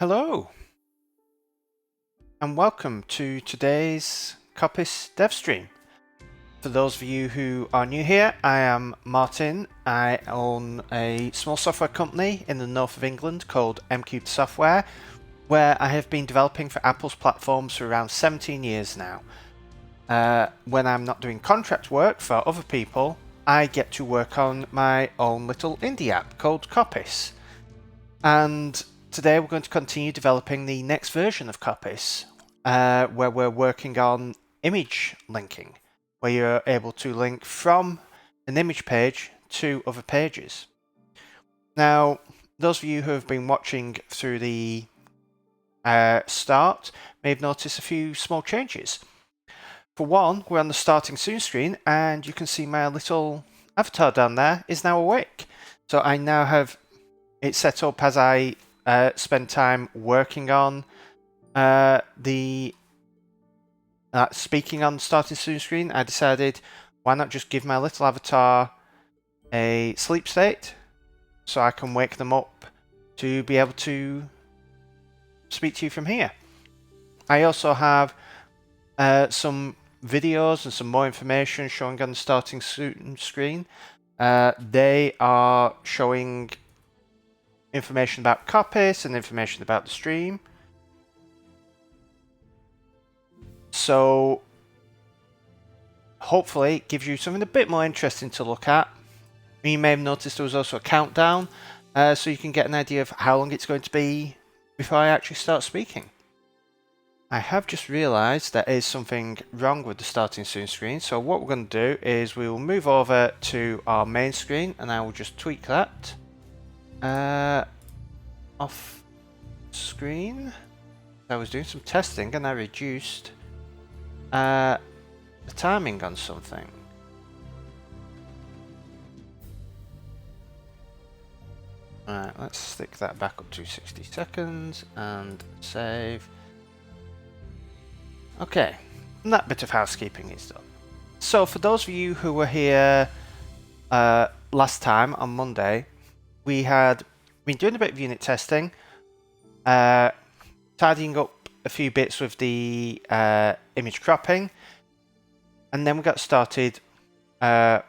Hello, and welcome to today's Coppice Dev stream. For those of you who are new here, I am Martin. I own a small software company in the north of England called M-Cubed Software, where I have been developing for Apple's platforms for around 17 years now. When I'm not doing contract work for other people, I get to work on my own little indie app called Coppice. And today we're going to continue developing the next version of Coppice, where we're working on image linking, where you're able to link from an image page to other pages. Now, those of you who have been watching through the start may have noticed a few small changes. For one, we're on the starting soon screen, and you can see my little avatar down there is now awake. So I now have it set up as I spend time working on speaking on starting soon screen. I decided, why not just give my little avatar a sleep state so I can wake them up to be able to speak to you from here. I also have some videos and some more information showing on the starting soon screen. They are showing information about Coppice and information about the stream. So hopefully it gives you something a bit more interesting to look at. You may have noticed there was also a countdown, so you can get an idea of how long it's going to be before I actually start speaking. I have just realised there is something wrong with the starting soon screen, so what we're going to do is we will move over to our main screen and I will just tweak that. Off screen. I was doing some testing and I reduced the timing on something. Alright, let's stick that back up to 60 seconds and save. Okay, and that bit of housekeeping is done. So for those of you who were here last time on Monday, we had been doing a bit of unit testing, tidying up a few bits with the image cropping, and then we got started, not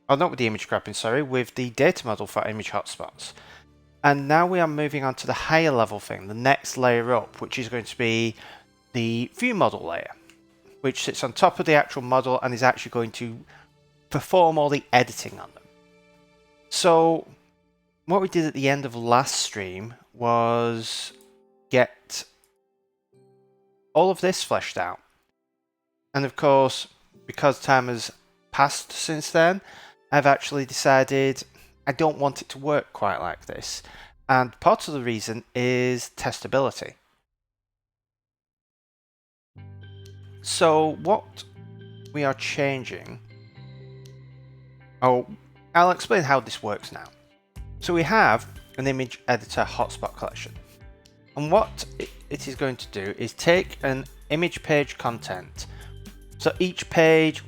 with the image cropping, sorry, with the data model for image hotspots. And now we are moving on to the higher level thing, the next layer up, which is going to be the view model layer, which sits on top of the actual model and is actually going to perform all the editing on them. So what we did at the end of last stream was get all of this fleshed out. And of course, because time has passed since then, I've actually decided I don't want it to work quite like this. And part of the reason is testability. So what we are changing... I'll explain how this works now. So we have an image editor hotspot collection, and what it is going to do is take an image page content. So each pages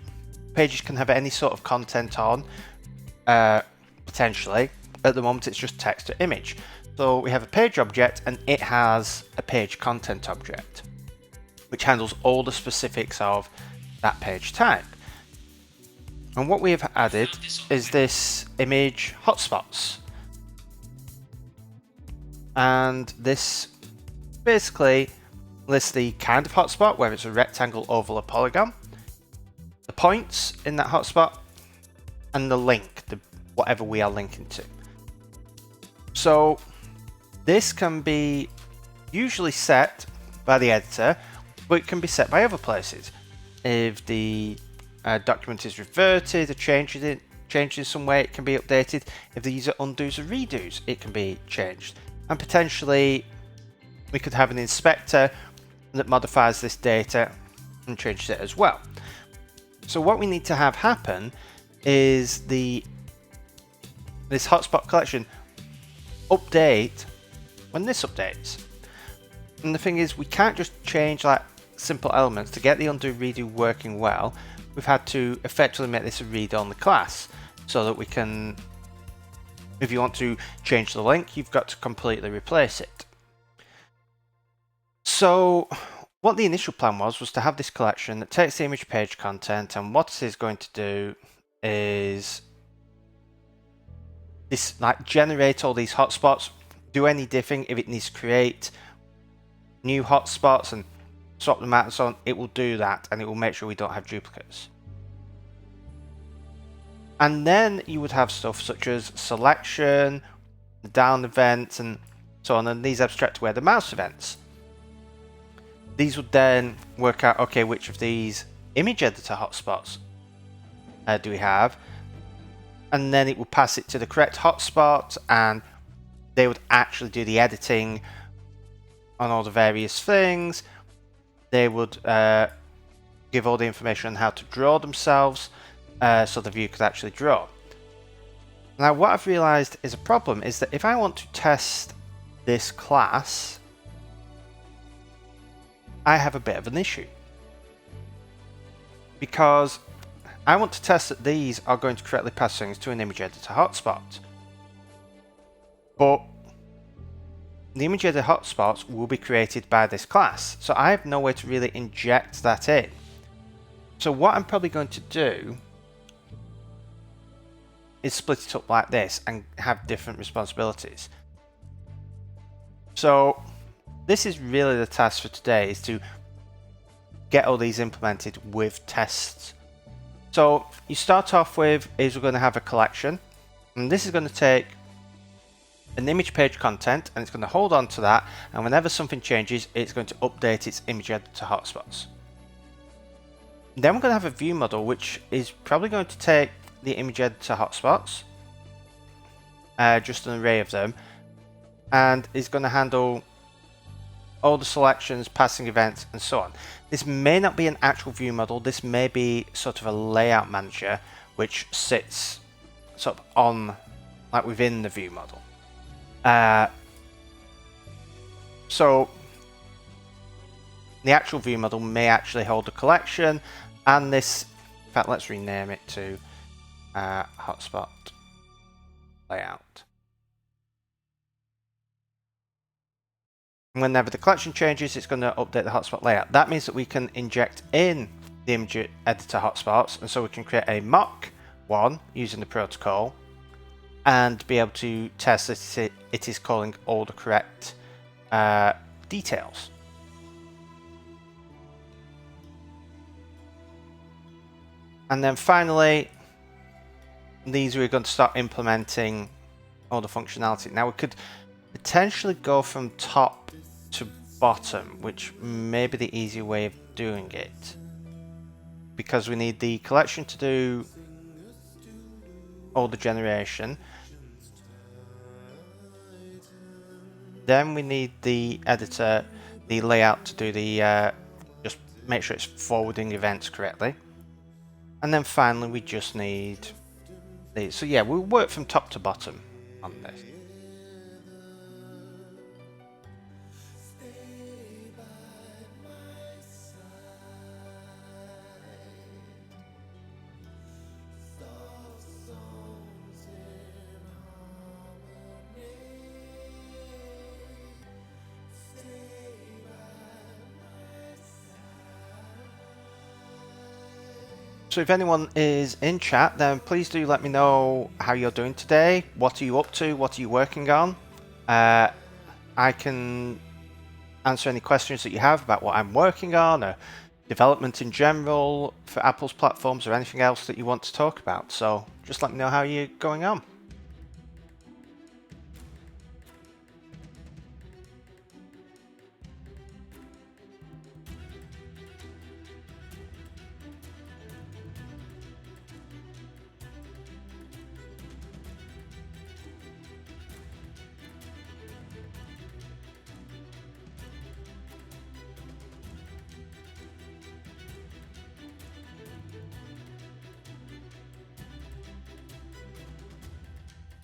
can have any sort of content on, potentially. At the moment it's just text to image. So we have a page object and it has a page content object, which handles all the specifics of that page type. And what we have added is this image hotspots. And this basically lists the kind of hotspot, whether it's a rectangle, oval, or polygon, the points in that hotspot, and the link, whatever we are linking to. So this can be usually set by the editor, but it can be set by other places. If the document is reverted or changed in some way, it can be updated. If the user undoes or redos, it can be changed. And potentially we could have an inspector that modifies this data and changes it as well. So what we need to have happen is this hotspot collection update when this updates. And the thing is, we can't just change like simple elements to get the undo redo working well. We've had to effectively make this a read-only class so that we can, if you want to change the link, you've got to completely replace it. So what the initial plan was to have this collection that takes the image page content, and what it is going to do is this, like, generate all these hotspots, do any diffing. If it needs to create new hotspots and swap them out and so on, it will do that, and it will make sure we don't have duplicates. And then you would have stuff such as selection, down events, and so on, and these abstract away the mouse events. These would then work out, okay, which of these image editor hotspots do we have, and then it would pass it to the correct hotspot, and they would actually do the editing on all the various things. They would give all the information on how to draw themselves, so the viewer could actually draw. Now, what I've realized is a problem is that if I want to test this class, I have a bit of an issue, because I want to test that these are going to correctly pass things to an image editor hotspot, but the image editor hotspots will be created by this class, so I have no way to really inject that in. So what I'm probably going to do is split it up like this and have different responsibilities. So this is really the task for today, is to get all these implemented with tests. So you start off with, is we're going to have a collection, and this is going to take an image page content, and it's going to hold on to that, and whenever something changes, it's going to update its image editor hotspots. Then we're going to have a view model, which is probably going to take the image editor hotspots, just an array of them, and is going to handle all the selections, passing events, and so on. This may not be an actual view model. This may be sort of a layout manager which sits sort of on, like, within the view model. So the actual view model may actually hold a collection, and this, in fact, let's rename it to hotspot layout. Whenever the collection changes, it's going to update the hotspot layout. That means that we can inject in the image editor hotspots, and so we can create a mock one using the protocol and be able to test that it is calling all the correct details. And then finally, these we're going to start implementing all the functionality. Now we could potentially go from top to bottom, which may be the easier way of doing it, because we need the collection to do all the generation. Then we need the editor, the layout, to do the just make sure it's forwarding events correctly. And then finally we just need these. So yeah, we'll work from top to bottom on this. So if anyone is in chat, then please do let me know how you're doing today. What are you up to? What are you working on? I can answer any questions that you have about what I'm working on, or development in general for Apple's platforms, or anything else that you want to talk about. So just let me know how you're going on.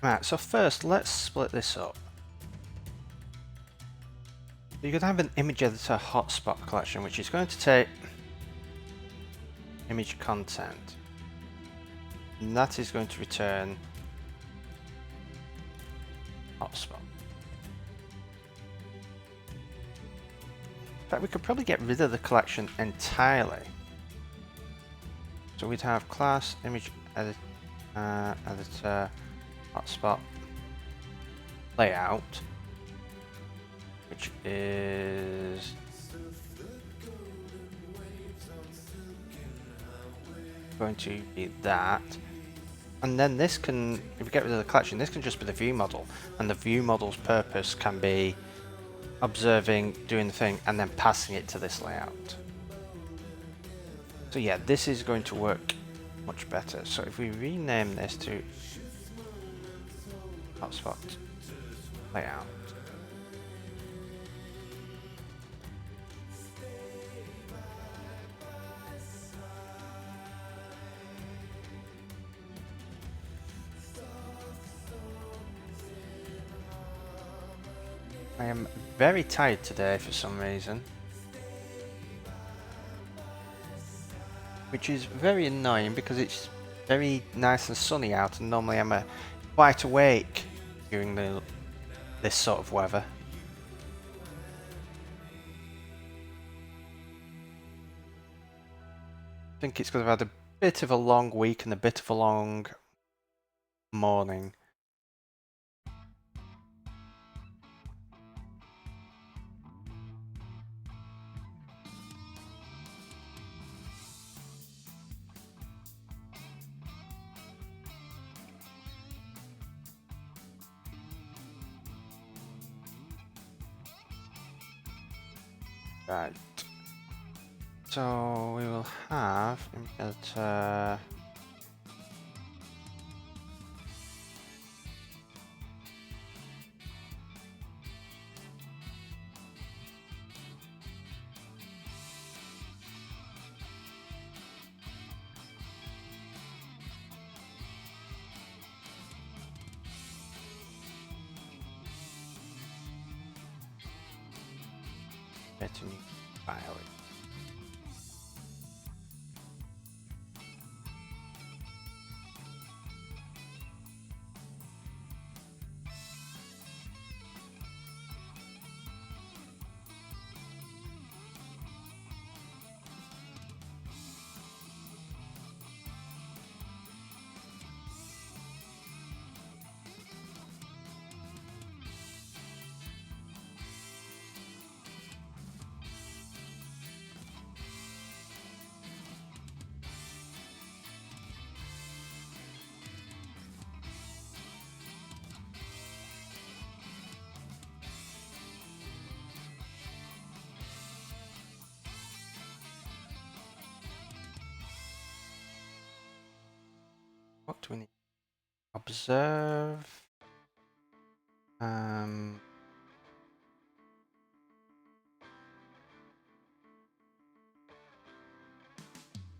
Right, so first let's split this up. You're going to have an image editor hotspot collection, which is going to take image content, and that is going to return hotspot. But we could probably get rid of the collection entirely. So we'd have class, image editor, hotspot, layout, which is going to be that. And then this can, if we get rid of the collection, this can just be the view model. And the view model's purpose can be observing, doing the thing, and then passing it to this layout. So yeah, this is going to work much better. So if we rename this to hotspot layout, I am very tired today for some reason, which is very annoying because it's very nice and sunny out, and normally I'm quite awake during this sort of weather. I think it's because I've had a bit of a long week and a bit of a long morning. Right. So we will have that. Get a new file. What do we need? Observe.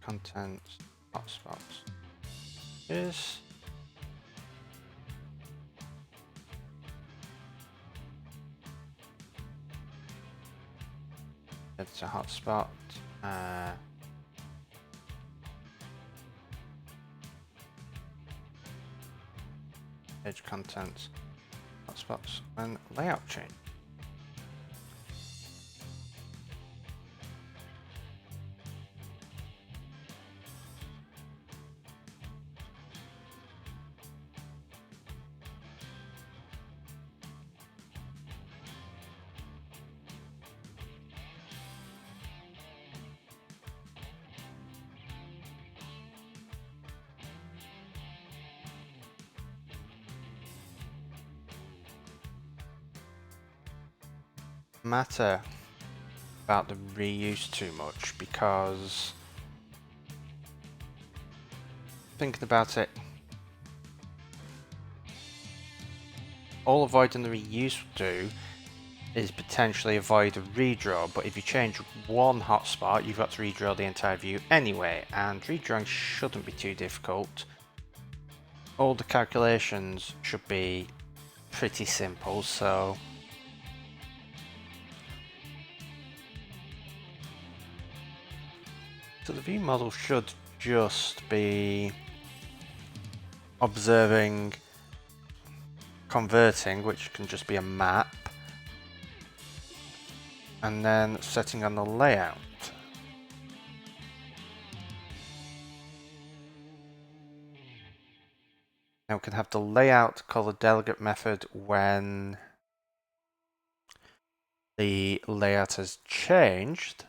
Content. Hotspots. Yes. It's a hotspot. Page contents, hotspots, and layout change. Matter about the reuse too much, because thinking about it, all avoiding the reuse will do is potentially avoid a redraw, but if you change one hotspot, you've got to redraw the entire view anyway, and redrawing shouldn't be too difficult. All the calculations should be pretty simple, so the view model should just be observing, converting, which can just be a map, and then setting on the layout. Now we can have the layout call the delegate method when the layout has changed.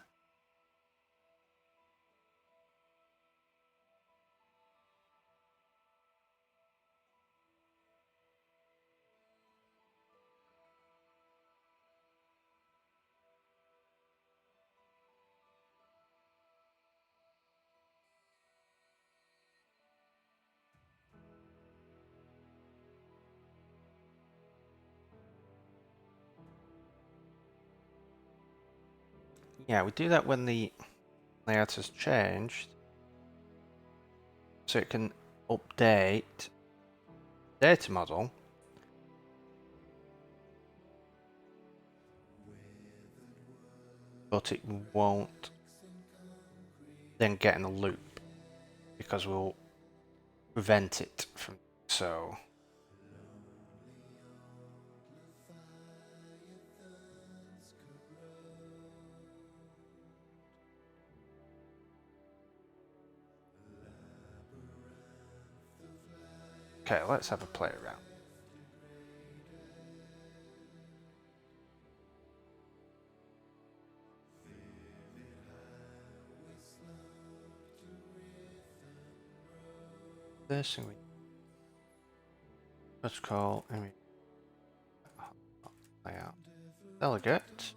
Yeah, we do that when the layout has changed, so it can update data model. But it won't then get in a loop because we'll prevent it from so. Okay, let's have a play around. This and we let's call layout delegate.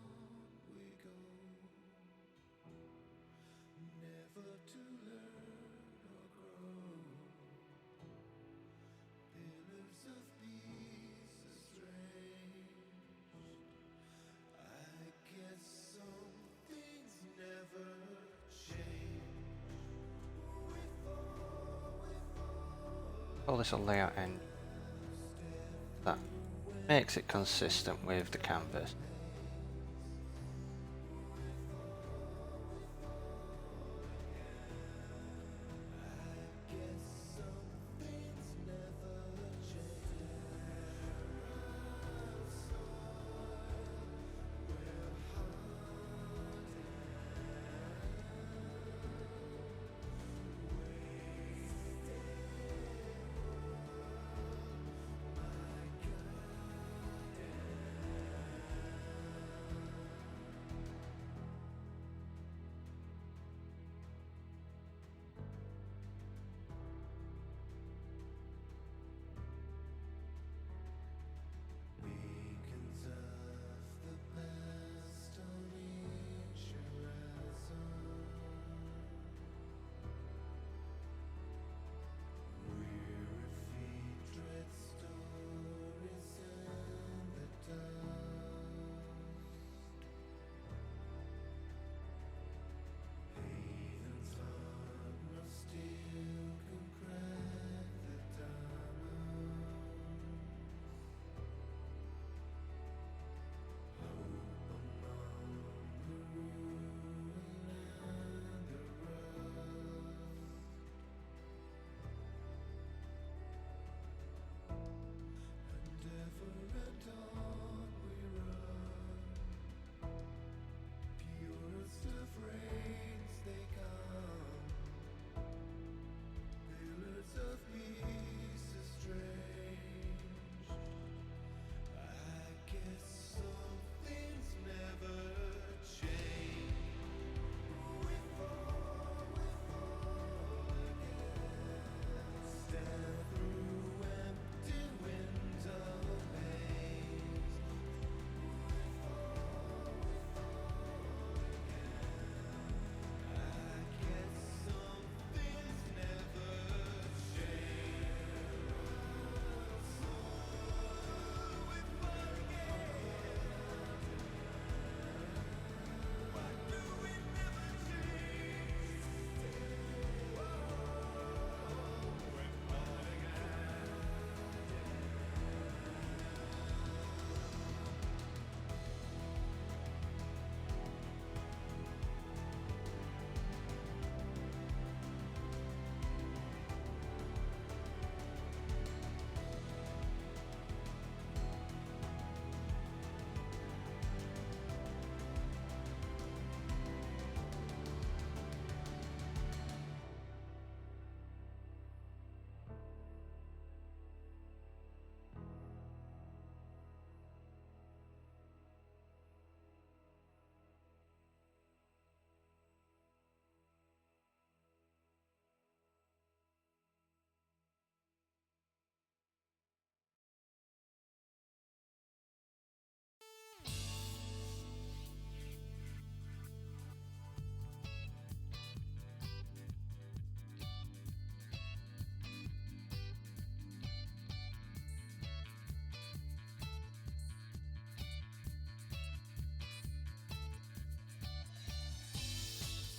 Call this a layout engine. That makes it consistent with the canvas.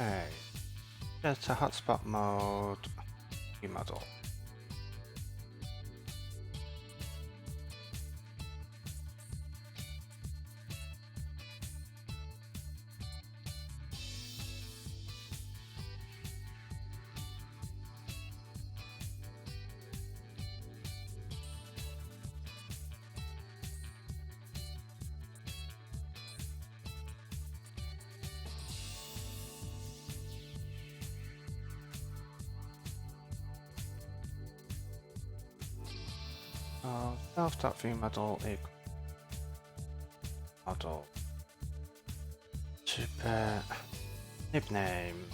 Okay. Go to hotspot mode. View model. Self.view model equals model. Super name.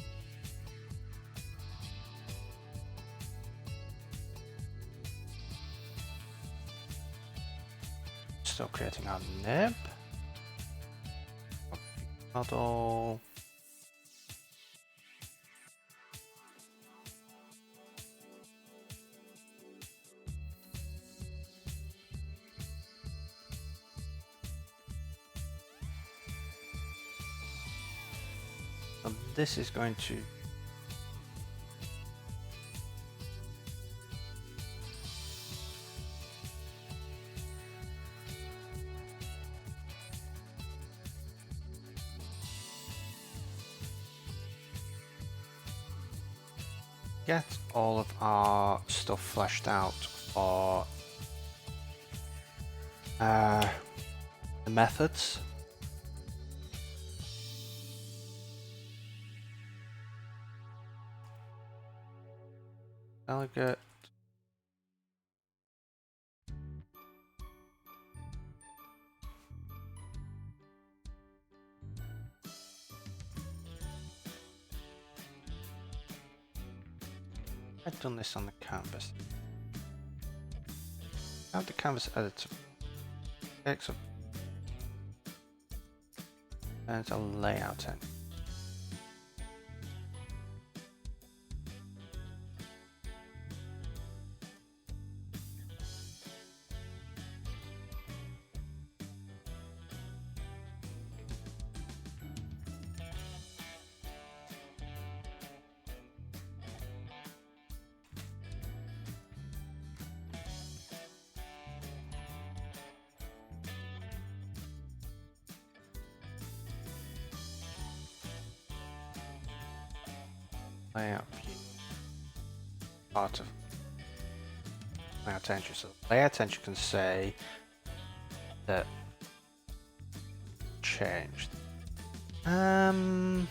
Still creating our nib. Model. And this is going to get all of our stuff fleshed out for the methods. Delegate. I've done this on the canvas. Add the canvas editor. Takes up. And it's a layout end. Layout view. Part of layout entry. So layout entry can say that changed. Don't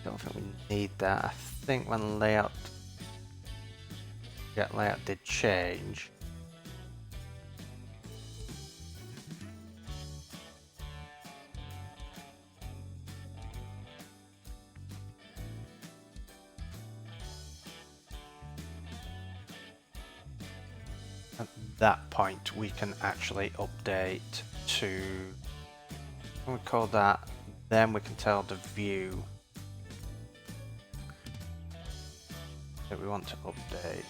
think we need that. I think when layout did change. At that point we can actually update to, we call that, then we can tell the view that we want to update.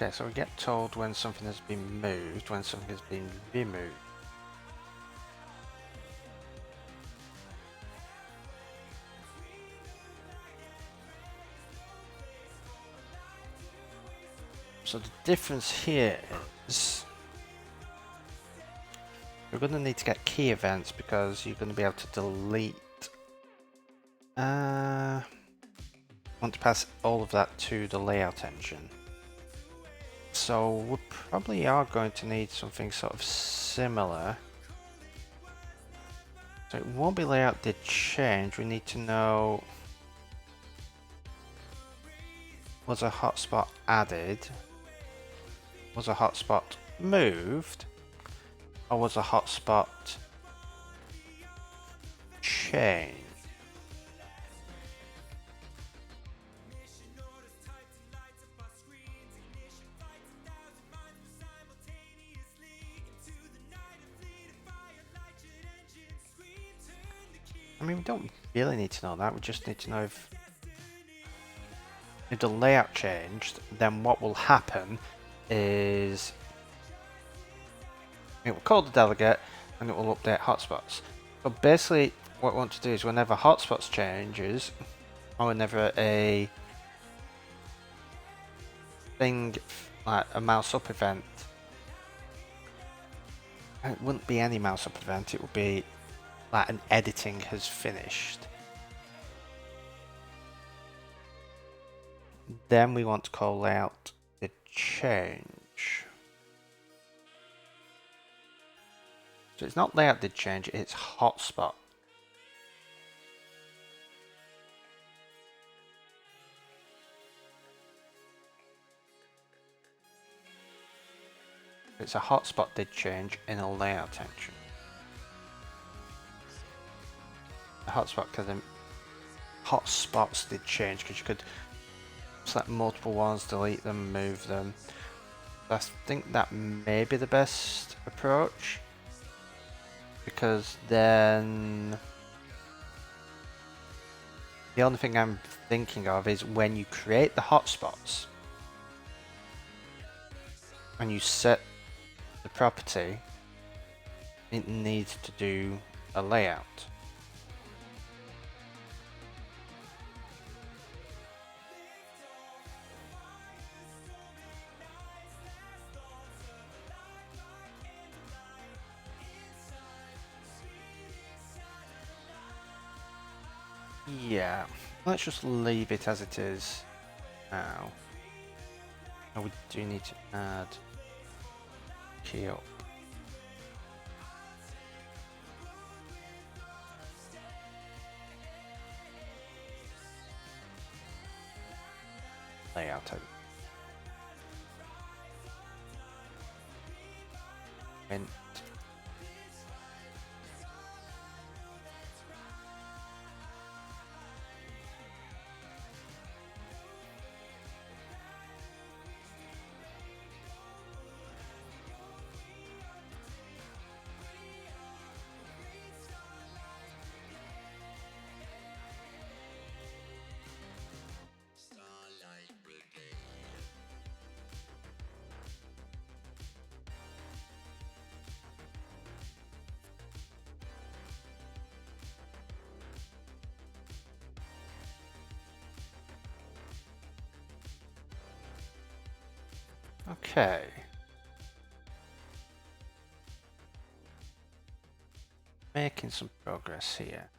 Okay, so we get told when something has been moved, when something has been removed. So the difference here is you're going to need to get key events because you're going to be able to delete. Want to pass all of that to the layout engine. So we probably are going to need something sort of similar. So it won't be layout did change. We need to know, was a hotspot added? Was a hotspot moved? Or was a hotspot changed? I mean, we don't really need to know that. We just need to know if the layout changed, then what will happen is it will call the delegate and it will update hotspots. So basically what we want to do is whenever hotspots changes, or whenever a thing like a mouse up event, it wouldn't be any mouse up event, it would be like an editing has finished. Then we want to call layout the change. So it's not layout did change, it's hotspot. It's a hotspot did change in a layout engine. The hotspot because hotspots did change because you could select multiple ones, delete them, move them. I think that may be the best approach because then the only thing I'm thinking of is when you create the hotspots and you set the property, it needs to do a layout. Yeah, let's just leave it as it is now. Oh, we do need to add key up. Layout. Print. Okay. Making some progress here.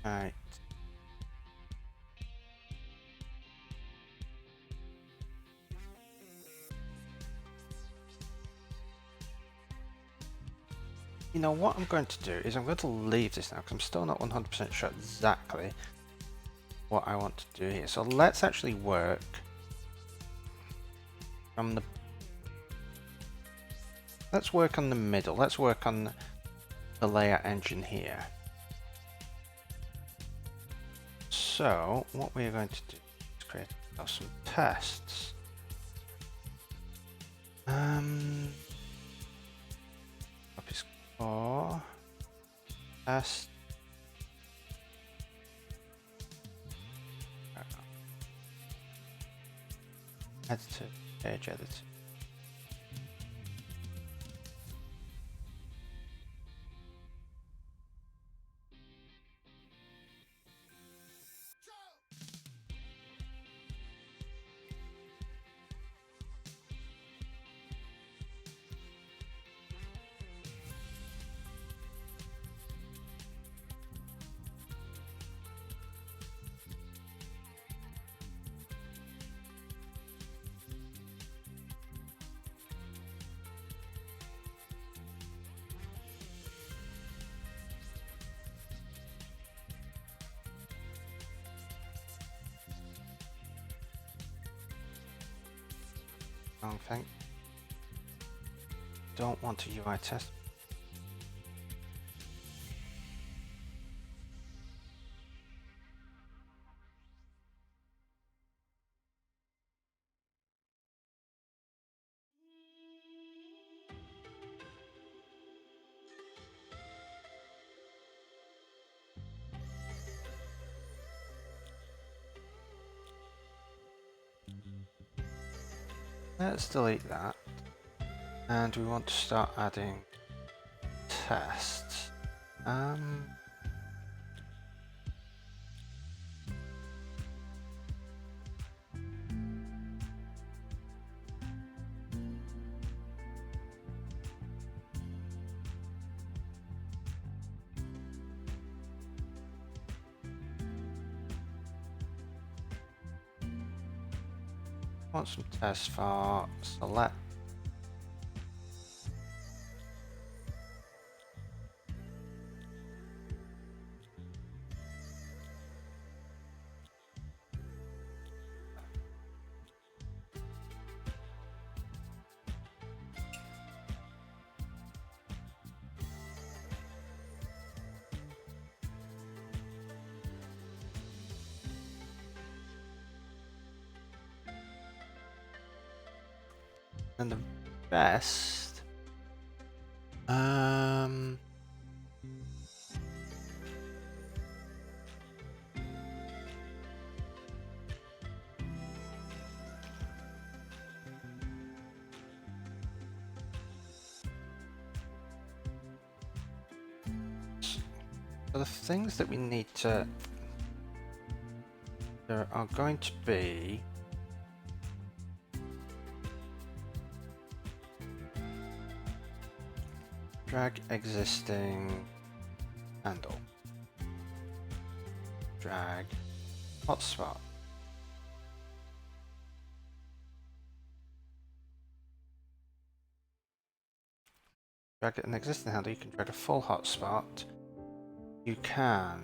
Right. You know what I'm going to do is I'm going to leave this now because I'm still not 100% sure exactly what I want to do here. So let's actually work from the... Let's work on the middle. Let's work on the layout engine here. So what we're going to do is create some tests. Coppice core test. Editor, page editor. Wrong thing. Don't want a UI test. Let's delete that. And we want to start adding tests. Want some tests for select. And the best. So the things that we need to... There are going to be... Drag existing handle. Drag hotspot. Drag an existing handle, you can drag a full hotspot. You can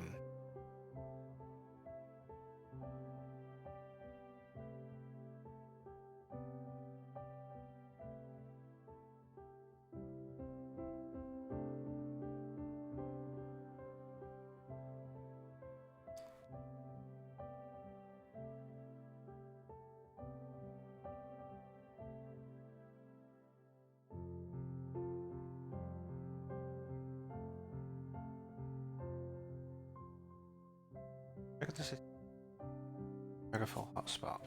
drag a full hotspot.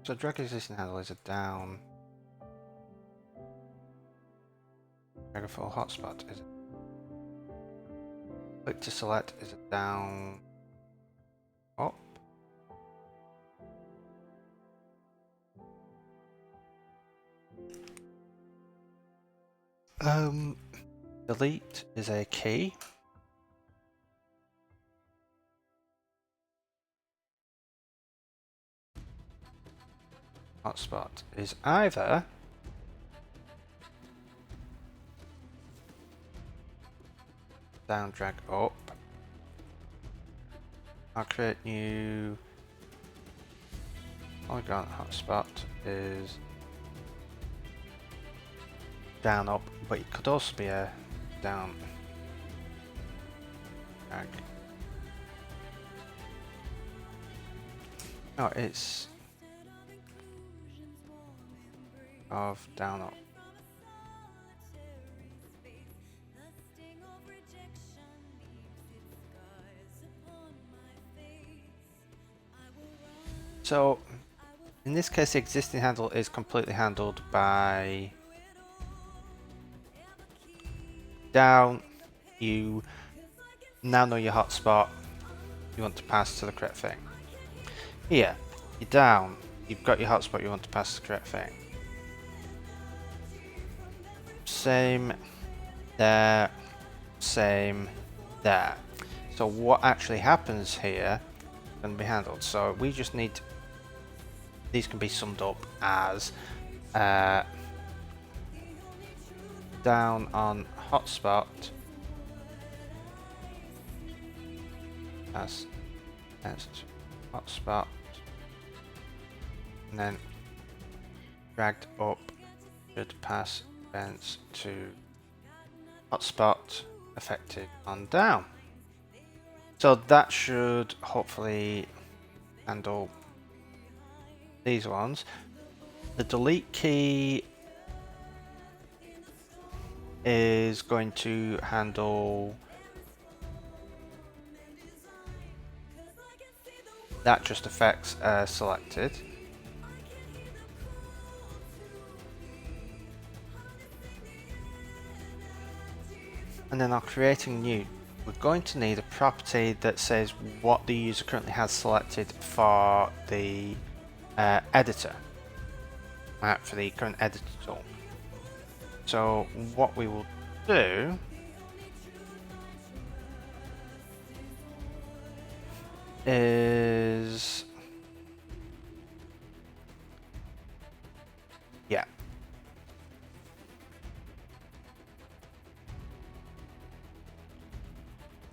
So drag existing handle is a down. Drag a full hotspot is a click to select is a down up. Delete is a key. Hotspot is either down, drag up. I'll create new polygon. Hotspot is down, up, but it could also be a down, drag. No, it's of down, up. So in this case, the existing handle is completely handled by down. You now know your hotspot you want to pass to the correct thing. Here, you're down. You've got your hotspot you want to pass to the correct thing. Same there, same there. So what actually happens here can be handled. So we just need, these can be summed up as down on hotspot as hotspot, and then dragged up should pass events to hotspot affected on down. So that should hopefully handle these ones. The delete key is going to handle that, just affects selected. And then I'll creating new. We're going to need a property that says what the user currently has selected for the editor, for the current editor tool. So what we will do is, yeah,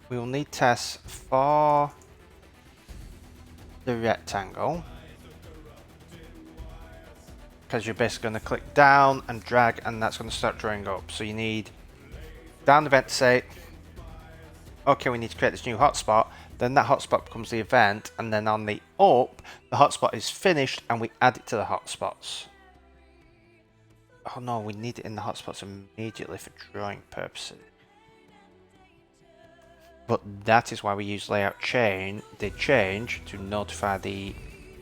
we will need tests for the rectangle, because you're basically going to click down and drag and that's going to start drawing up. So you need down event to say, okay, we need to create this new hotspot. Then that hotspot becomes the event, and then on the up, the hotspot is finished and we add it to the hotspots. Oh no, we need it in the hotspots immediately for drawing purposes. But that is why we use layout chain, the change, to notify the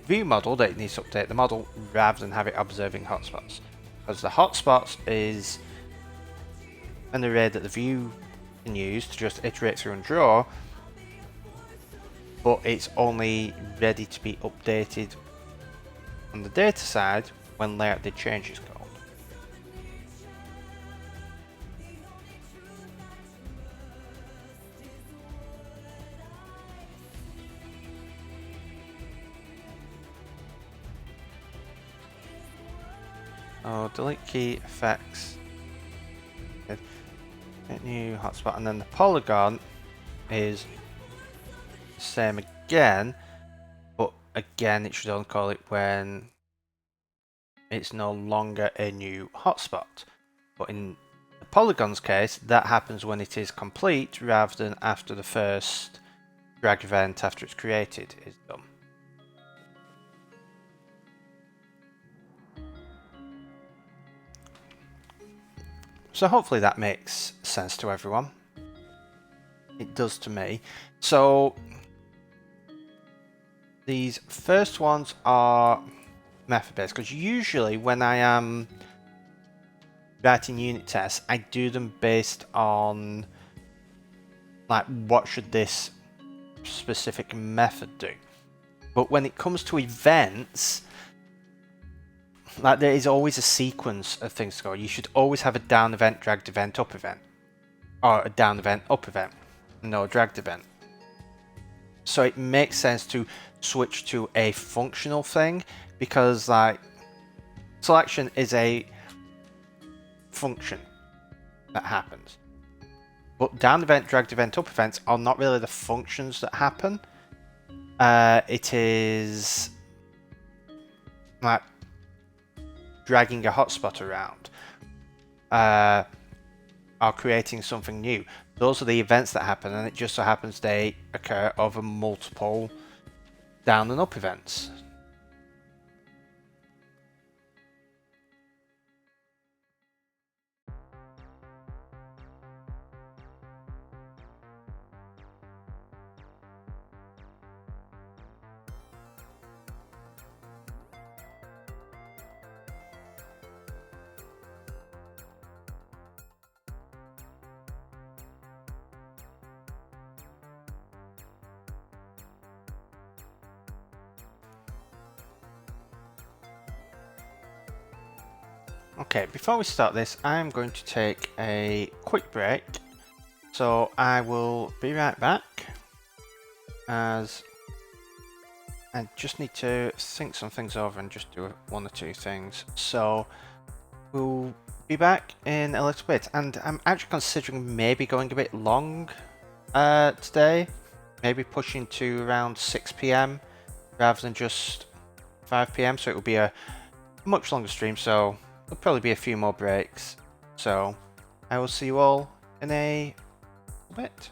view model that it needs to update the model rather than have it observing hotspots. Because the hotspots is an array that the view can use to just iterate through and draw, but it's only ready to be updated on the data side when layout did change is called. Oh, delete key effects. Get new hotspot, and then the polygon is the same again, but again it should only call it when it's no longer a new hotspot. But in the polygon's case, that happens when it is complete rather than after the first drag event after it's created is done. So hopefully that makes sense to everyone. It does to me. So these first ones are method based, because usually when I am writing unit tests, I do them based on like what should this specific method do. But when it comes to events, like there is always a sequence of things to go. You should always have a down event, dragged event, up event, or a down event, up event, no dragged event. So it makes sense to switch to a functional thing, because like selection is a function that happens, but down event, dragged event, up events are not really the functions that happen. It is like dragging a hotspot around, or creating something new. Those are the events that happen, and it just so happens they occur over multiple down and up events. Okay, before we start this, I'm going to take a quick break, so I will be right back, as I just need to think some things over and just do one or two things. So we'll be back in a little bit, and I'm actually considering maybe going a bit long today, maybe pushing to around 6 PM rather than just 5 PM, so it will be a much longer stream, so there'll probably be a few more breaks. So I will see you all in a bit.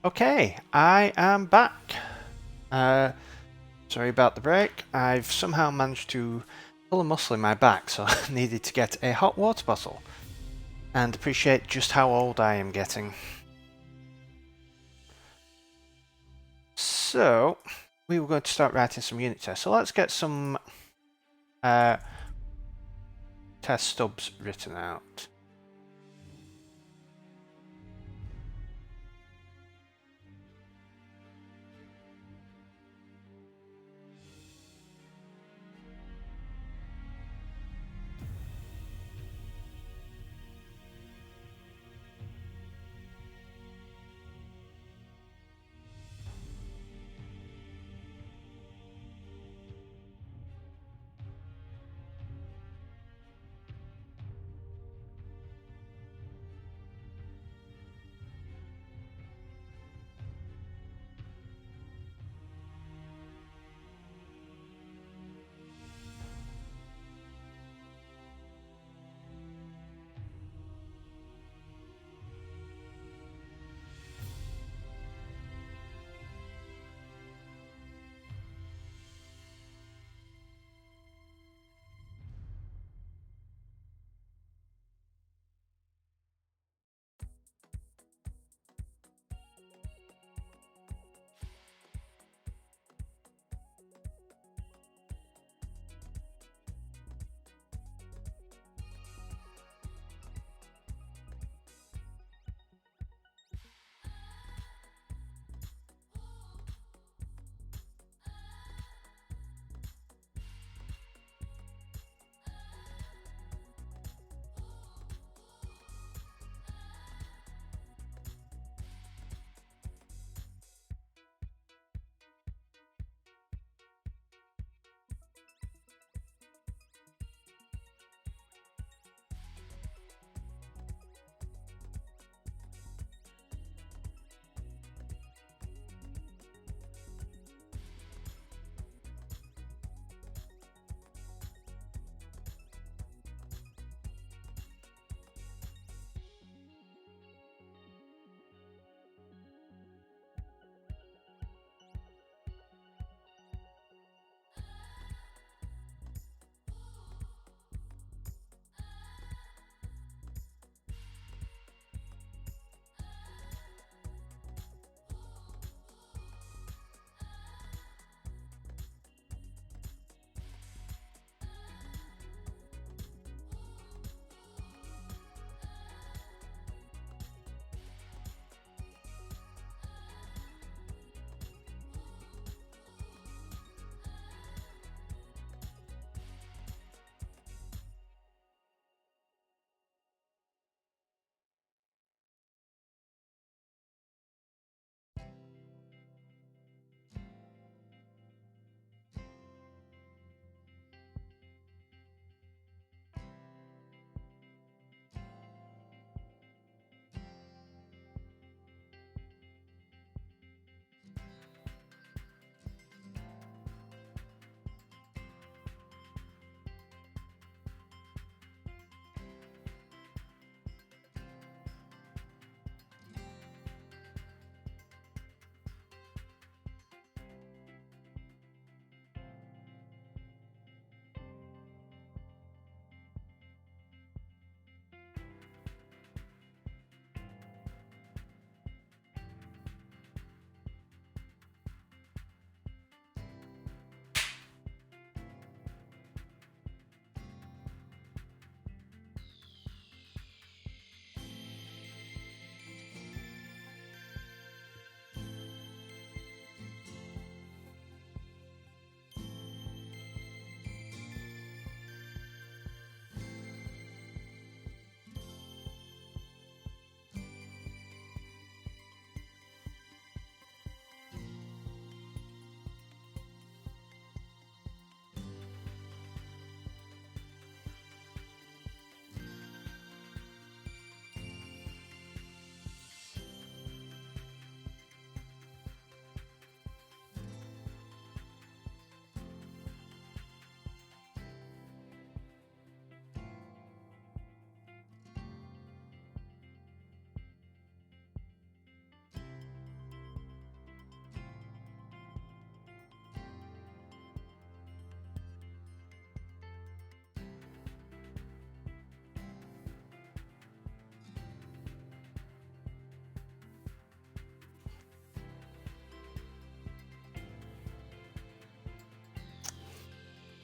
Okay, I am back. Sorry about the break. I've somehow managed to pull a muscle in my back, so I needed to get a hot water bottle and appreciate just how old I am getting. So, we were going to start writing some unit tests. So let's get some test stubs written out.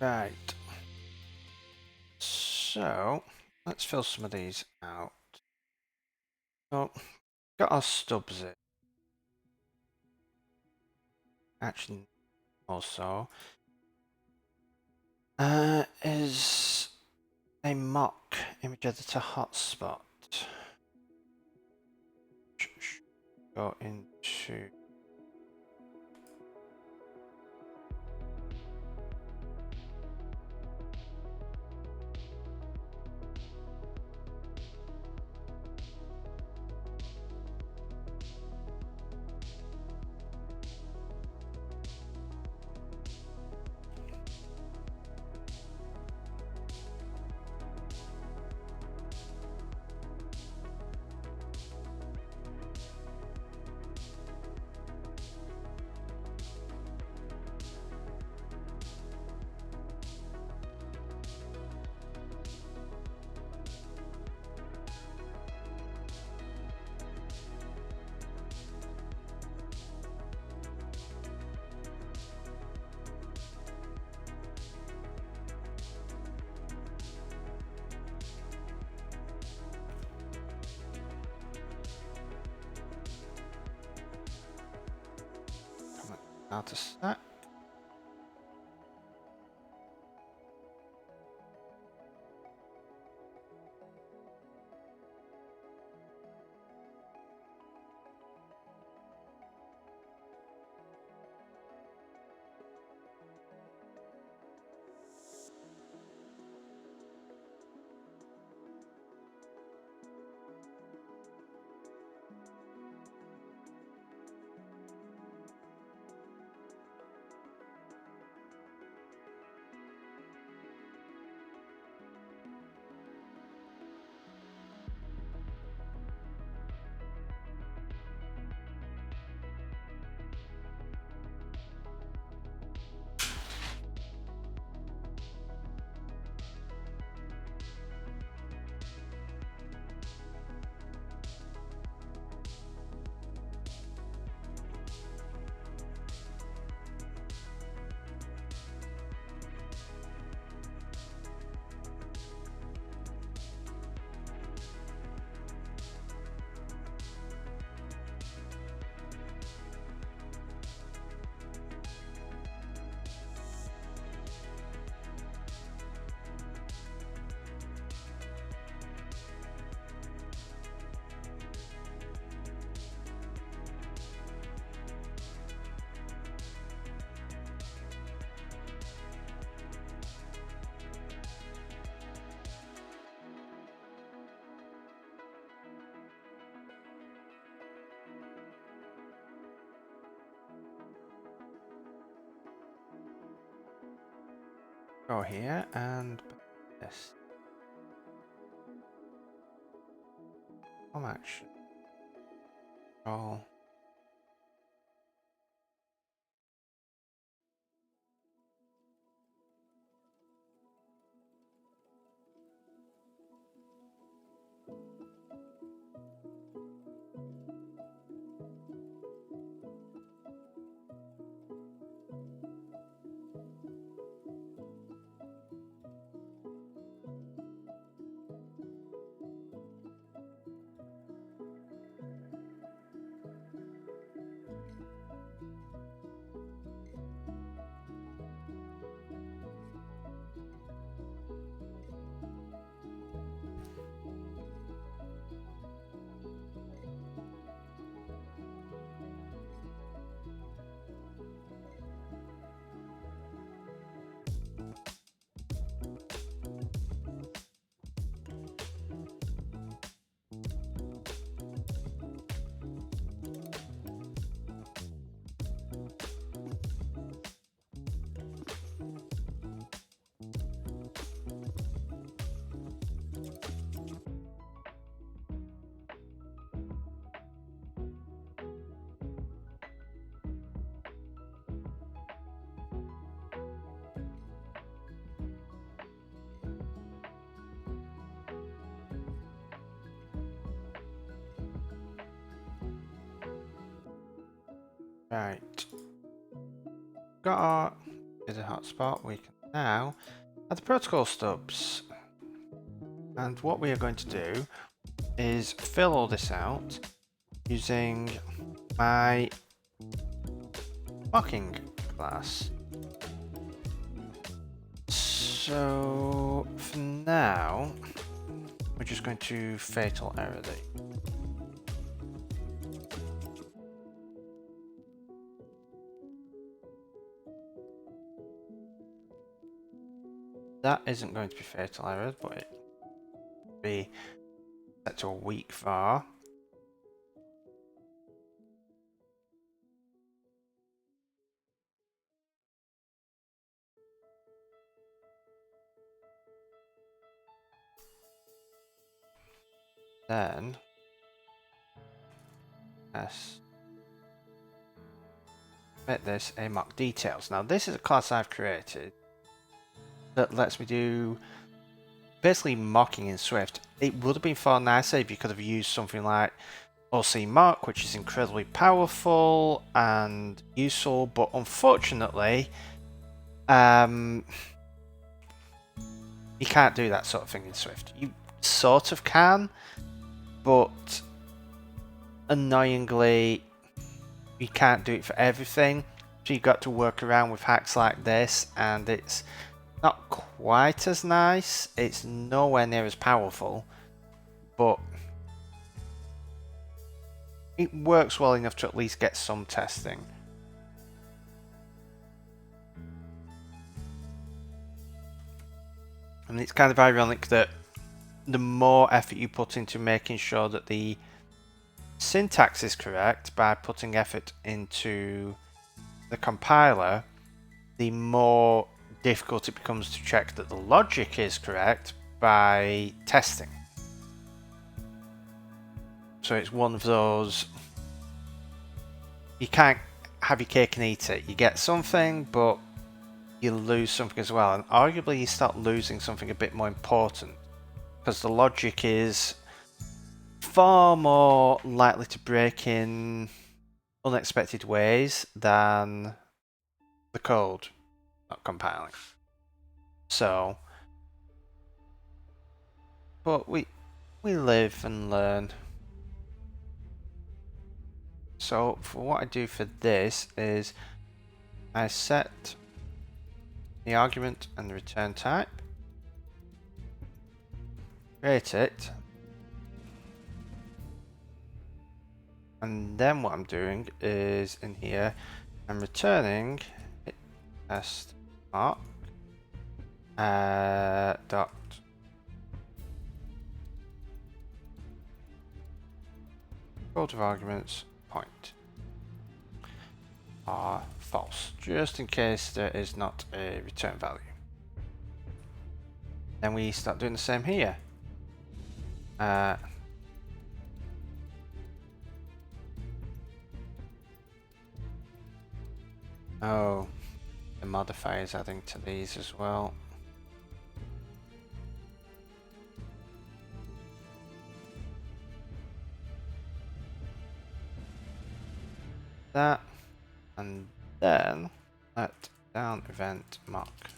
Right. So let's fill some of these out. Oh, got our stubs in. Actually, also is a mock image editor hotspot. Go into out of stack. Go here and this. Home action. Roll. Right. Got our is a hotspot. We can now are the protocol stubs. And what we are going to do is fill all this out using my mocking class. So for now, we're just going to fatal error the. That isn't going to be fatal error, but it will be set to a weak var. Then let's make this a mock details. Now this is a class I've created that lets me do basically mocking in Swift. It would have been far nicer if you could have used something like OC mock, which is incredibly powerful and useful, but unfortunately you can't do that sort of thing in Swift. You sort of can, but annoyingly you can't do it for everything, so you've got to work around with hacks like this, and it's not quite as nice. It's nowhere near as powerful, but it works well enough to at least get some testing. And it's kind of ironic that the more effort you put into making sure that the syntax is correct by putting effort into the compiler, the more difficult it becomes to check that the logic is correct by testing. So it's one of those, you can't have your cake and eat it. You get something, but you lose something as well. And arguably you start losing something a bit more important, because the logic is far more likely to break in unexpected ways than the code not compiling. So, but we live and learn. So for what I do for this is I set the argument and the return type, create it, and then what I'm doing is in here I'm returning test mark dot code of arguments point are false, just in case there is not a return value. Then we start doing the same here. Oh, the modifiers adding to these as well. That, and then let down event mock.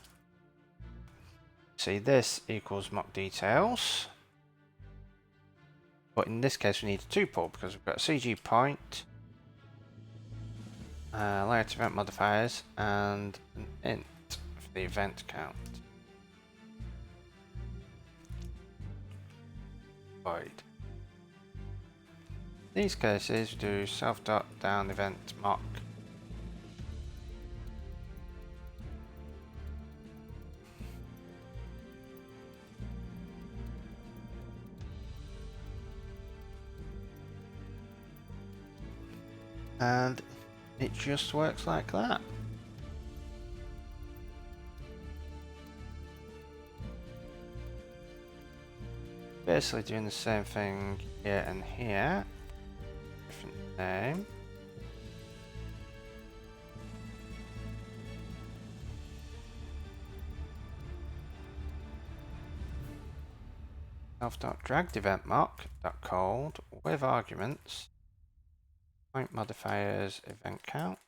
See, this equals mock details, but in this case we need a tuple because we've got a CG point, layer to event modifiers, and an int for the event count. Void. In these cases we do self.down event mock. And it just works like that. Basically doing the same thing here and here. Different name. Self.dragged event mock.cold with arguments. Point modifiers event count.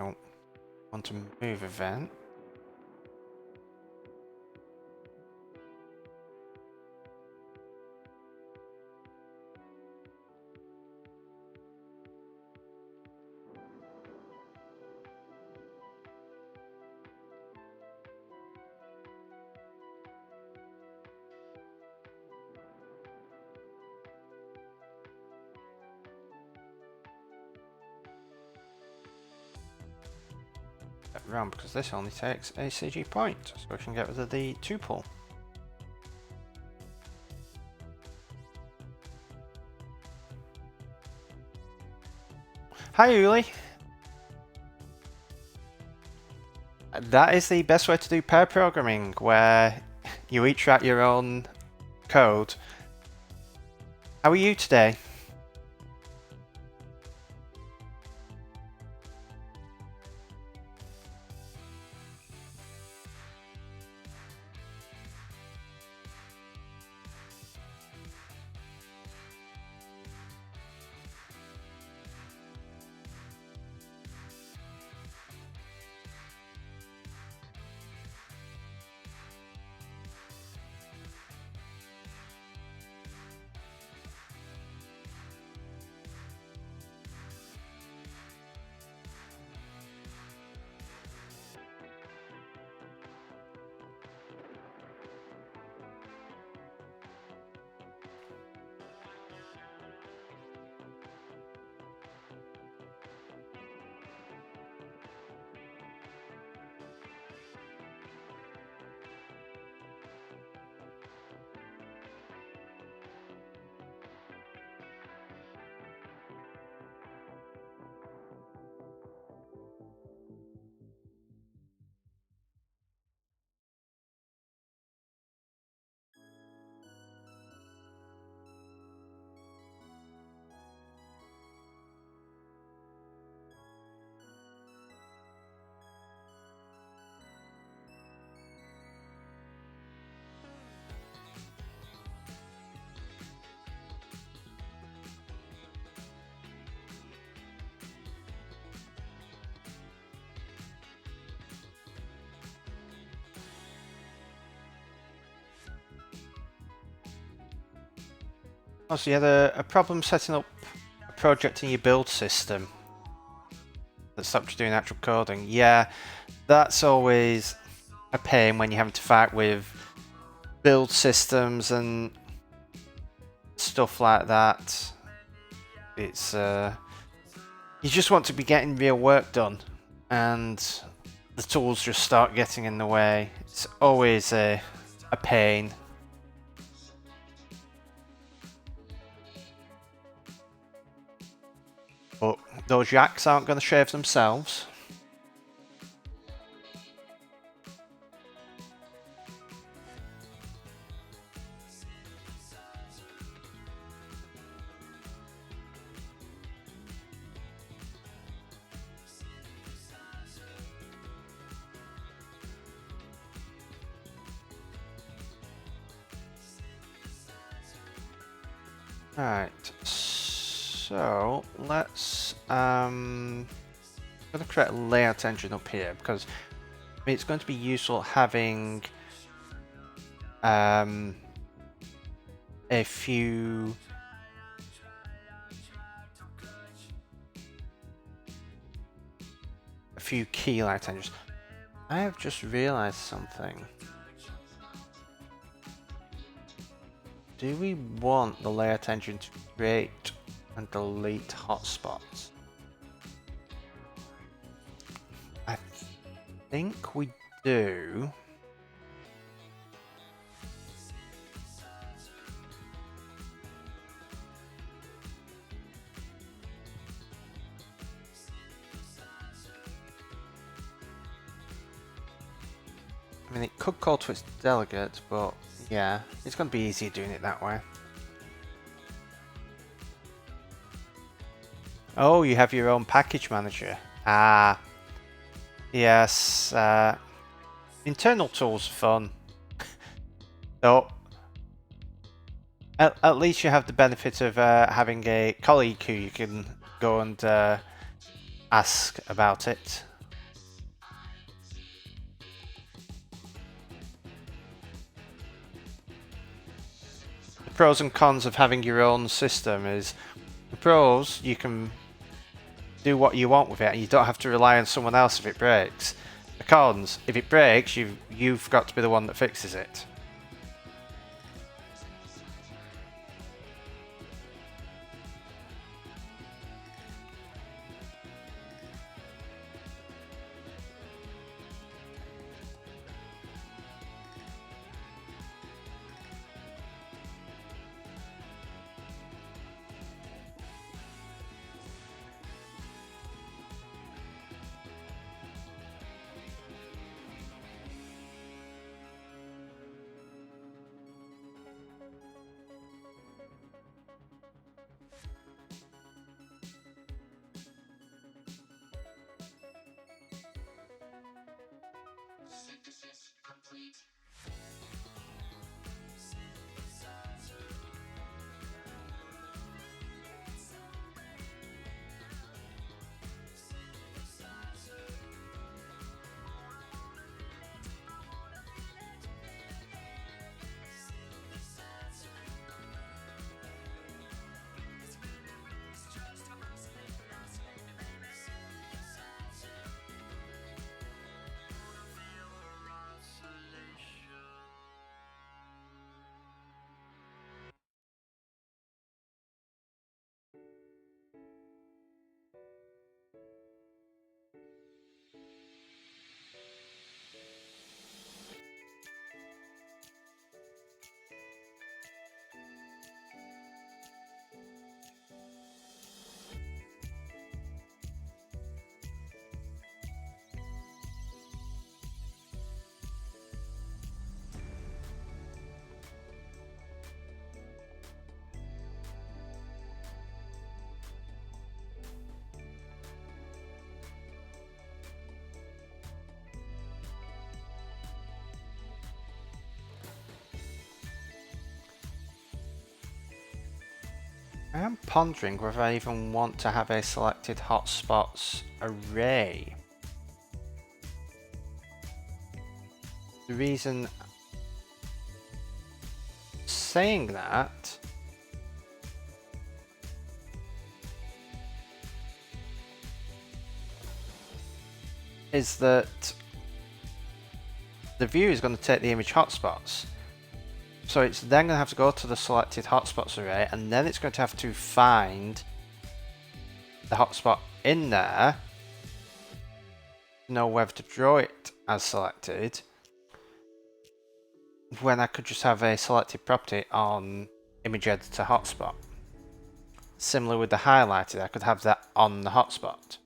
don't want to move event. Around because this only takes a CG point, so we can get rid of the tuple. Hi Uli! That is the best way to do pair programming, where you each write your own code. How are you today? Oh, so you had a problem setting up a project in your build system that stopped you doing actual coding. Yeah, that's always a pain when you're having to fight with build systems and stuff like that. It's you just want to be getting real work done, and the tools just start getting in the way. It's always a pain. But those yaks aren't going to shave themselves. Right, so let's I'm going to create a layout engine up here because I mean, it's going to be useful having a few key layout engines. I have just realized something. Do we want the layout engine to create and delete hotspots? I think we do. I mean, it could call to its delegate, but yeah, it's going to be easier doing it that way. Oh, you have your own package manager. Ah, yes. Internal tools are fun. Though, at least you have the benefit of having a colleague who you can go and ask about it. pros and cons of having your own system is the pros, you can do what you want with it and you don't have to rely on someone else if it breaks. The cons, if it breaks, you've got to be the one that fixes it. I am pondering whether I even want to have a selected hotspots array. The reason saying that is that the view is going to take the image hotspots. So it's then going to have to go to the selected hotspots array, and then it's going to have to find the hotspot in there, know whether to draw it as selected, when I could just have a selected property on image editor hotspot. Similar with the highlighted, I could have that on the hotspot.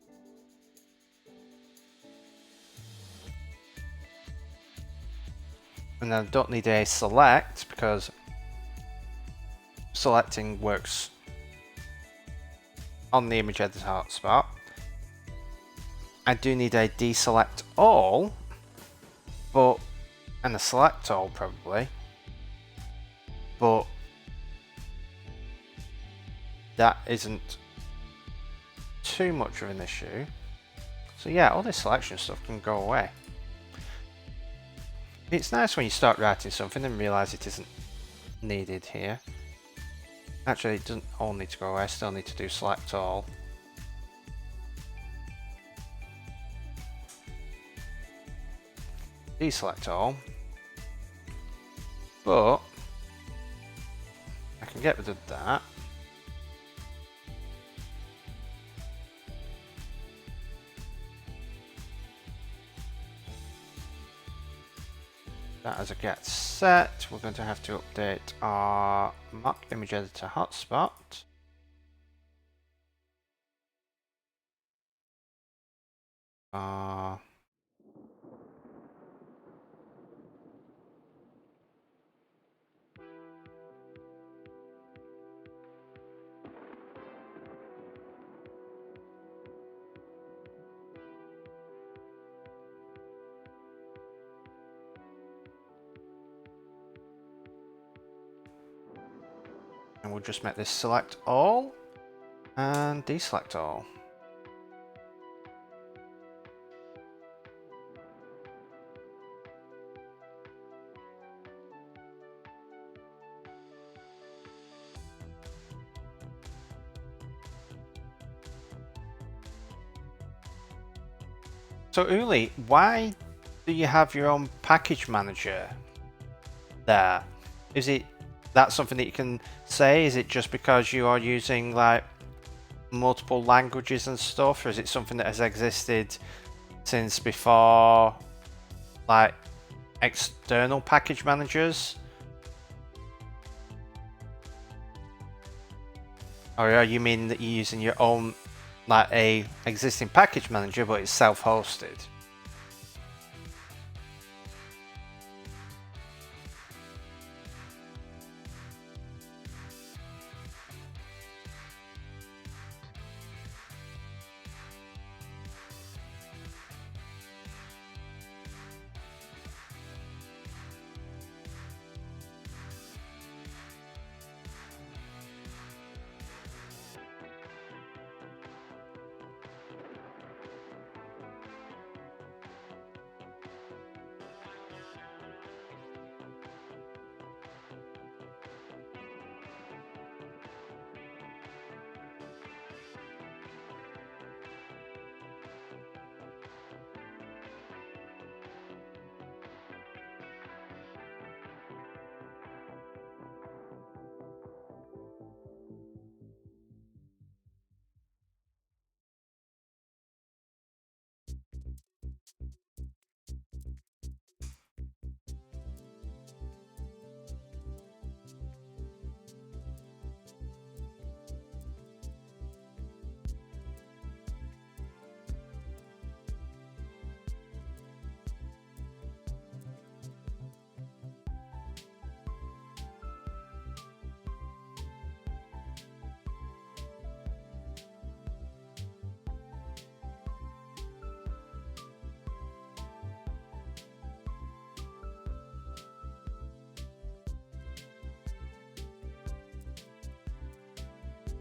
And I don't need a select because selecting works on the image editor hotspot. I do need a deselect all, and a select all probably, but that isn't too much of an issue. So yeah, all this selection stuff can go away. It's nice when you start writing something and realise it isn't needed here. Actually, it doesn't all need to go away, I still need to do select all. Deselect all. But I can get rid of that. That as a get set, we're going to have to update our mock image editor hotspot. And we'll just make this select all and deselect all. So Uli, why do you have your own package manager there? Is it that something that you can say? Is it just because you are using like multiple languages and stuff, or is it something that has existed since before like external package managers? Or you mean that you're using your own like a existing package manager but it's self-hosted?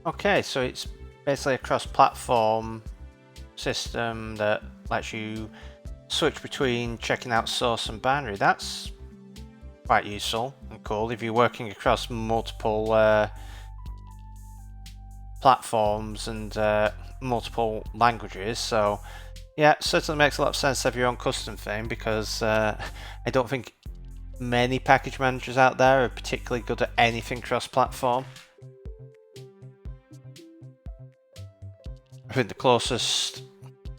Okay, so it's basically a cross-platform system that lets you switch between checking out source and binary. That's quite useful and cool if you're working across multiple platforms and multiple languages. So yeah, it certainly makes a lot of sense to have your own custom thing, because I don't think many package managers out there are particularly good at anything cross-platform. I think the closest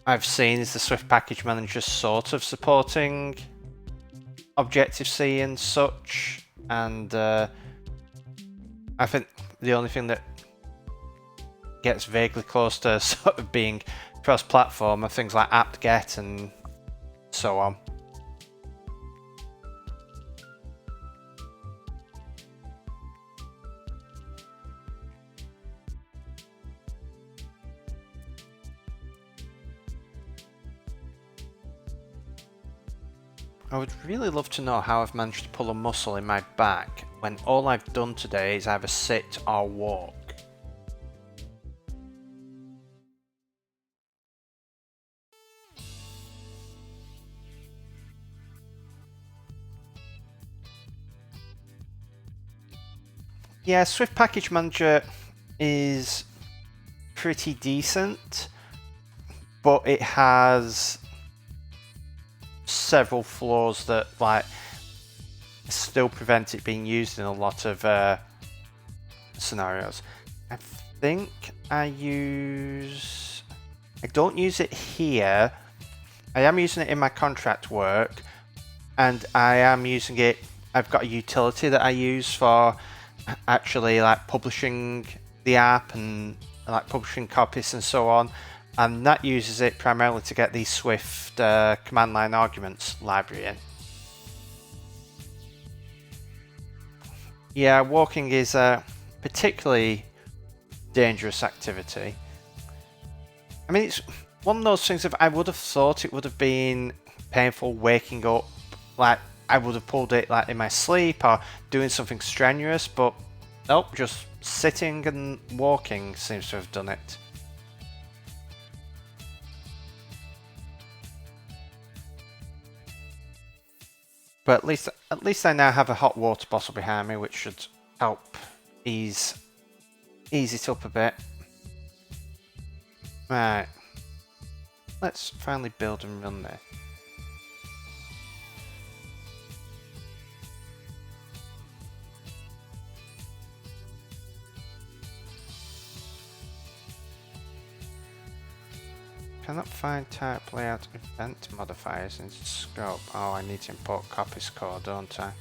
I've seen is the Swift package manager sort of supporting Objective-C and such, and I think the only thing that gets vaguely close to sort of being cross-platform are things like apt-get and so on. I would really love to know how I've managed to pull a muscle in my back when all I've done today is either sit or walk. Yeah, Swift Package Manager is pretty decent, but it has several flaws that like still prevent it being used in a lot of scenarios. I think I don't use it here. I am using it in my contract work, and I am using it. I've got a utility that I use for actually like publishing the app and like publishing Coppice and so on, and that uses it primarily to get these Swift command line arguments library in. Yeah, walking is a particularly dangerous activity. I mean, it's one of those things that I would have thought it would have been painful waking up, like I would have pulled it like in my sleep or doing something strenuous, but nope, just sitting and walking seems to have done it. But at least I now have a hot water bottle behind me, which should help ease it up a bit. Right. Let's finally build and run this. Cannot find type layout event modifiers in scope. Oh, I need to import Coppice core, don't I?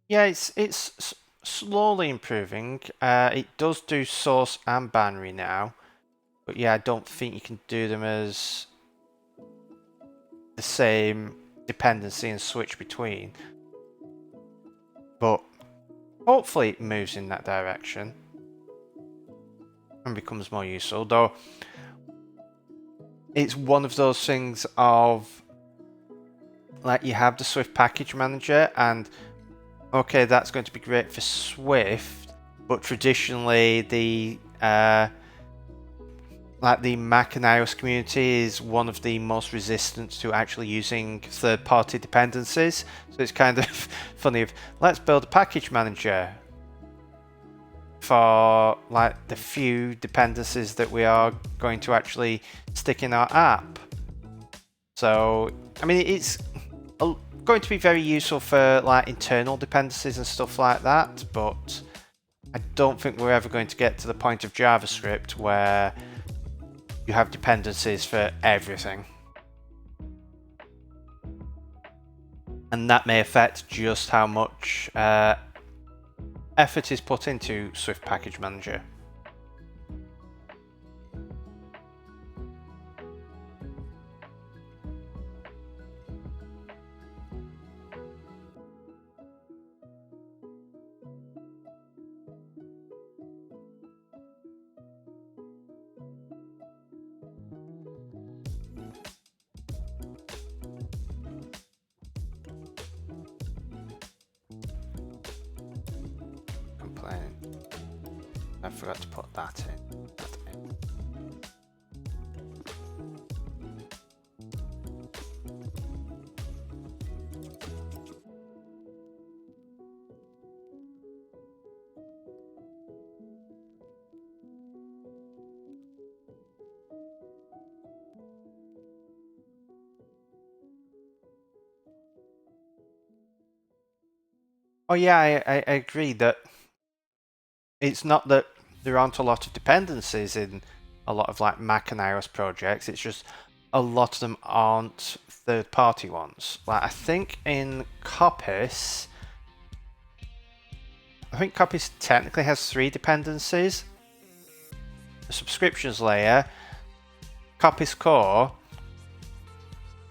Yeah, it's slowly improving. It does do source and binary now, but yeah, I don't think you can do them as the same dependency and switch between. But hopefully it moves in that direction and becomes more useful. Though it's one of those things of like you have the Swift package manager and okay, that's going to be great for Swift, but traditionally the like the Mac and iOS community is one of the most resistant to actually using third-party dependencies. So it's kind of funny if let's build a package manager for like the few dependencies that we are going to actually stick in our app. So I mean it's going to be very useful for like internal dependencies and stuff like that, but I don't think we're ever going to get to the point of JavaScript where you have dependencies for everything. And that may affect just how much effort is put into Swift Package Manager. Complaining. I forgot to put that in. Oh yeah, I agree that it's not that there aren't a lot of dependencies in a lot of like Mac and iOS projects, it's just a lot of them aren't third-party ones. Like I think in Coppice, technically has 3 dependencies. The subscriptions layer, Coppice core,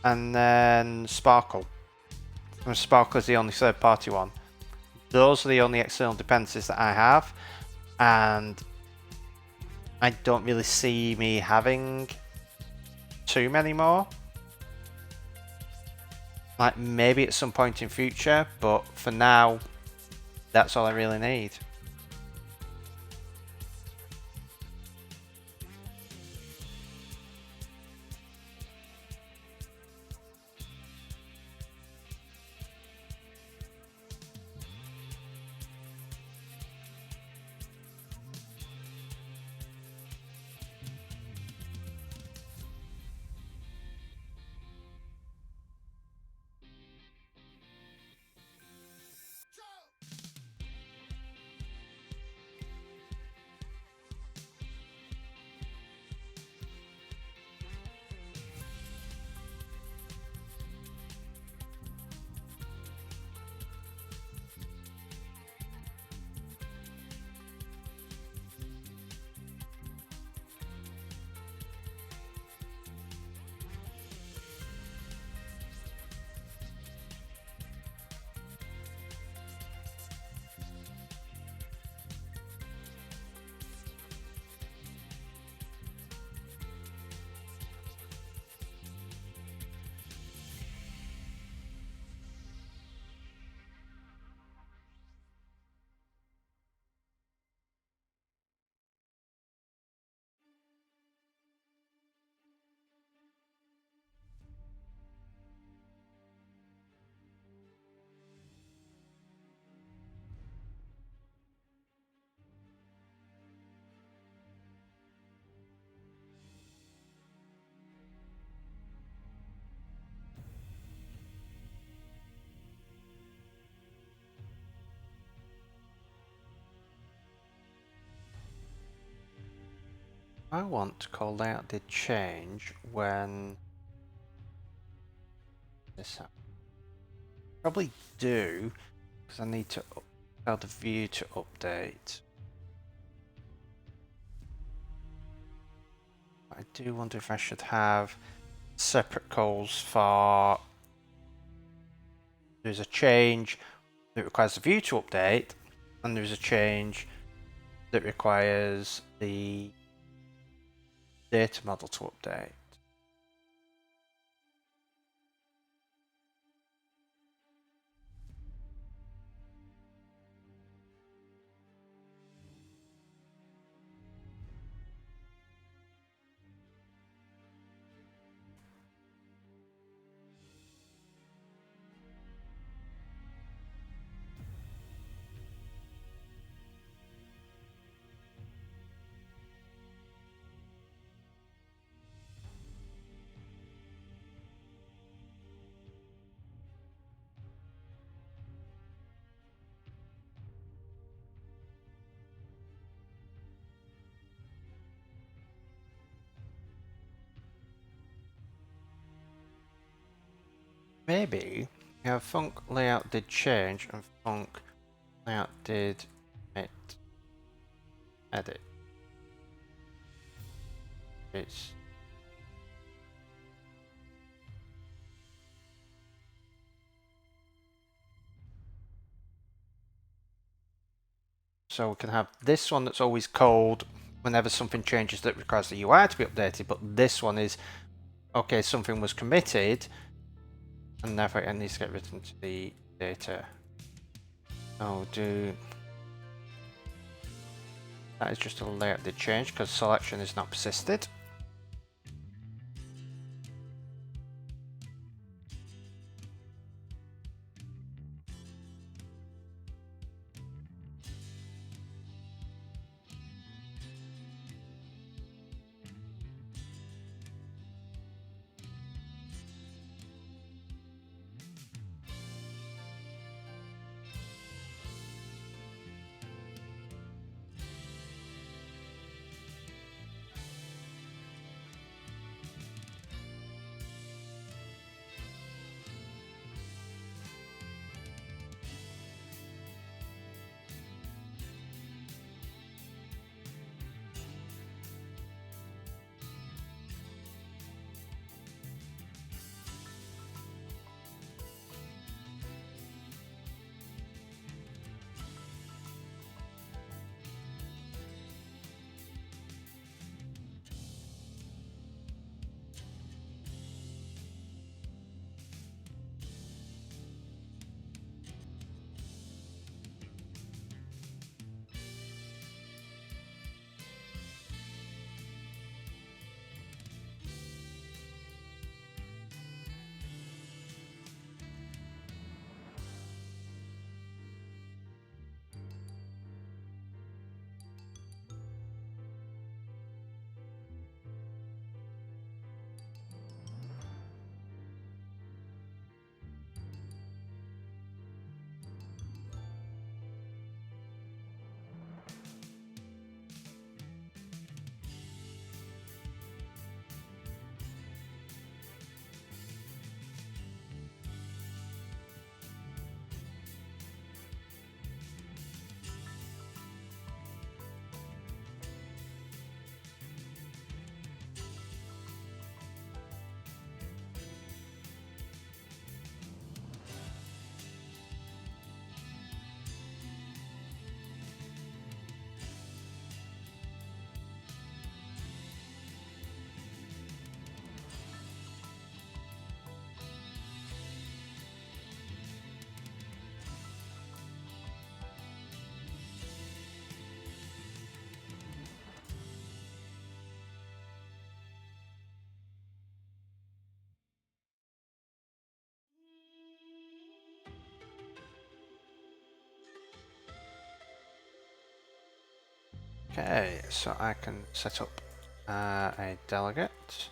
and then Sparkle. And Sparkle is the only third-party one. Those are the only external dependencies that I have, and I don't really see me having too many more. Like maybe at some point in future, but for now, that's all I really need. I want to call layout did change when this happens. Probably do, because I need to tell the view to update. I do wonder if I should have separate calls for there's a change that requires the view to update, and there's a change that requires the data model to update. Maybe func layout did change and func layout did edit. It's so we can have this one that's always called whenever something changes that requires the UI to be updated, but this one is okay, something was committed and therefore it needs to get written to the data. Oh, that is just a layout did change because selection is not persisted. Okay, so I can set up a delegate.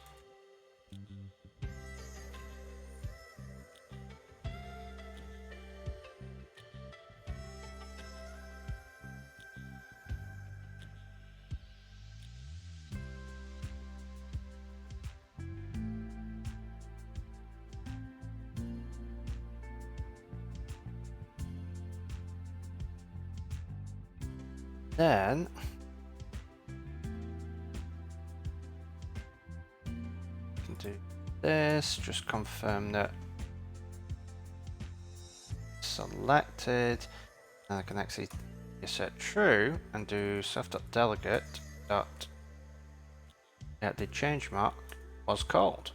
Then we can do this, just confirm that selected, and I can actually set true and do self.delegate dot get the change mark was called.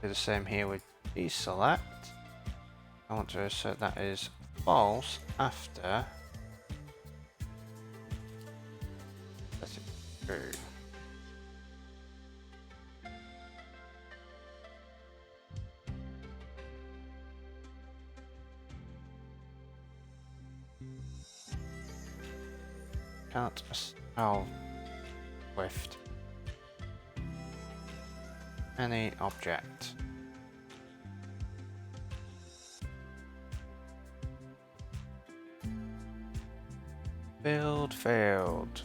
Do the same here with deselect. I want to assert that is false after set it true. Can't solve with any object. Build failed.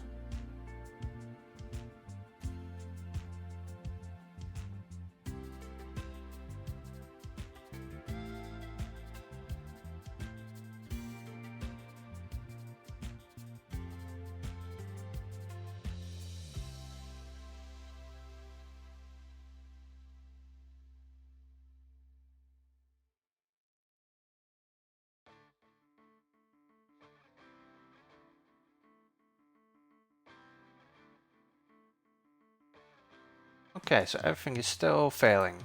Okay, so everything is still failing.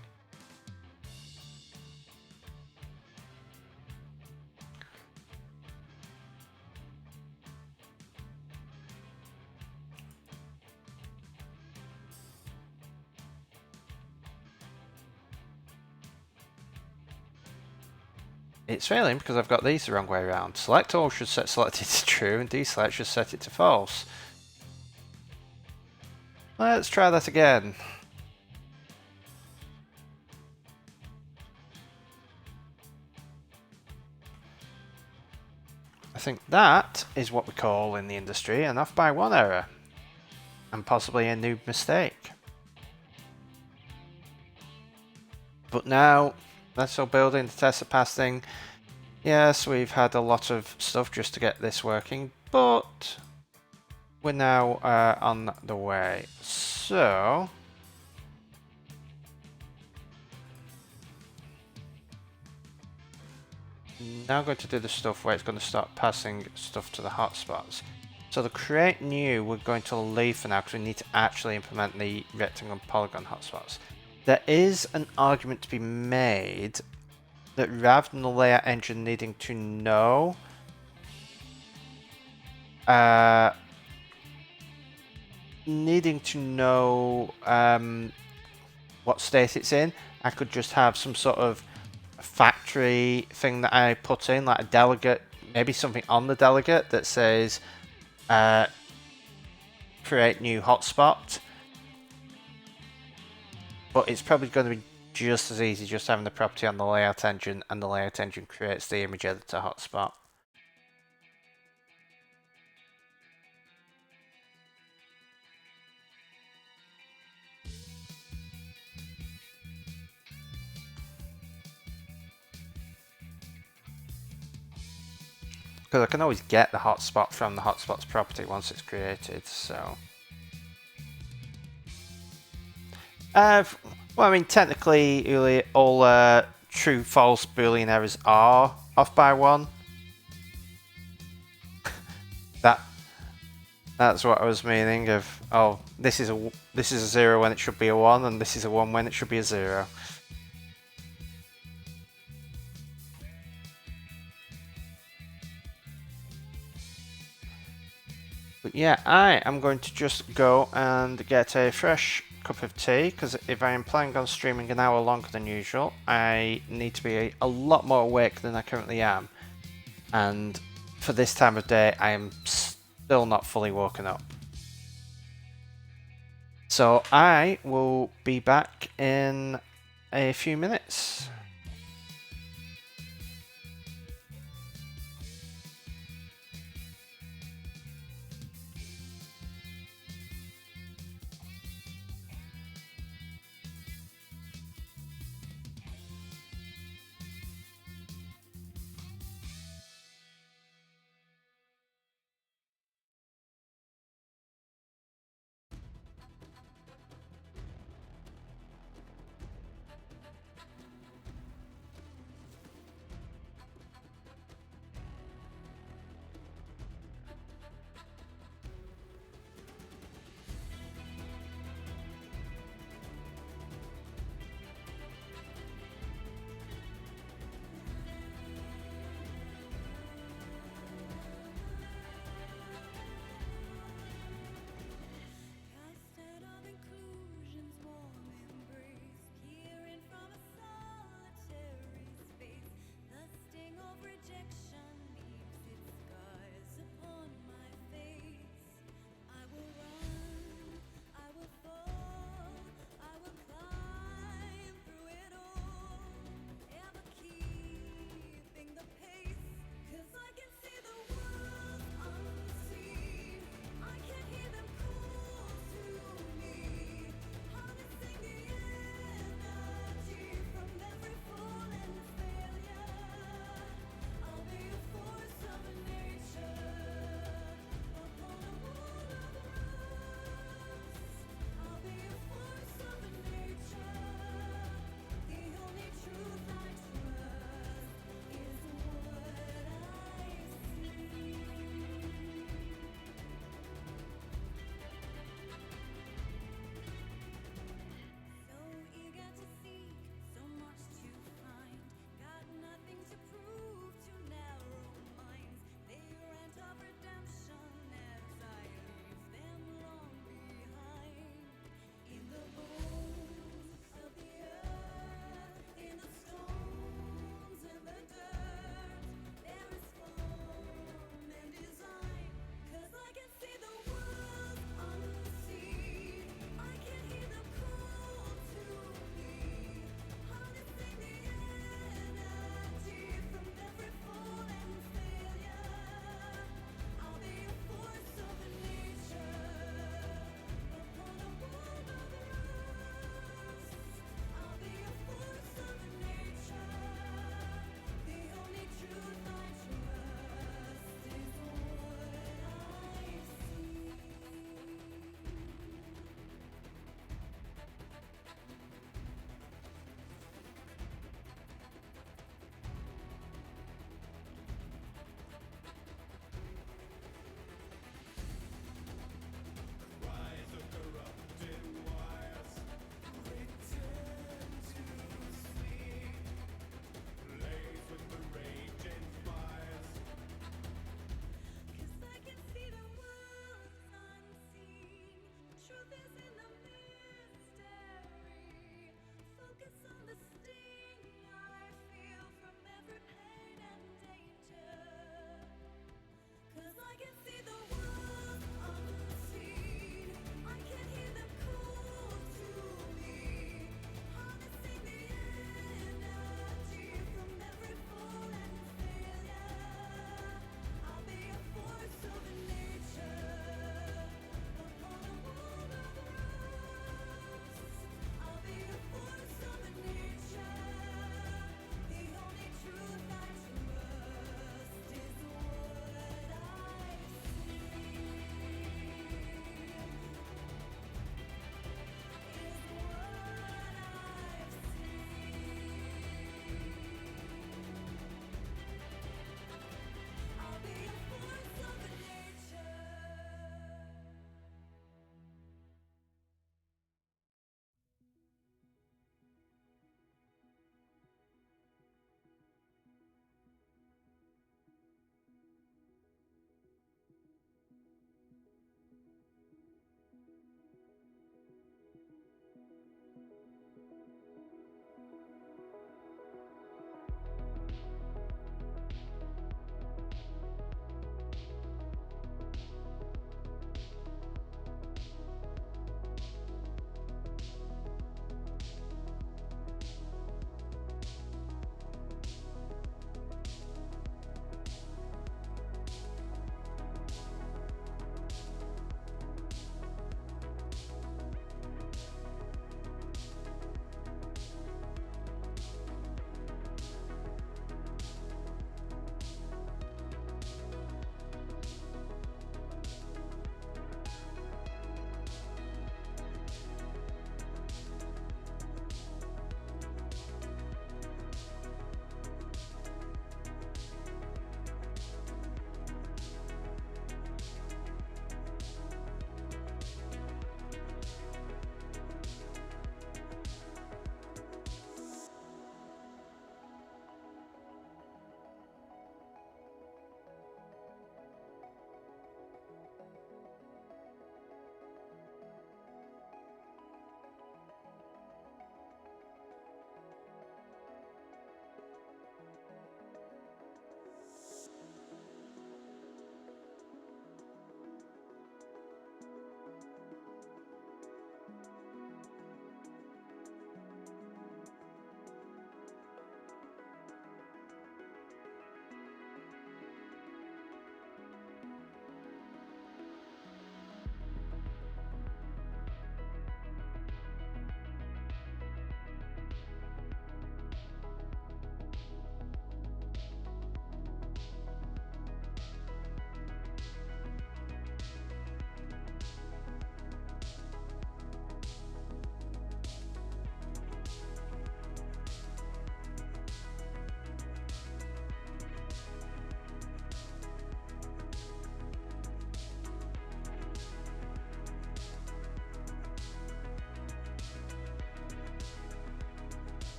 It's failing because I've got these the wrong way around. Select all should set selected to true and deselect should set it to false. Let's try that again. I think that is what we call in the industry an off by one error, and possibly a noob mistake. But now, let's all building the test of passing. Yes, we've had a lot of stuff just to get this working, but we're now on the way. So now I'm going to do the stuff where it's going to start passing stuff to the hotspots. So the create new we're going to leave for now because we need to actually implement the rectangle and polygon hotspots. There is an argument to be made that rather than the layout engine needing to know what state it's in, I could just have some sort of factory thing that I put in, like a delegate, maybe something on the delegate that says create new hotspot. But it's probably going to be just as easy just having the property on the layout engine, and the layout engine creates the image editor hotspot. Because I can always get the hotspot from the hotspots property once it's created, so. Well, I mean, technically, all true false Boolean errors are off by one. That's what I was meaning of. Oh, this is a 0 when it should be a 1, and this is a 1 when it should be a 0. But yeah, I am going to just go and get a fresh cup of tea, because if I am planning on streaming an hour longer than usual, I need to be a lot more awake than I currently am. And for this time of day, I am still not fully woken up. So I will be back in a few minutes.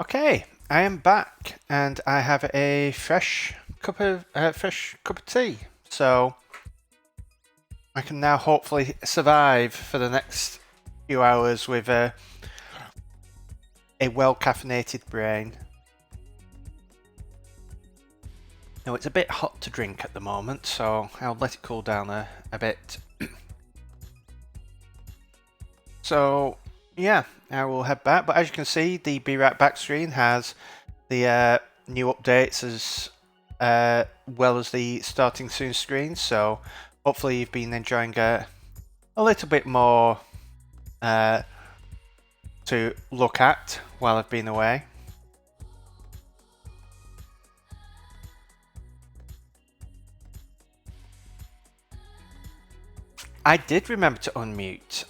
Okay, I am back and I have a fresh cup of tea. So I can now hopefully survive for the next few hours with a well caffeinated brain. Now it's a bit hot to drink at the moment, so I'll let it cool down a bit. So yeah, I will head back. But as you can see, the Be Right Back screen has the new updates as well as the starting soon screen. So hopefully you've been enjoying a little bit more to look at while I've been away. I did remember to unmute.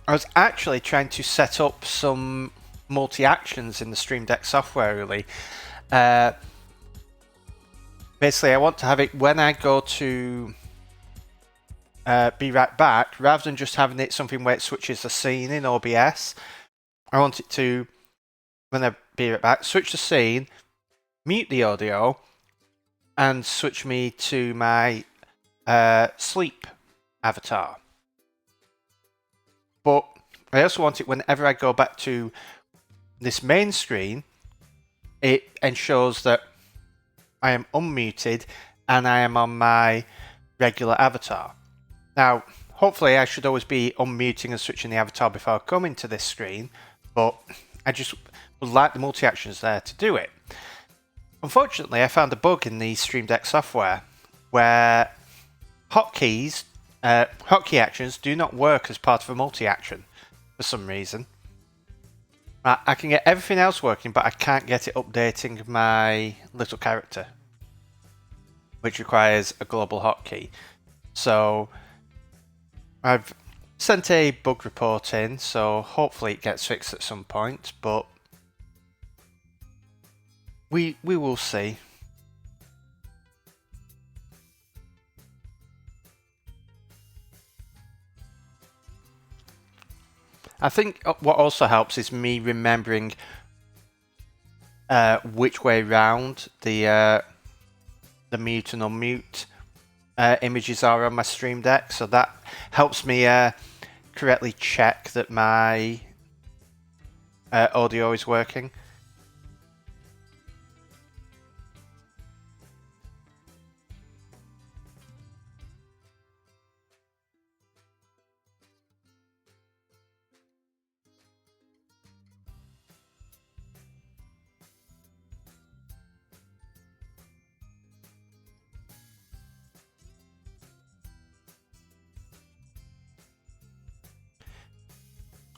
I was actually trying to set up some multi-actions in the Stream Deck software, really. Basically, I want to have it when I go to Be Right Back, rather than just having it something where it switches the scene in OBS. I want it to, when I Be Right Back, switch the scene, mute the audio, and switch me to my sleep avatar. But I also want it whenever I go back to this main screen, it ensures that I am unmuted and I am on my regular avatar. Now, hopefully I should always be unmuting and switching the avatar before I come into this screen, but I just would like the multi-actions there to do it. Unfortunately, I found a bug in the Stream Deck software where hotkey actions do not work as part of a multi-action for some reason. I can get everything else working, but I can't get it updating my little character, which requires a global hotkey. So I've sent a bug report in, so hopefully it gets fixed at some point, but we will see. I think what also helps is me remembering which way round the mute and unmute images are on my Stream Deck, so that helps me correctly check that my audio is working.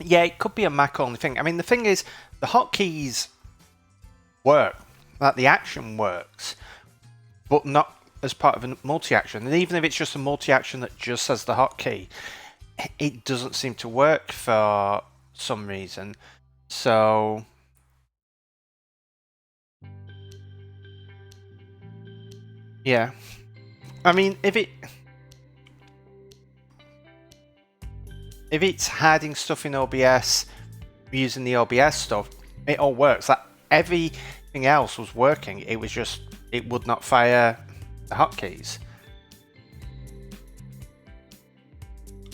Yeah, it could be a Mac only thing. I mean, the thing is, the hotkeys work, like the action works, but not as part of a multi-action. And even if it's just a multi-action that just has the hotkey, it doesn't seem to work for some reason. So yeah, I mean, if it's hiding stuff in OBS using the OBS stuff, it all works. Like everything else was working. It was just it would not fire the hotkeys.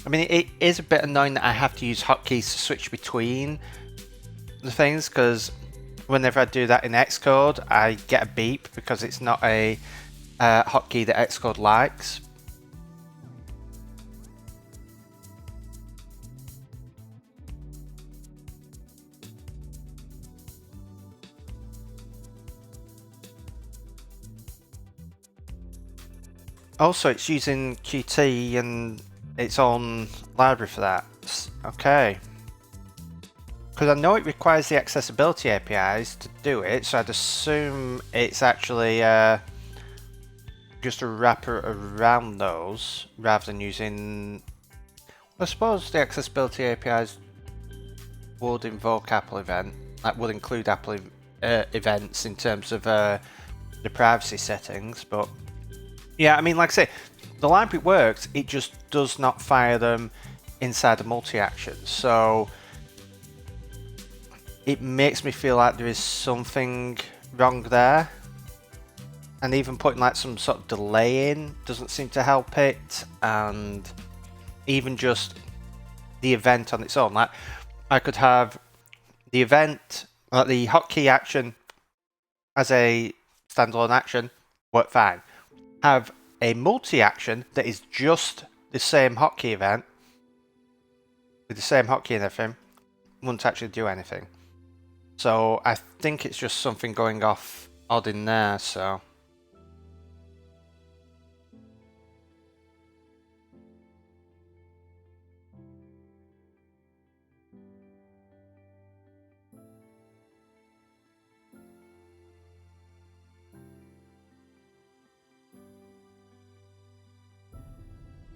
I mean, it is a bit annoying that I have to use hotkeys to switch between the things, because whenever I do that in Xcode, I get a beep because it's not a hotkey that Xcode likes. Also, it's using Qt and its own library for that. Okay. Because I know it requires the accessibility APIs to do it, so I'd assume it's actually just a wrapper around those rather than using... I suppose the accessibility APIs would invoke Apple event, like would include Apple events in terms of the privacy settings, but yeah, I mean, like I say, the library works, it just does not fire them inside the multi-action. So it makes me feel like there is something wrong there. And even putting like some sort of delay in doesn't seem to help it. And even just the event on its own, like I could have the event, like the hotkey action as a standalone action, work fine. Have a multi-action that is just the same hotkey event with the same hotkey and everything, wouldn't actually do anything. So I think it's just something going off odd in there, so.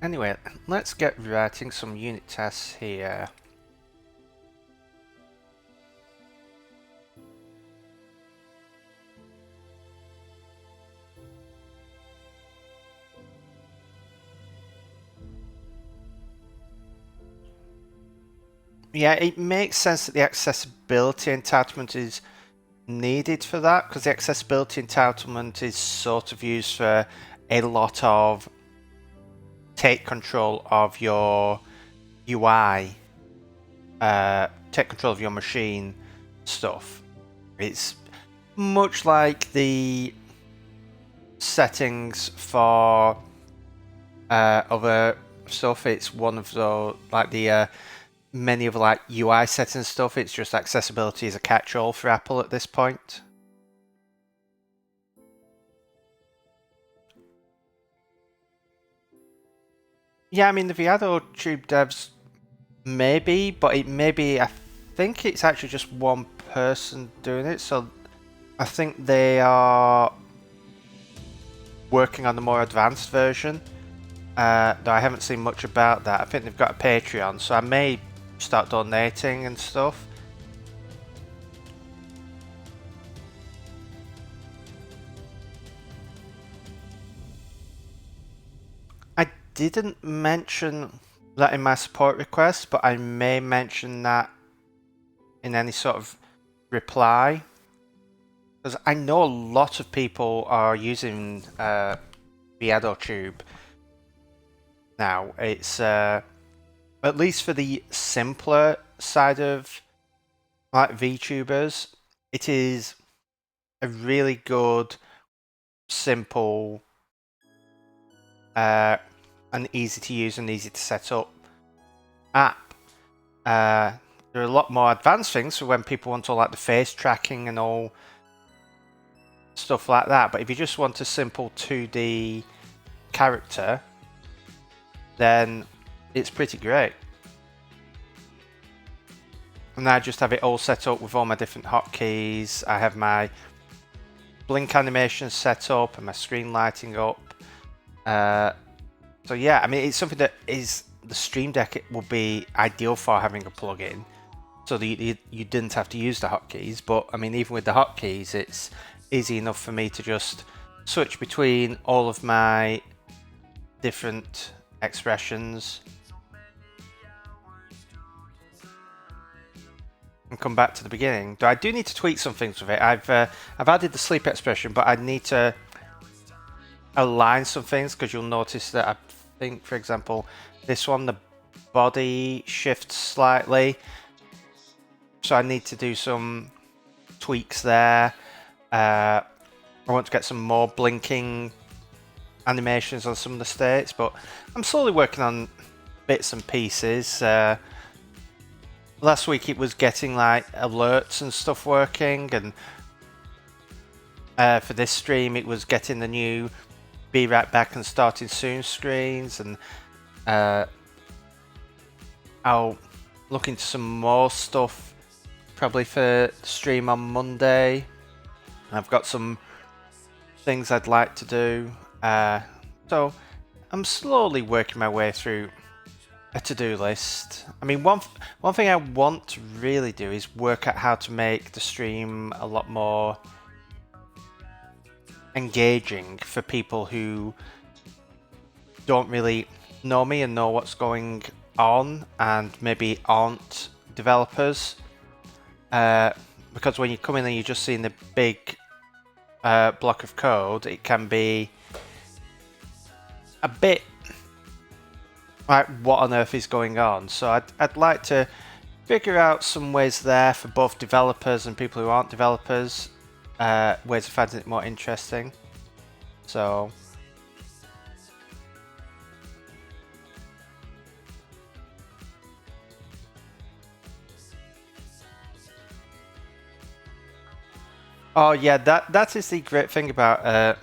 Anyway, let's get writing some unit tests here. Yeah, it makes sense that the accessibility entitlement is needed for that, because the accessibility entitlement is sort of used for a lot of take control of your UI, take control of your machine stuff. It's much like the settings for other stuff. It's one of the like the many of like UI settings stuff. It's just accessibility is a catch-all for Apple at this point. Yeah, I mean the Viado Tube devs maybe, but it maybe I think it's actually just one person doing it, so I think they are working on the more advanced version. Though I haven't seen much about that. I think they've got a Patreon, so I may start donating and stuff. I didn't mention that in my support request, but I may mention that in any sort of reply, because I know a lot of people are using Viado Tube now. It's at least for the simpler side of like VTubers, it is a really good, simple, and easy to use and easy to set up app. There are a lot more advanced things for when people want all like the face tracking and all stuff like that. But if you just want a simple 2D character, then it's pretty great. And I just have it all set up with all my different hotkeys. I have my blink animations set up and my screen lighting up. So yeah, I mean, it's something that is the Stream Deck. It will be ideal for having a plugin, so that you didn't have to use the hotkeys. But I mean, even with the hotkeys, it's easy enough for me to just switch between all of my different expressions and come back to the beginning. Though I do need to tweak some things with it. I've added the sleep expression, but I need to align some things, because you'll notice that I think, for example, this one, the body shifts slightly, so I need to do some tweaks there. I want to get some more blinking animations on some of the states, but I'm slowly working on bits and pieces. Last week it was getting like alerts and stuff working, and for this stream it was getting the new Be Right Back and Starting Soon screens, and I'll look into some more stuff probably for the stream on Monday. I've got some things I'd like to do, so I'm slowly working my way through a to-do list. I mean, one thing I want to really do is work out how to make the stream a lot more engaging for people who don't really know me and know what's going on and maybe aren't developers. because when you come in and you're just seeing the big block of code, it can be a bit like, what on earth is going on? So I'd like to figure out some ways there for both developers and people who aren't developers, ways of finding it more interesting. So oh yeah, that is the great thing about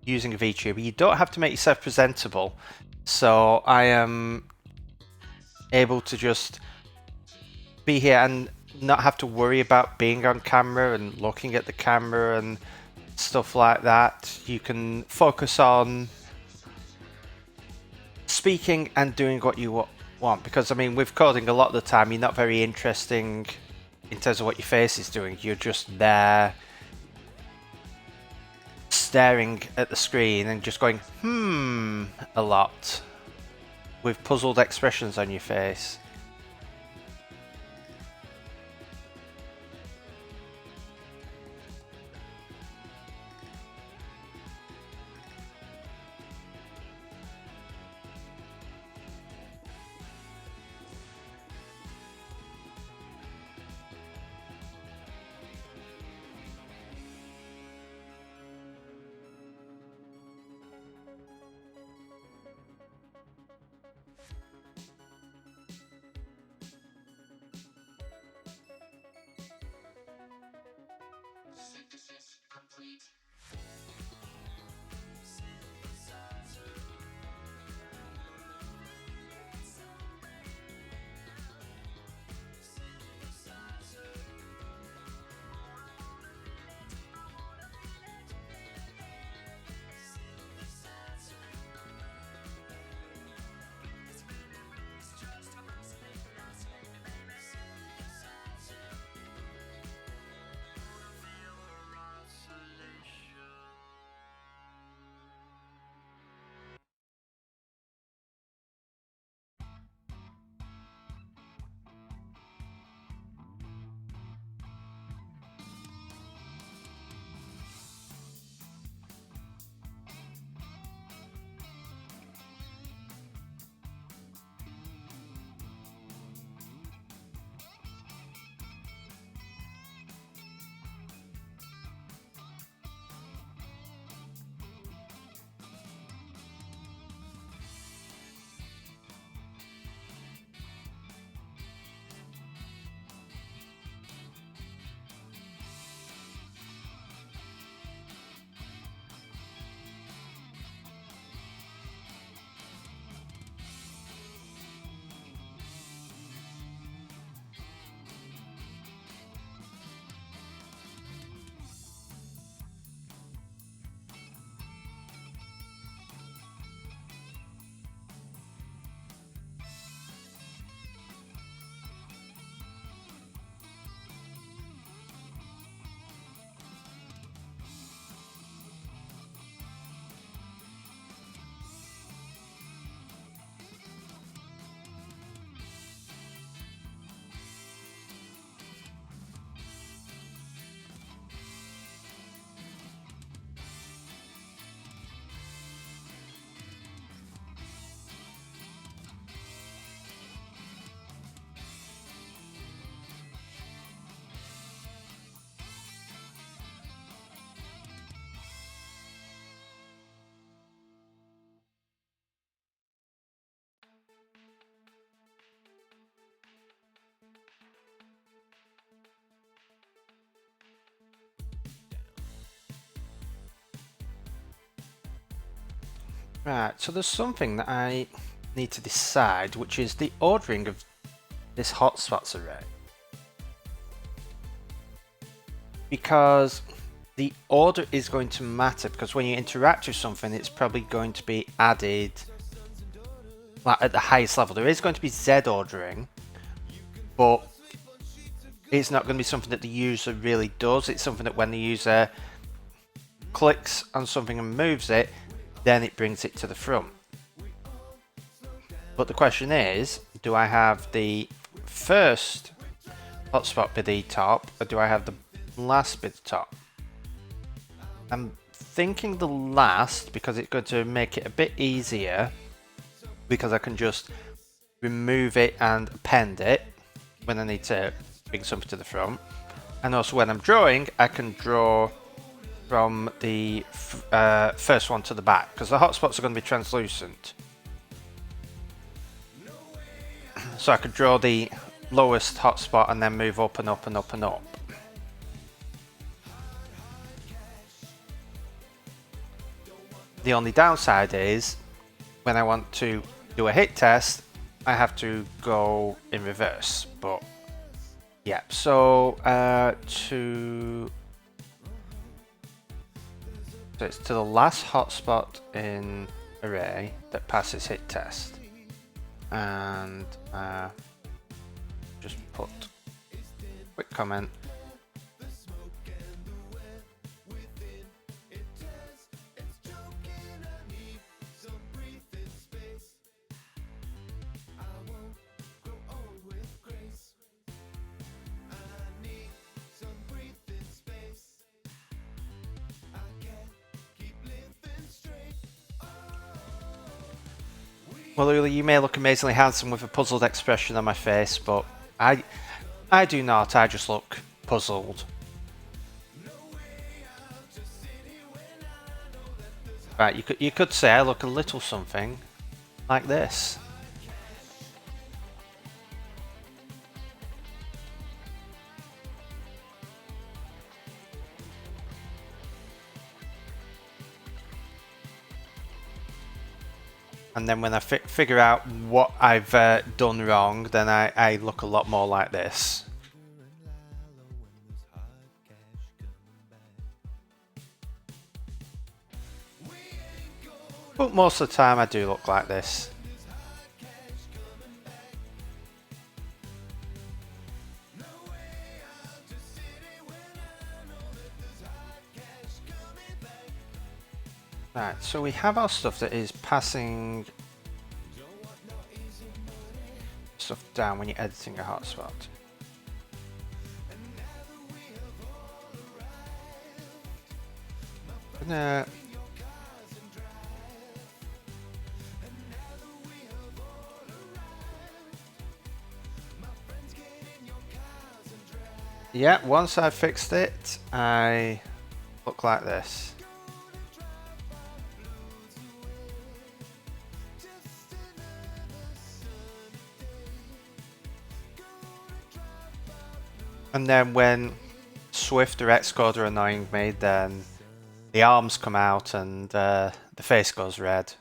using a VTuber. You don't have to make yourself presentable. So I am able to just be here and not have to worry about being on camera and looking at the camera and stuff like that. You can focus on speaking and doing what you want, because I mean, with coding, a lot of the time you're not very interesting in terms of what your face is doing. You're just there staring at the screen and just going a lot with puzzled expressions on your face. Right, so there's something that I need to decide, which is the ordering of this hotspots array. Because the order is going to matter, because when you interact with something, it's probably going to be added at the highest level. There is going to be Z ordering, but it's not going to be something that the user really does. It's something that when the user clicks on something and moves it, then it brings it to the front. But the question is, do I have the first hotspot be the top, or do I have the last be the top? I'm thinking the last because it's going to make it a bit easier, because I can just remove it and append it when I need to bring something to the front. And also when I'm drawing, I can draw from the first one to the back, because the hotspots are going to be translucent. So I could draw the lowest hotspot and then move up and up and up and up. The only downside is when I want to do a hit test, I have to go in reverse. But yeah, so so it's to the last hotspot in array that passes hit test, and just put quick comment. Well, Uli, you may look amazingly handsome with a puzzled expression on my face, but I do not. I just look puzzled. Right, you could say I look a little something like this. And then when I figure out what I've done wrong, then I look a lot more like this. But most of the time I do look like this. Right, so we have our stuff that is passing stuff down when you're editing a hotspot. Yeah, once I've fixed it, I look like this. And then when Swift or Xcode are annoying me, then the arms come out and the face goes red.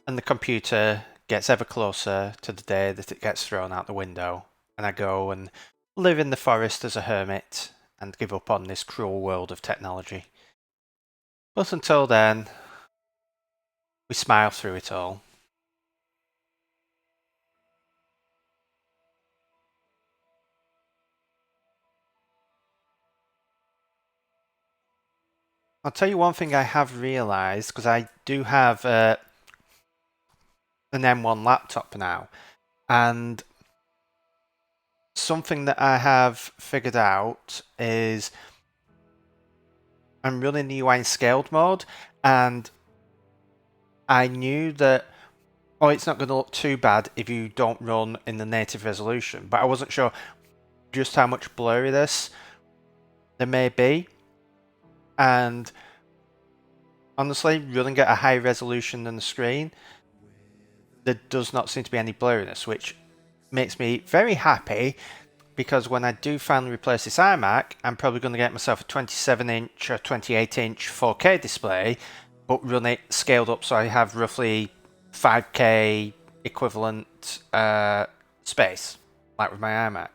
And the computer gets ever closer to the day that it gets thrown out the window. And I go and live in the forest as a hermit and give up on this cruel world of technology. But until then, we smile through it all. I'll tell you one thing I have realised, because I do have an M1 laptop now, and something that I have figured out is I'm running the UI in scaled mode, and I knew that it's not going to look too bad if you don't run in the native resolution, but I wasn't sure just how much blurriness there may be. And honestly, running at a higher resolution than the screen, there does not seem to be any blurriness, which makes me very happy, because when I do finally replace this iMac, I'm probably going to get myself a 27-inch or 28-inch 4K display, but run it scaled up so I have roughly 5K equivalent space, like with my iMac.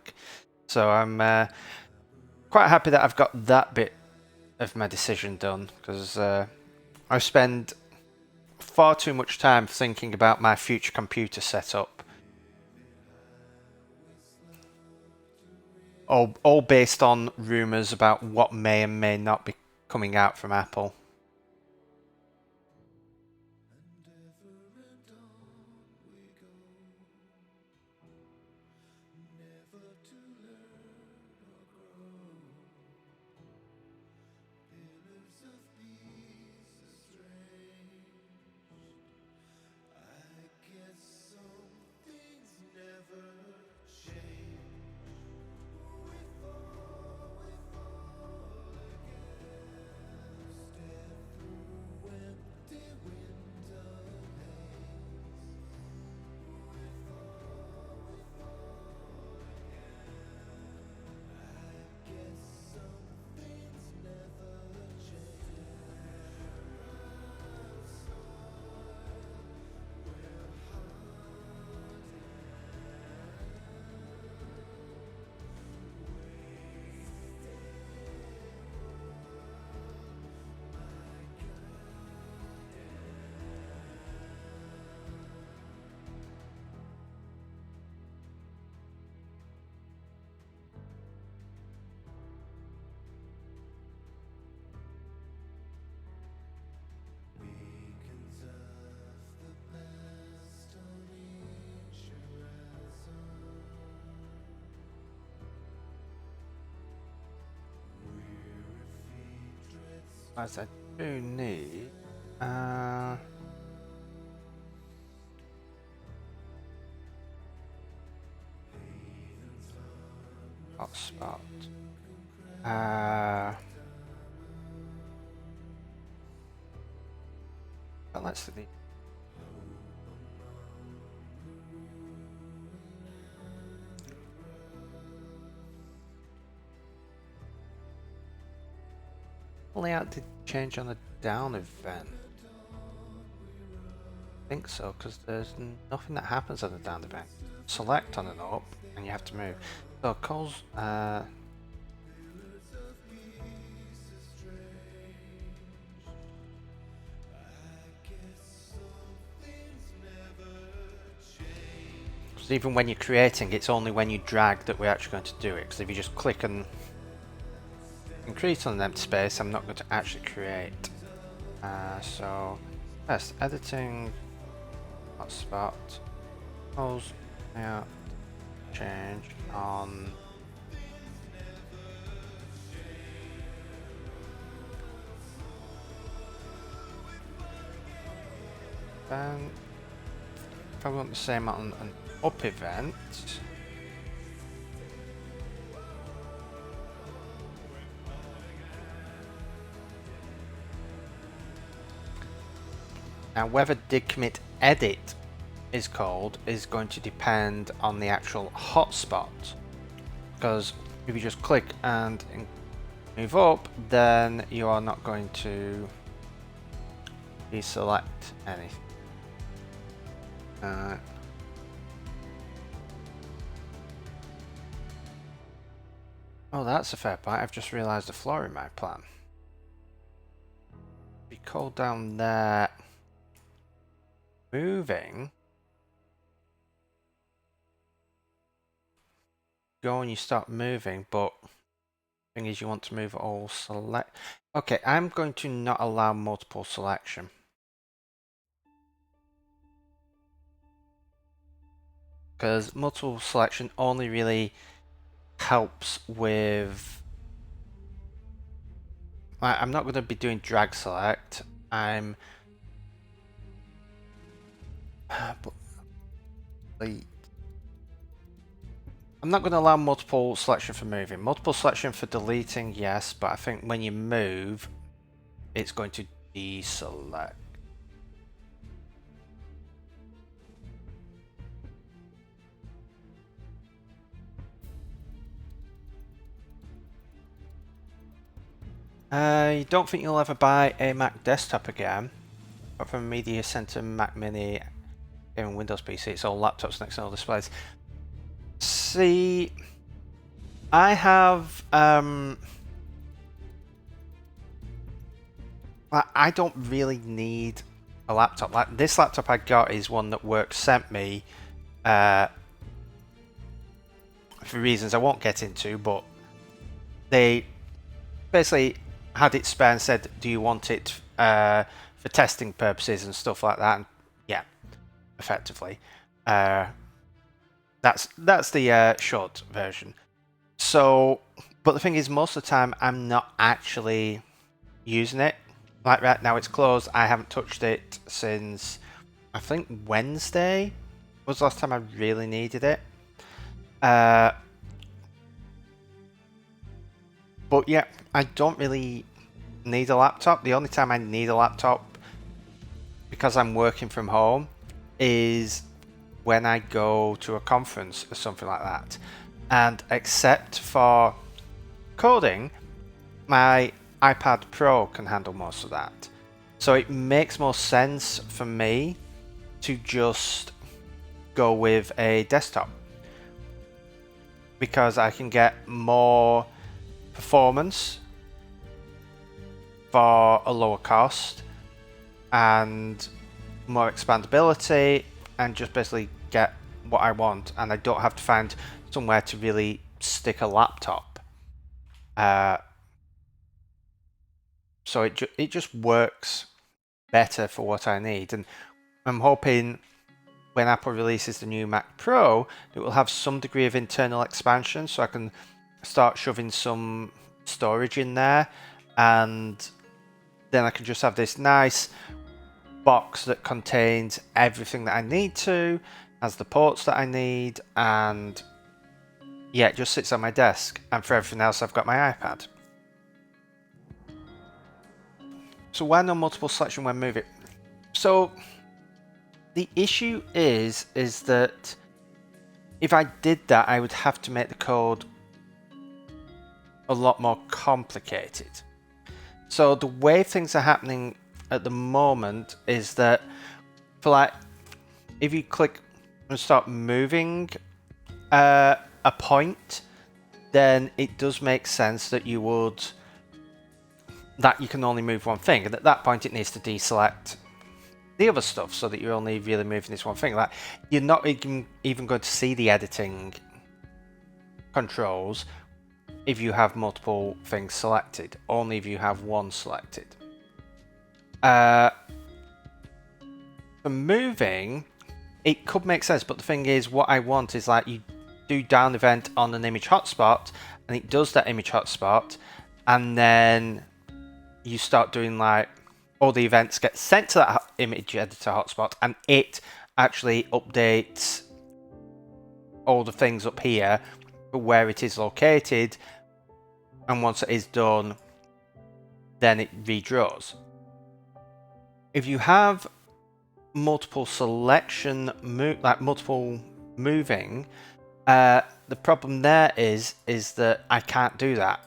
So I'm quite happy that I've got that bit of my decision done, because I spend far too much time thinking about my future computer setup. All based on rumours about what may and may not be coming out from Apple. As I do need hotspot. But let's see. Layout did change on the down event. I think so, because there's nothing that happens on the down event. Select on an up, and you have to move. So calls. Because even when you're creating, it's only when you drag that we're actually going to do it. Because if you just click and increase on an empty space, I'm not going to actually create. So first, editing hotspot. Calls. Yeah. Change on. Then if I want the same on an up event, now whether did commit edit is called is going to depend on the actual hotspot, because if you just click and move up, then you are not going to deselect anything. Oh, that's a fair point. I've just realised a flaw in my plan. If you call down there, moving, go and you start moving, but the thing is you want to move all select. Okay, I'm going to not allow multiple selection. Because multiple selection only really helps with. I'm not going to be doing drag select. I'm not going to allow multiple selection for moving. Multiple selection for deleting, yes, but I think when you move, it's going to deselect. You don't think you'll ever buy a Mac desktop again? Apart from Media Center, Mac Mini, and Windows PC, it's all laptops and external displays. See, I have I don't really need a laptop. Like this laptop I got is one that work sent me for reasons I won't get into, but they basically had it spare and said, do you want it for testing purposes and stuff like that? And yeah, effectively. That's the short version. So, but the thing is, most of the time I'm not actually using it. Like right now it's closed. I haven't touched it since I think Wednesday was the last time I really needed it. But yeah, I don't really need a laptop. The only time I need a laptop, because I'm working from home, is when I go to a conference or something like that. And except for coding, my iPad Pro can handle most of that. So it makes more sense for me to just go with a desktop, because I can get more performance for a lower cost and more expandability, and just basically get what I want, and I don't have to find somewhere to really stick a laptop. So it just works better for what I need, and I'm hoping when Apple releases the new Mac Pro, it will have some degree of internal expansion, so I can start shoving some storage in there and then I can just have this nice box that contains everything that I need to, has the ports that I need, and yeah, it just sits on my desk. And for everything else, I've got my iPad. So why no multiple selection when moving? So the issue is that if I did that, I would have to make the code a lot more complicated. So the way things are happening at the moment is that for like, if you click and start moving a point, then it does make sense that you can only move one thing, and at that point it needs to deselect the other stuff so that you're only really moving this one thing. Like, you're not even going to see the editing controls if you have multiple things selected, only if you have one selected. For moving, it could make sense, but the thing is, what I want is like you do down event on an image hotspot, and it does that image hotspot, and then you start doing like all the events get sent to that image editor hotspot, and it actually updates all the things up here for where it is located, and once it is done, then it redraws. If you have multiple selection, like multiple moving, the problem there is that I can't do that.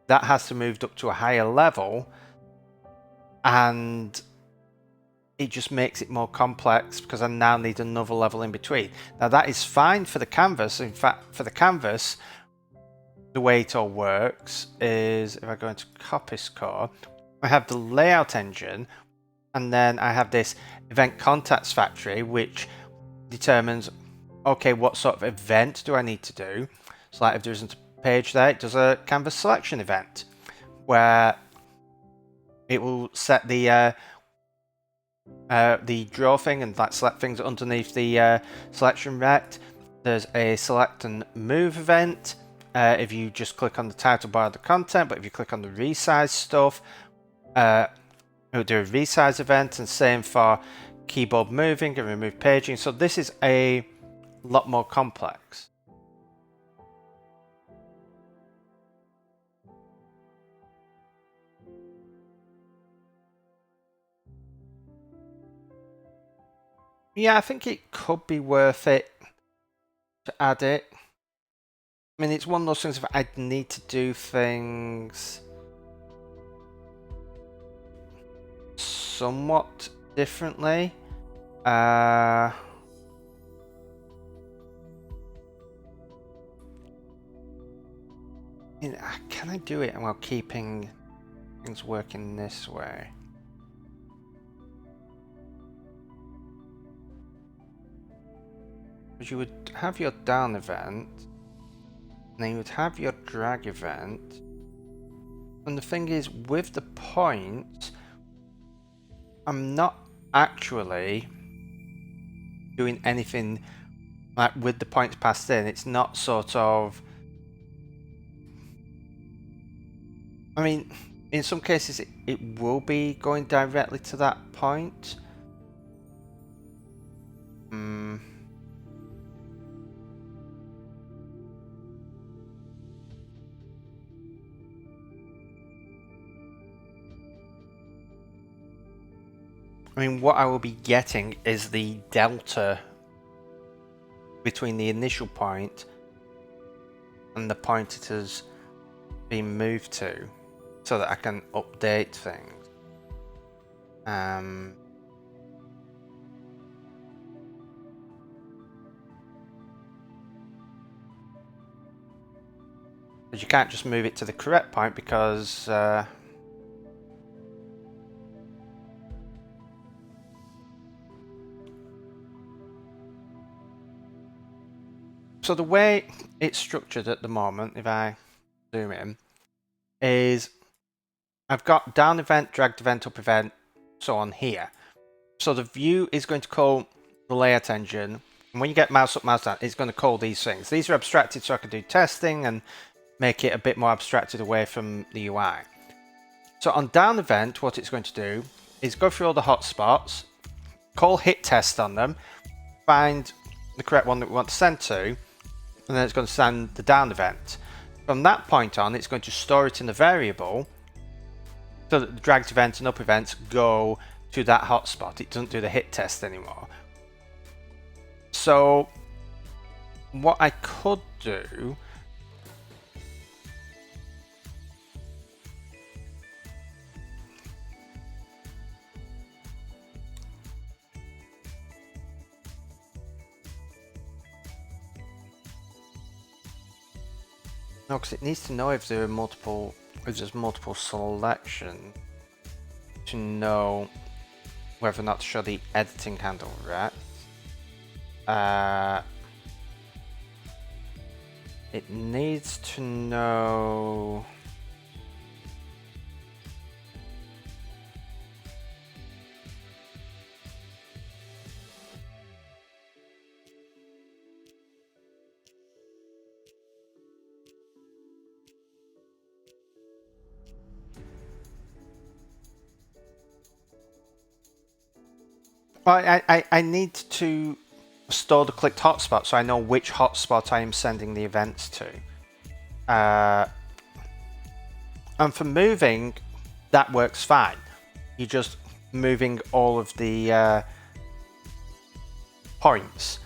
That has to move up to a higher level, and it just makes it more complex because I now need another level in between. Now that is fine for the canvas. In fact, for the canvas, the way it all works is if I go into Coppice Core, I have the layout engine, and then I have this event contacts factory, which determines, okay, what sort of event do I need to do? So like if there isn't a page there, it does a canvas selection event where it will set the draw thing and like select things underneath the selection rect. There's a select and move event if you just click on the title bar of the content, but if you click on the resize stuff, it will do a resize event, and same for keyboard moving and remove paging. So this is a lot more complex. Yeah, I think it could be worth it to add it. I mean, it's one of those things if I'd need to do things somewhat differently. Can I do it while keeping things working this way? Because you would have your down event, and then you would have your drag event. And the thing is, with the point, I'm not actually doing anything like with the points passed in. It's not sort of, I mean, in some cases it will be going directly to that point. I mean, what I will be getting is the delta between the initial point and the point it has been moved to, so that I can update things. But you can't just move it to the correct point because so the way it's structured at the moment, if I zoom in, is I've got down event, dragged event, up event, so on here. So the view is going to call the layout engine, and when you get mouse up, mouse down, it's going to call these things. These are abstracted so I can do testing and make it a bit more abstracted away from the UI. So on down event, what it's going to do is go through all the hotspots, call hit test on them, find the correct one that we want to send to, and then it's going to send the down event. From that point on, it's going to store it in the variable so that the dragged event and up events go to that hotspot. It doesn't do the hit test anymore. So what I could do no, because it needs to know if there are multiple, if there's multiple selection to know whether or not to show the editing handle, right? It needs to know. Well, I need to store the clicked hotspot so I know which hotspot I am sending the events to. And for moving, that works fine. You're just moving all of the points.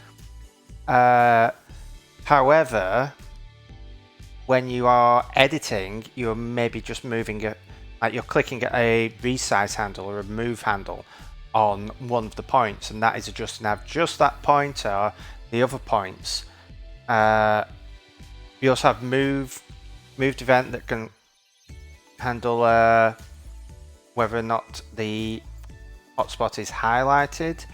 However, when you are editing, you're maybe just moving it, like you're clicking at a resize handle or a move handle on one of the points, and that is adjusting out just that point or the other points. We also have moved event that can handle whether or not the hotspot is highlighted.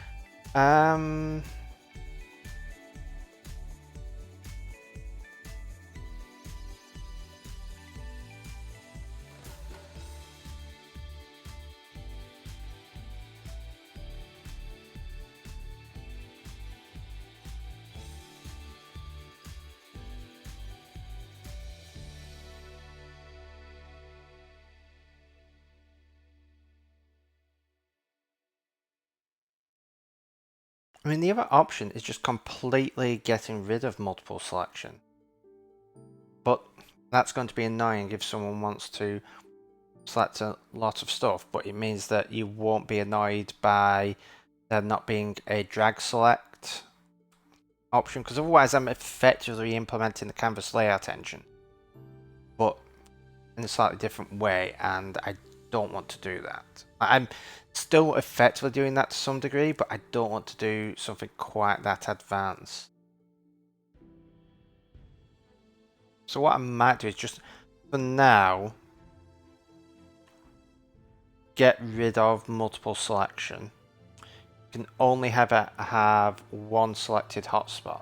I mean, the other option is just completely getting rid of multiple selection. But that's going to be annoying if someone wants to select a lot of stuff, but it means that you won't be annoyed by there not being a drag select option, because otherwise I'm effectively implementing the canvas layout engine, but in a slightly different way, and I don't want to do that. I'm still effectively doing that to some degree, but I don't want to do something quite that advanced. So what I might do is just, for now, get rid of multiple selection. You can only have one selected hotspot.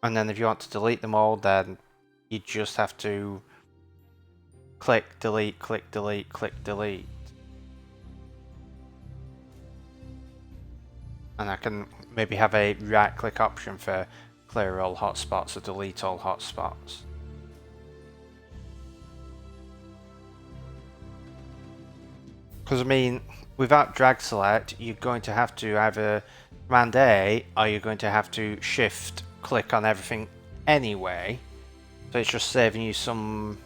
And then if you want to delete them all, then you just have to click delete, click delete, click delete. And I can maybe have a right click option for clear all hotspots or delete all hotspots. Because I mean, without drag select, you're going to have to either Command A, or you're going to have to Shift click on everything anyway. So it's just saving you some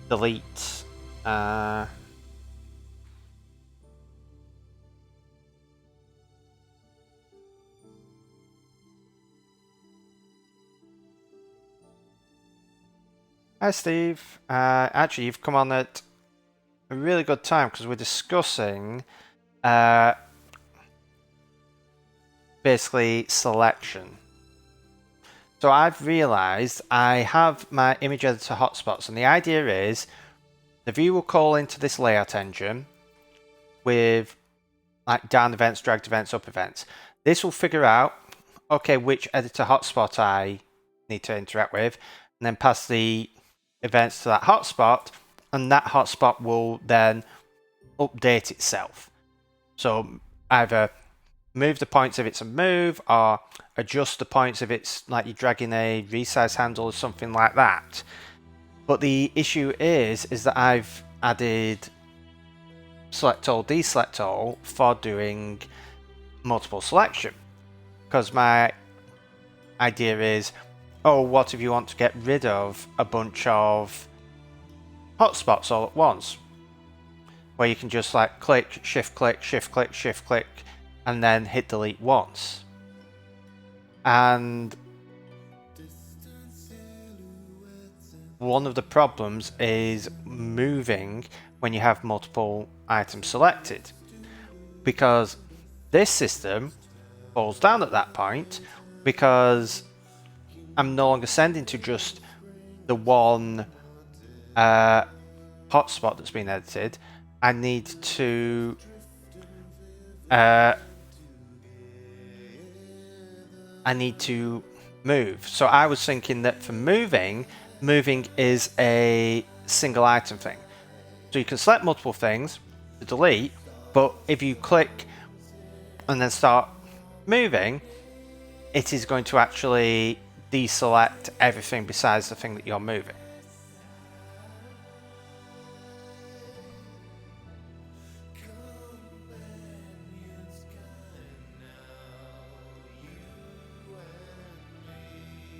delete. Hi Steve. Actually, you've come on at a really good time because we're discussing basically selection. So I've realized I have my image editor hotspots, and the idea is the view will call into this layout engine with like down events, dragged events, up events. This will figure out, okay, which editor hotspot I need to interact with, and then pass the events to that hotspot, and that hotspot will then update itself. So either move the points if it's a move, or adjust the points if it's like you're dragging a resize handle or something like that. But the issue is that I've added select all, deselect all for doing multiple selection. Because my idea is, oh, what if you want to get rid of a bunch of hotspots all at once? Where you can just like click, shift click, shift click, shift click, and then hit delete once. And one of the problems is moving when you have multiple items selected, because this system falls down at that point because I'm no longer sending to just the one hotspot that's been edited. I need to move. So I was thinking that for moving is a single item thing. So you can select multiple things to delete, but if you click and then start moving, it is going to actually deselect everything besides the thing that you're moving.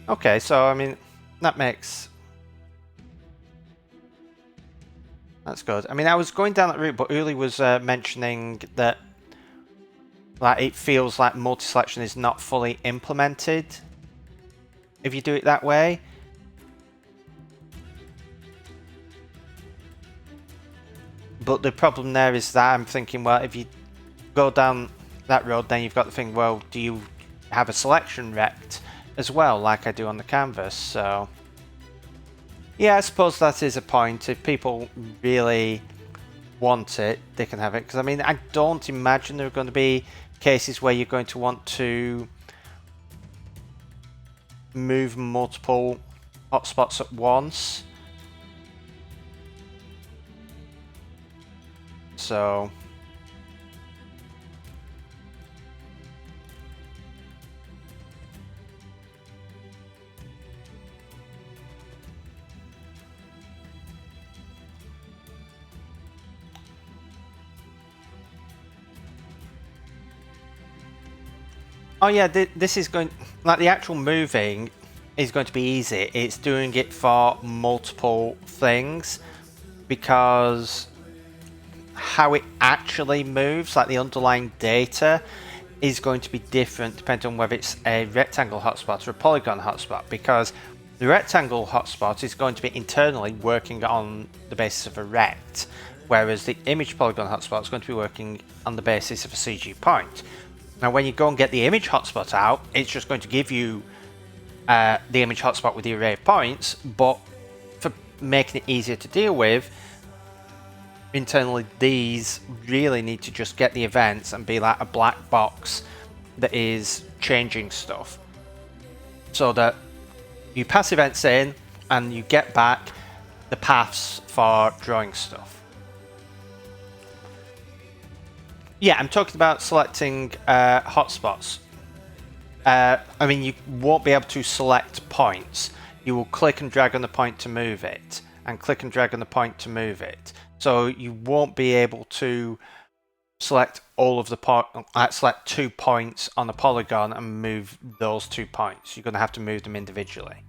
Okay, so I mean, that's good. I mean, I was going down that route, but Uli was mentioning that like it feels like multi-selection is not fully implemented if you do it that way. But the problem there is that I'm thinking, well, if you go down that road, then you've got the thing, well, do you have a selection rect as well, like I do on the canvas? So yeah, I suppose that is a point. If people really want it, they can have it. Because I mean, I don't imagine there are going to be cases where you're going to want to move multiple hotspots at once. So oh yeah, this is going, like the actual moving is going to be easy. It's doing it for multiple things, because how it actually moves, like the underlying data, is going to be different depending on whether it's a rectangle hotspot or a polygon hotspot, because the rectangle hotspot is going to be internally working on the basis of a rect, whereas the image polygon hotspot is going to be working on the basis of a CG point. Now when you go and get the image hotspot out, it's just going to give you the image hotspot with the array of points, but for making it easier to deal with, internally these really need to just get the events and be like a black box that is changing stuff, so that you pass events in and you get back the paths for drawing stuff. Yeah, I'm talking about selecting hotspots. I mean, you won't be able to select points. You will click and drag on the point to move it, and click and drag on the point to move it. So you won't be able to select all of the select 2 points on the polygon and move those 2 points. You're going to have to move them individually.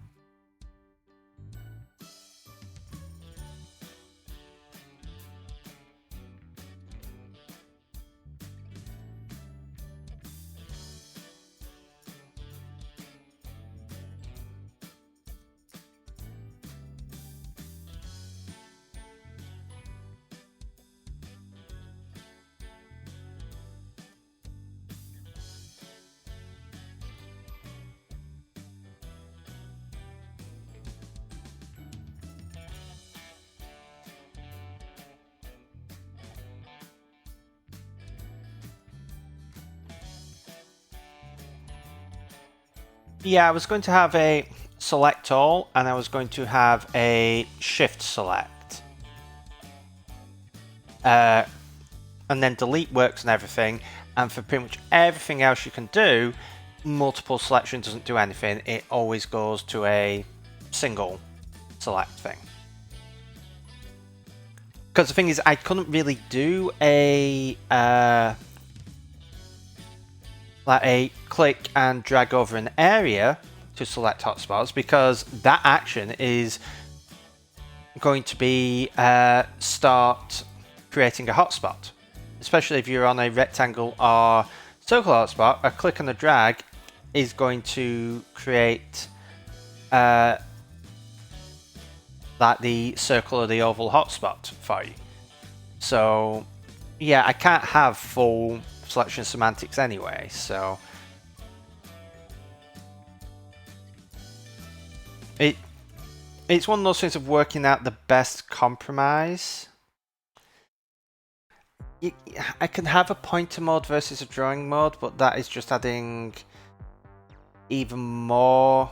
Yeah, I was going to have a select all, and I was going to have a shift select. And then delete works and everything. And for pretty much everything else you can do, multiple selection doesn't do anything. It always goes to a single select thing. Because the thing is, I couldn't really do a like a click and drag over an area to select hotspots, because that action is going to be start creating a hotspot. Especially if you're on a rectangle or circle hotspot, a click and a drag is going to create like the circle or the oval hotspot for you. So yeah, I can't have full selection semantics anyway, so it's one of those things of working out the best compromise. I can have a pointer mode versus a drawing mode, but that is just adding even more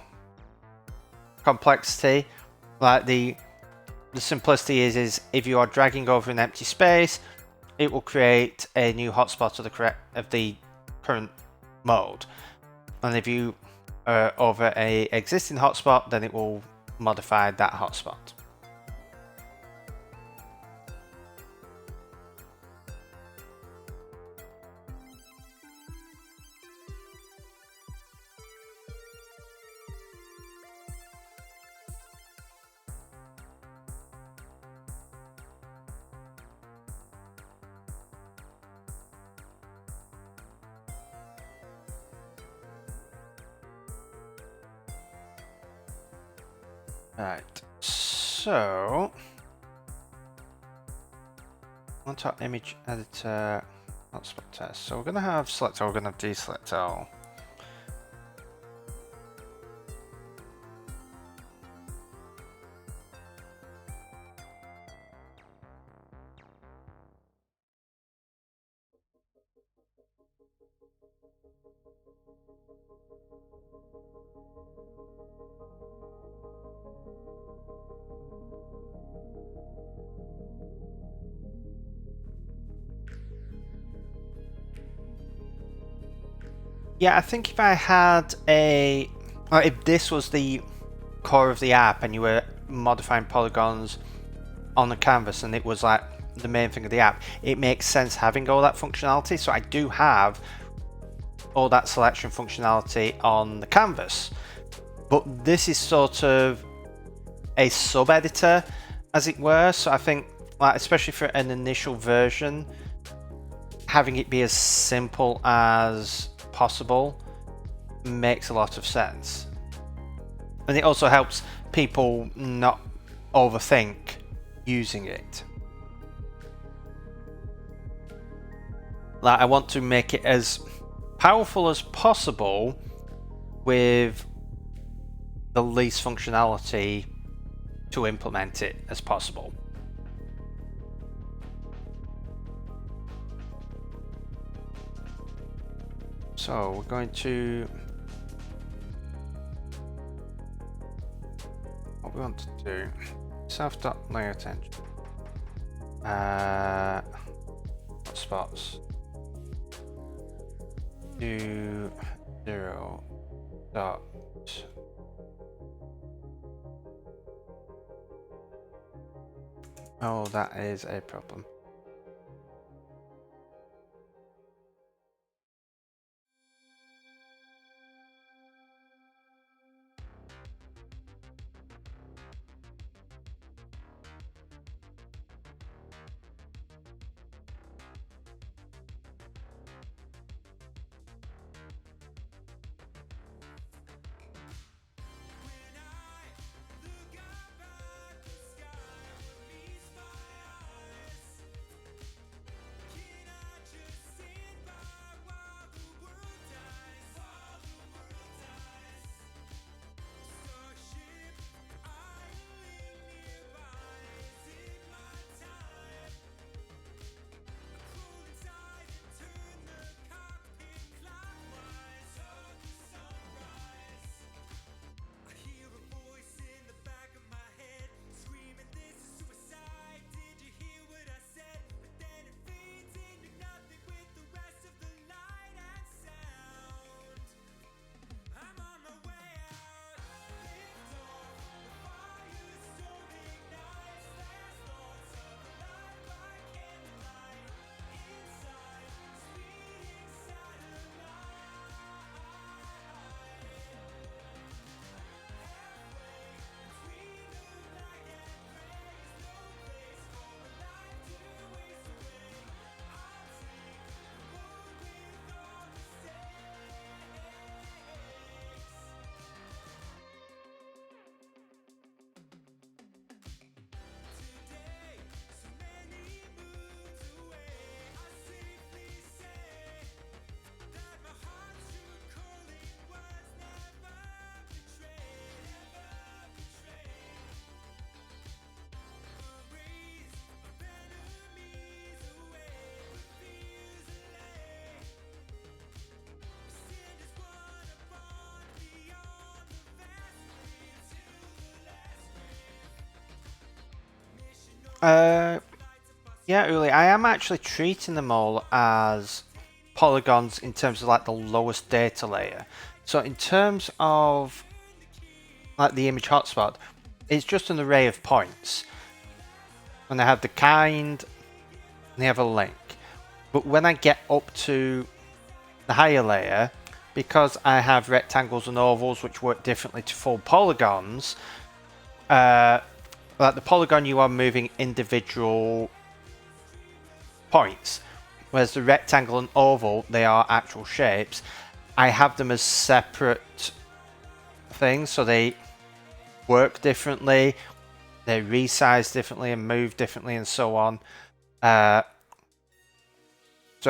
complexity. Like the simplicity is if you are dragging over an empty space, it will create a new hotspot of the current mode, and if you are over a existing hotspot, then it will modify that hotspot. Right, so onto our image editor hotspot test. So we're going to have select all, we're going to have deselect all. Yeah, I think if I had if this was the core of the app and you were modifying polygons on the canvas and it was like the main thing of the app, it makes sense having all that functionality. So I do have all that selection functionality on the canvas, but this is sort of a sub-editor, as it were. So I think, like, especially for an initial version, having it be as simple as possible makes a lot of sense, and it also helps people not overthink using it. Like, I want to make it as powerful as possible with the least functionality to implement it as possible. So we're going to, what we want to do, self.layout engine, hotspots, do 0 dot oh, that is a problem. Yeah, Uli, I am actually treating them all as polygons in terms of like the lowest data layer. So in terms of like the image hotspot, it's just an array of points. And they have the kind, and they have a link. But when I get up to the higher layer, because I have rectangles and ovals which work differently to full polygons, like the polygon you are moving individual points, whereas the rectangle and oval, they are actual shapes. I have them as separate things, so they work differently, they resize differently and move differently and so on. So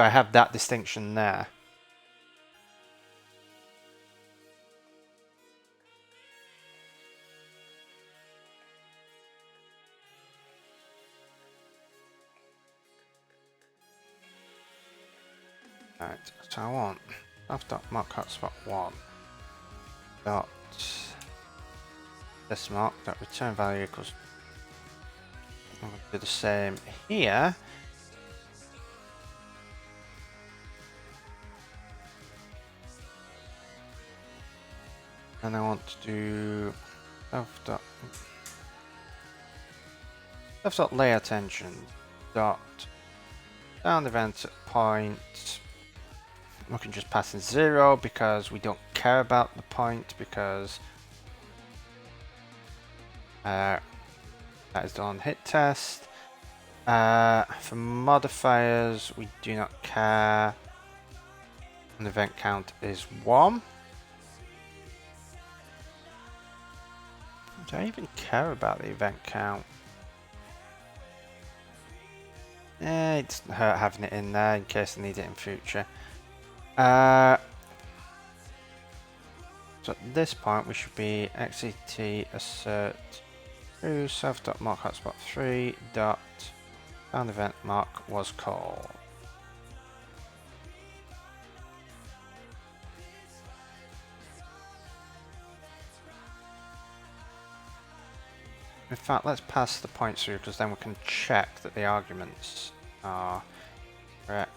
I have that distinction there. Right, so I want mark hotspot 1 dot this mark dot return value equals. I'm going to do the same here. And I want to do self dot layout engine dot down event at point. We can just pass in 0 because we don't care about the point, because that is done on hit test. For modifiers, we do not care. And the event count is 1. Do I even care about the event count? It doesn't hurt having it in there in case I need it in future. So at this point we should be xet assert true self.mark hotspot 3 dot found event mark was called. In fact, let's pass the points through, because then we can check that the arguments are correct.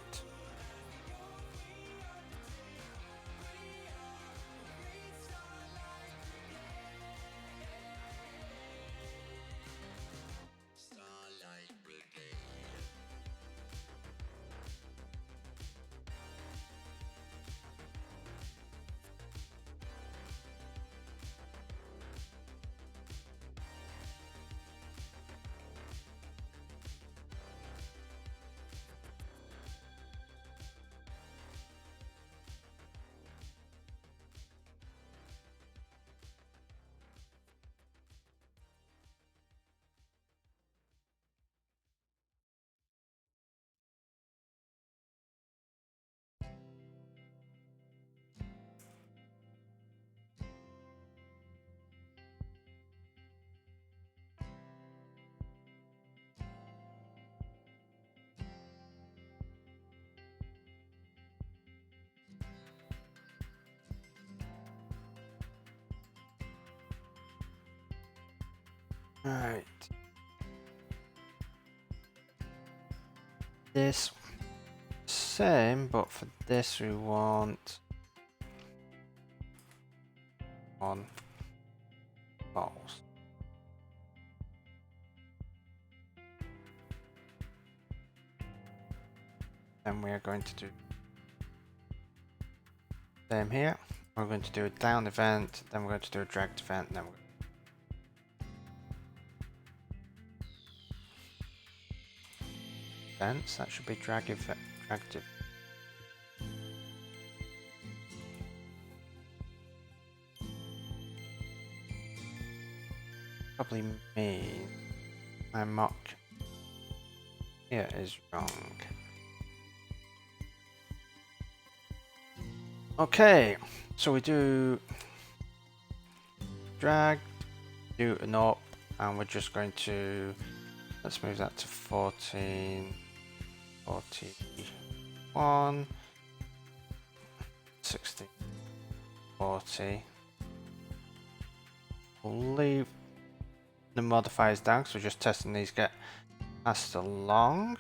Right. This same, but for this we want on false. Then we are going to do same here. We're going to do a down event, then we're going to do a dragged event, and then we're events. That should be dragged event. Probably mean my mock here is wrong. Okay, so we do drag, do an up, and we're just going to, let's move that to 14, 41, 16, 40. We'll leave the modifiers down because we're just testing these get passed along.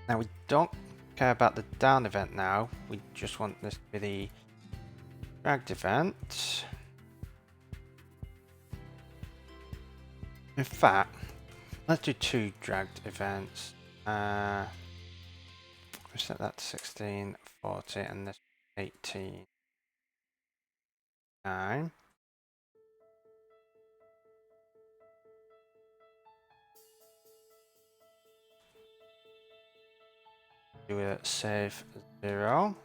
Now we don't care about the down event now, we just want this to be the dragged event. In fact, let's do 2 dragged events. We set that to 16, 40 and this 18, 9. Do a save 0.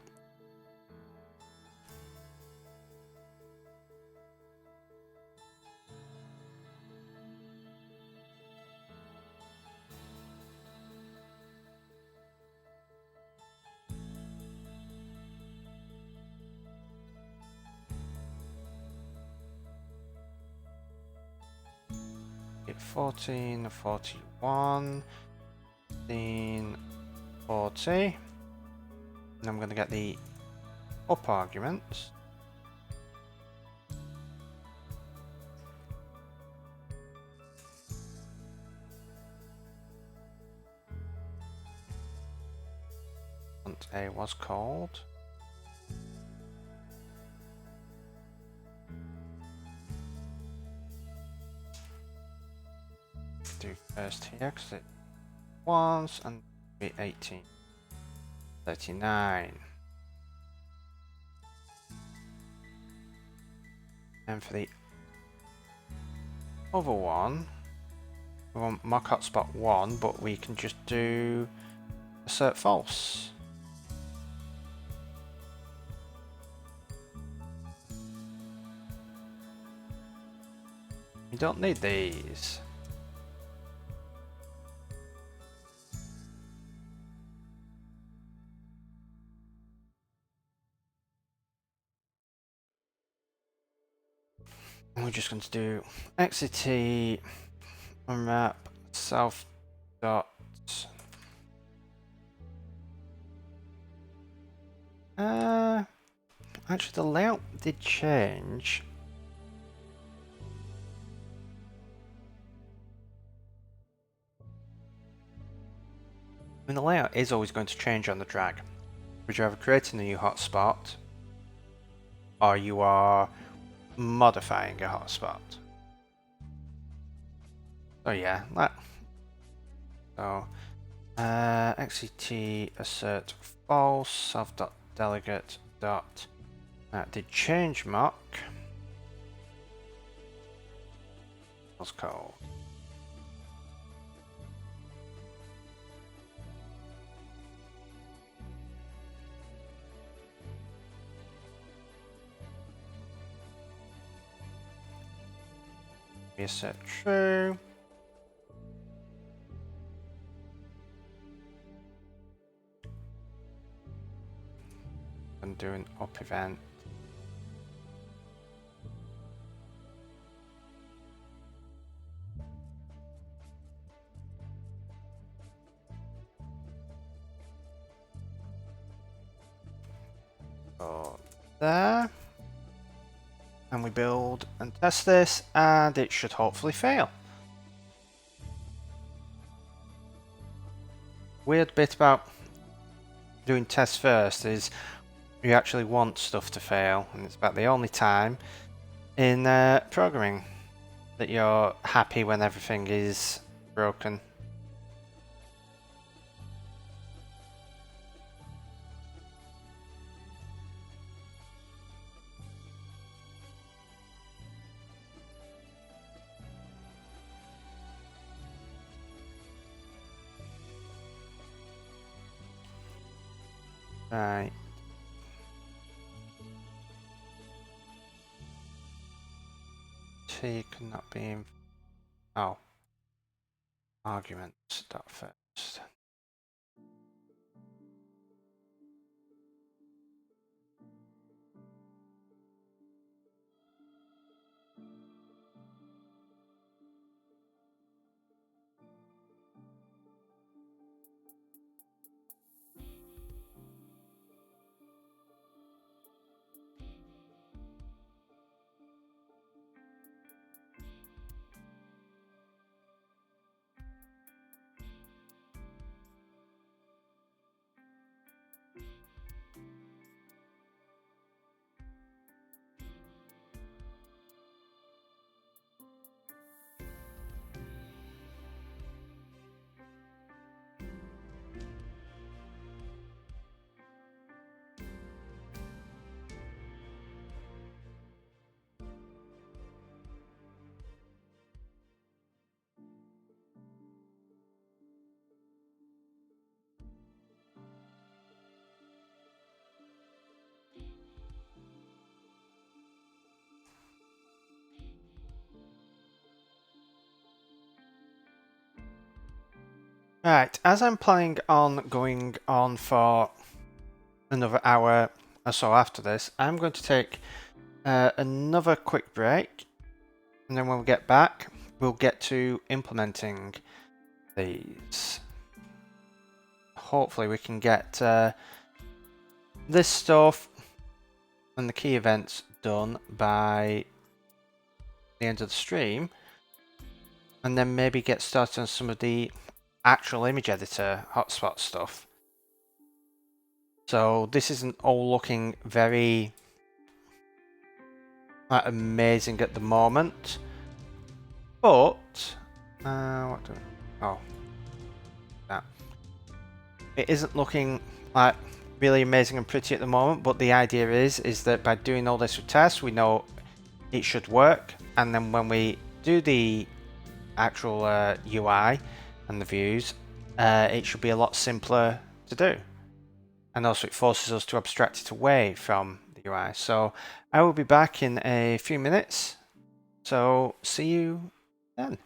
Get 14, 41, 15, 40. And I'm going to get the up arguments. Font A was called. Do first here because it was and be 18, 39. And for the other one, we want mock hotspot 1, but we can just do assert false. We don't need these. And we're just going to do XCT unwrap self dot. Actually the layout did change. I mean, the layout is always going to change on the drag. Would you ever create a new hotspot, or you are modifying a hotspot? Oh yeah, that. So XCT assert false self dot delegate dot did change mock was called. We assert true. And do an up event. Go there. And we build and test this, and it should hopefully fail. Weird bit about doing tests first is you actually want stuff to fail, and it's about the only time in programming that you're happy when everything is broken. Right. T could not be in. Oh. Arguments dot first. Right, as I'm planning on going on for another hour or so after this, I'm going to take another quick break, and then when we get back, we'll get to implementing these. Hopefully we can get this stuff and the key events done by the end of the stream, and then maybe get started on some of the actual image editor hotspot stuff. So this isn't all looking very amazing at the moment, but what do oh that it isn't looking like really amazing and pretty at the moment. But the idea is that by doing all this with tests, we know it should work, and then when we do the actual UI and the views, it should be a lot simpler to do. And also it forces us to abstract it away from the UI. So I will be back in a few minutes. So see you then.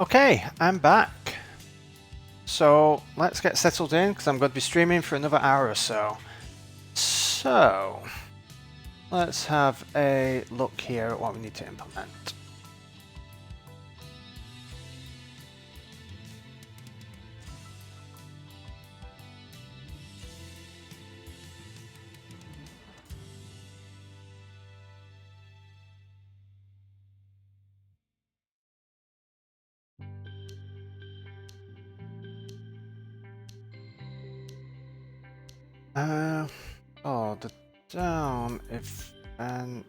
Okay, I'm back. So let's get settled in because I'm going to be streaming for another hour or so. So let's have a look here at what we need to implement. The down event.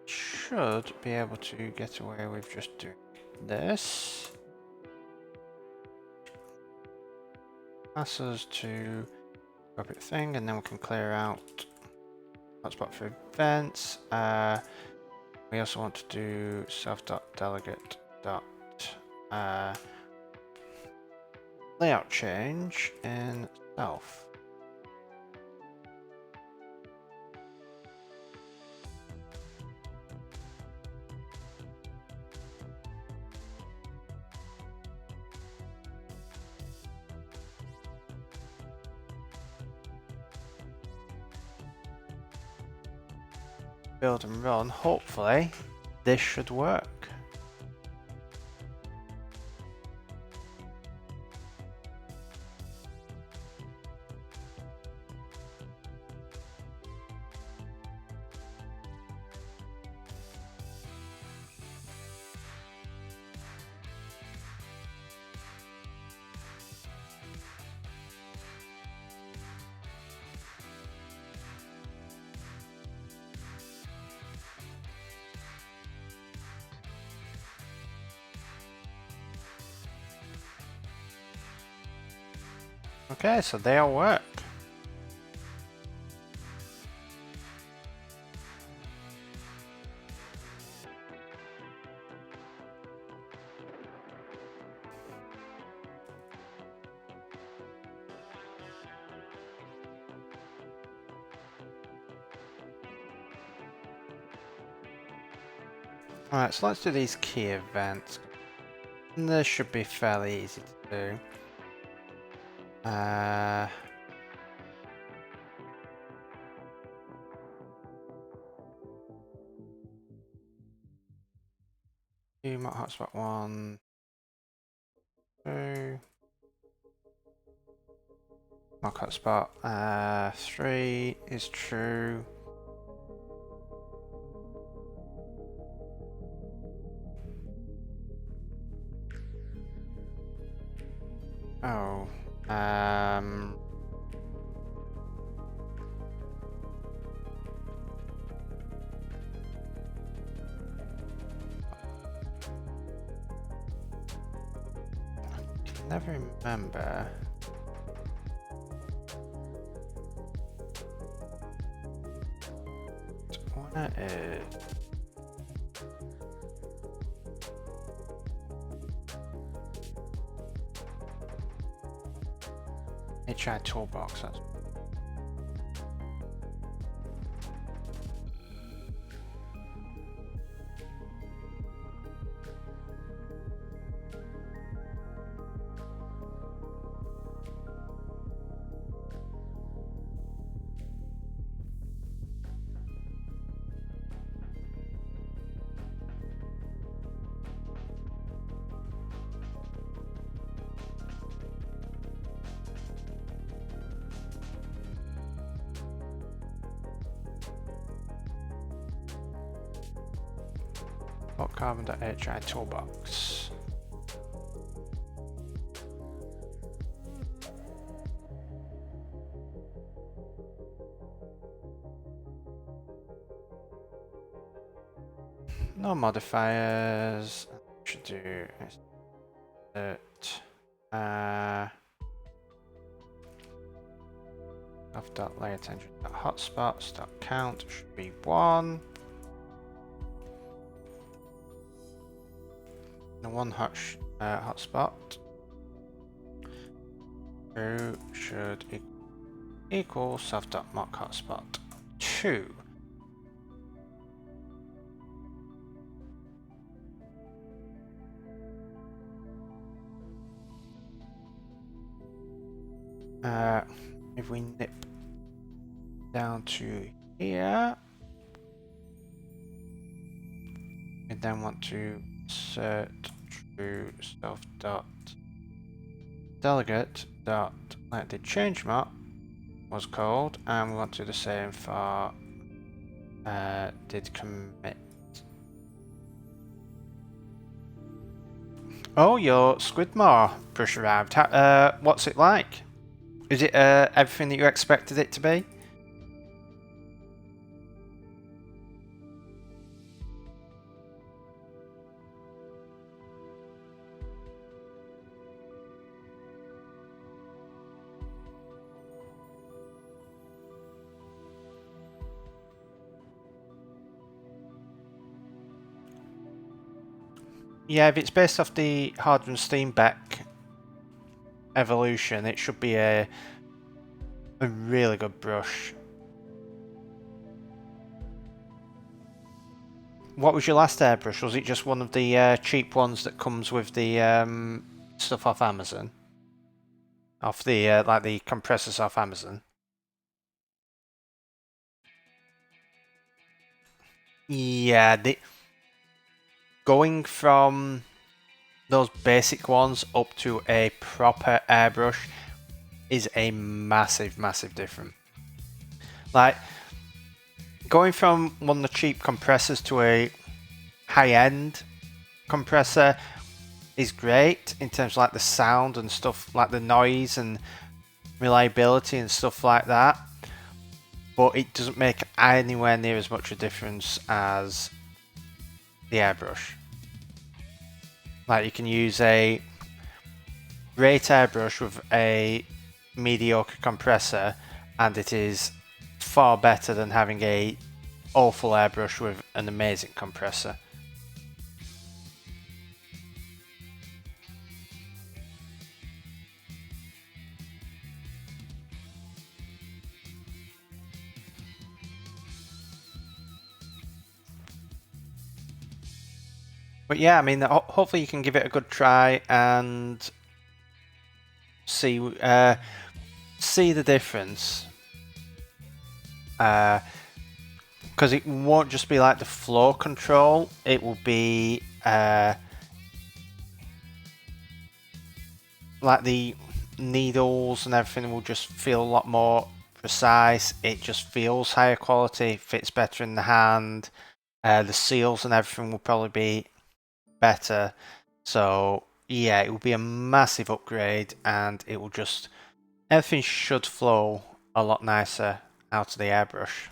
Should be able to get away with just doing this. Passes to appropriate thing, and then we can clear out hotspot for events. We also want to do self.delegate. Layout change in self. Build and run. Hopefully this should work. Okay, so they all work. Alright, so let's do these key events. And this should be fairly easy to do. Mock hotspot 1, 2. Mock hotspot 3 is true. Oh, never remember. Where is... HI toolbox, that's... Carbon.hi toolbox. No modifiers. Should do insert of.layer tangent.hotspots.count should be 1. The one hotspot. 2 should equal self.mock hotspot 2. If we nip down to here, we then want to insert true self.delegate.let the change map was called, and we want to do the same for did commit. Oh, your Squidmore brush arrived. What's it like? Is it everything that you expected it to be? Yeah, if it's based off the Hardman Steenbeck evolution, it should be a really good brush. What was your last airbrush? Was it just one of the cheap ones that comes with the stuff off Amazon? Off the like the compressors off Amazon? Yeah, going from those basic ones up to a proper airbrush is a massive difference. Like going from one of the cheap compressors to a high-end compressor is great in terms of like the sound and stuff, like the noise and reliability and stuff like that, but it doesn't make anywhere near as much a difference as the airbrush. Like you can use a great airbrush with a mediocre compressor and it is far better than having a awful airbrush with an amazing compressor. But yeah, I mean, hopefully you can give it a good try and see the difference. Because it won't just be like the flow control; it will be like the needles and everything will just feel a lot more precise. It just feels higher quality, fits better in the hand. The seals and everything will probably be better. So yeah, it will be a massive upgrade and it will just, everything should flow a lot nicer out of the airbrush.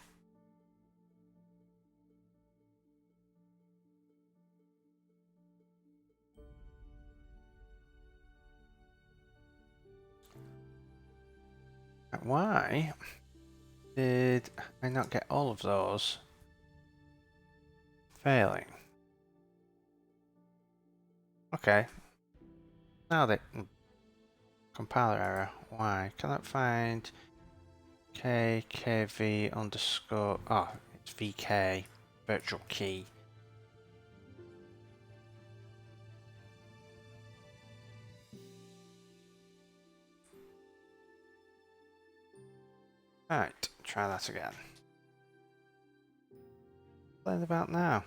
Why did I not get all of those? Failing. Okay. Now they compiler error. Why? Cannot find KKV underscore. Oh, it's VK virtual key. Right, try that again. What about now?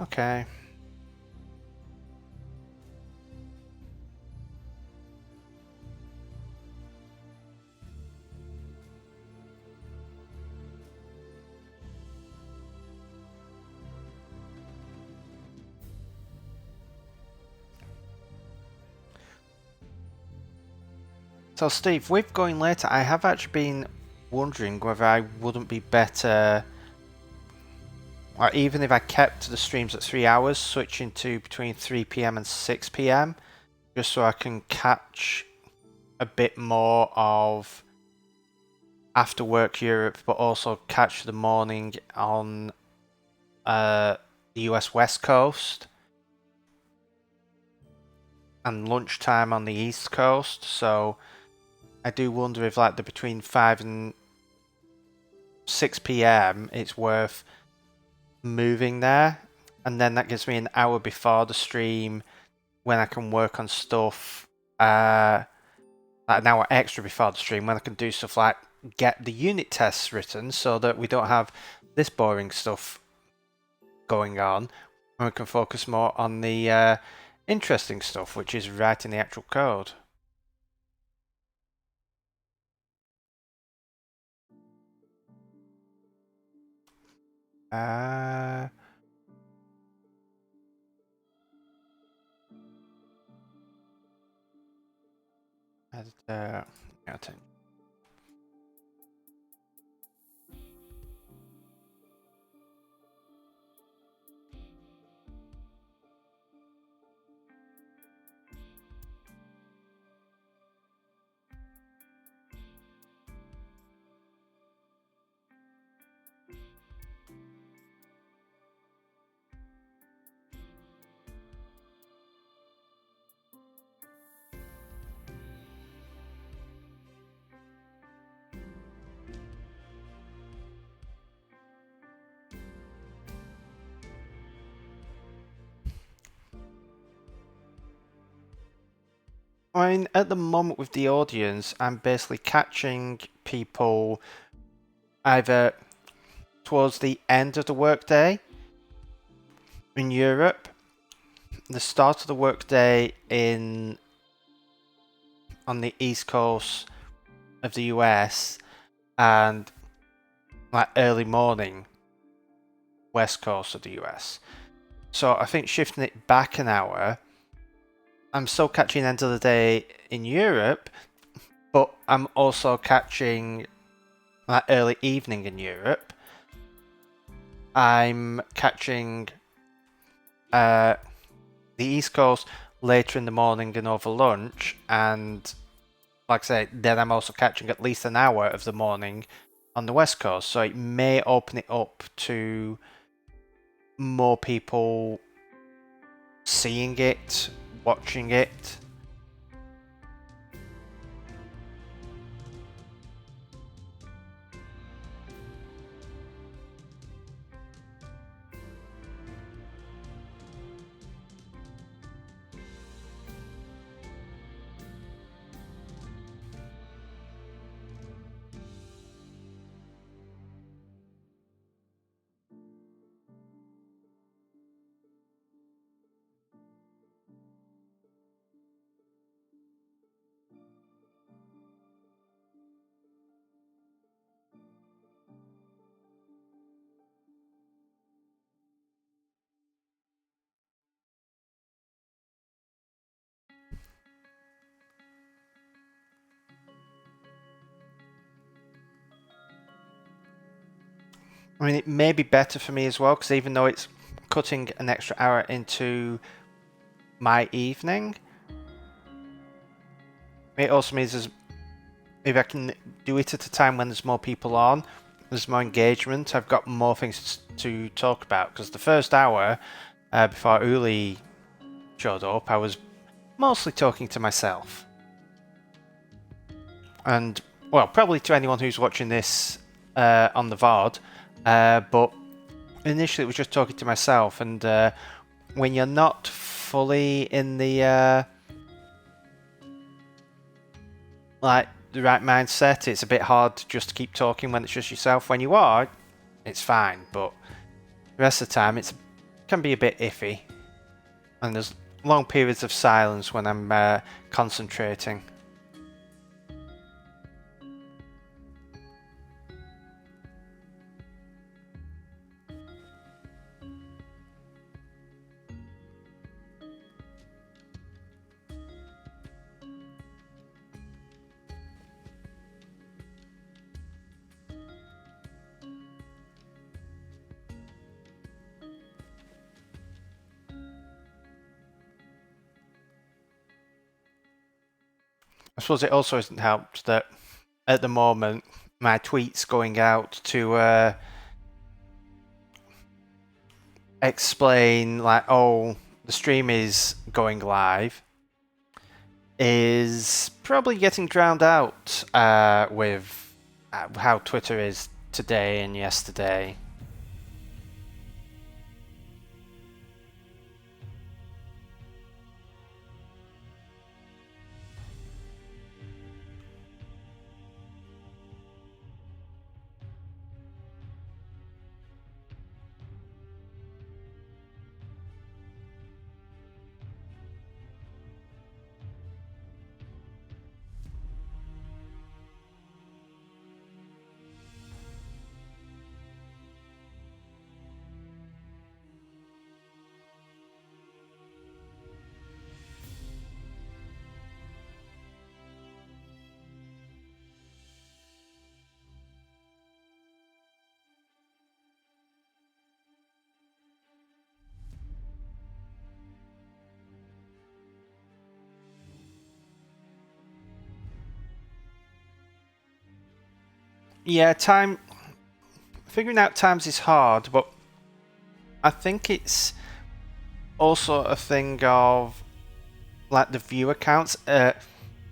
Okay. So Steve, with going later, I have actually been wondering whether I wouldn't be better, or even if I kept the streams at 3 hours, switching to between 3 PM and 6 PM, just so I can catch a bit more of after work Europe, but also catch the morning on the US West Coast and lunchtime on the East Coast. So I do wonder if like the between 5 and 6 PM it's worth moving there, and then that gives me an hour before the stream when I can work on stuff, like an hour extra before the stream when I can do stuff like get the unit tests written so that we don't have this boring stuff going on, and we can focus more on the interesting stuff, which is writing the actual code. Uh, editor, I mean, at the moment with the audience, I'm basically catching people either towards the end of the workday in Europe, the start of the workday on the East Coast of the US, and like early morning West Coast of the US. So I think shifting it back an hour, I'm still catching end of the day in Europe, but I'm also catching like early evening in Europe. I'm catching the East Coast later in the morning and over lunch, and like I say, then I'm also catching at least an hour of the morning on the West Coast. So it may open it up to more people seeing it, watching it. I mean, it may be better for me as well, because even though it's cutting an extra hour into my evening, it also means there's if I can do it at a time when there's more people on, there's more engagement, I've got more things to talk about. Because the first hour, before Uli showed up, I was mostly talking to myself. And, well, probably to anyone who's watching this on the VOD, but initially it was just talking to myself. And when you're not fully in the like the right mindset, it's a bit hard just to keep talking when it's just yourself. When you are, it's fine, but the rest of the time it can be a bit iffy, and there's long periods of silence when I'm concentrating. I suppose it also hasn't helped that at the moment my tweets going out to explain like, oh, the stream is going live, is probably getting drowned out with how Twitter is today and yesterday. Yeah, figuring out times is hard, but I think it's also a thing of like the viewer counts. At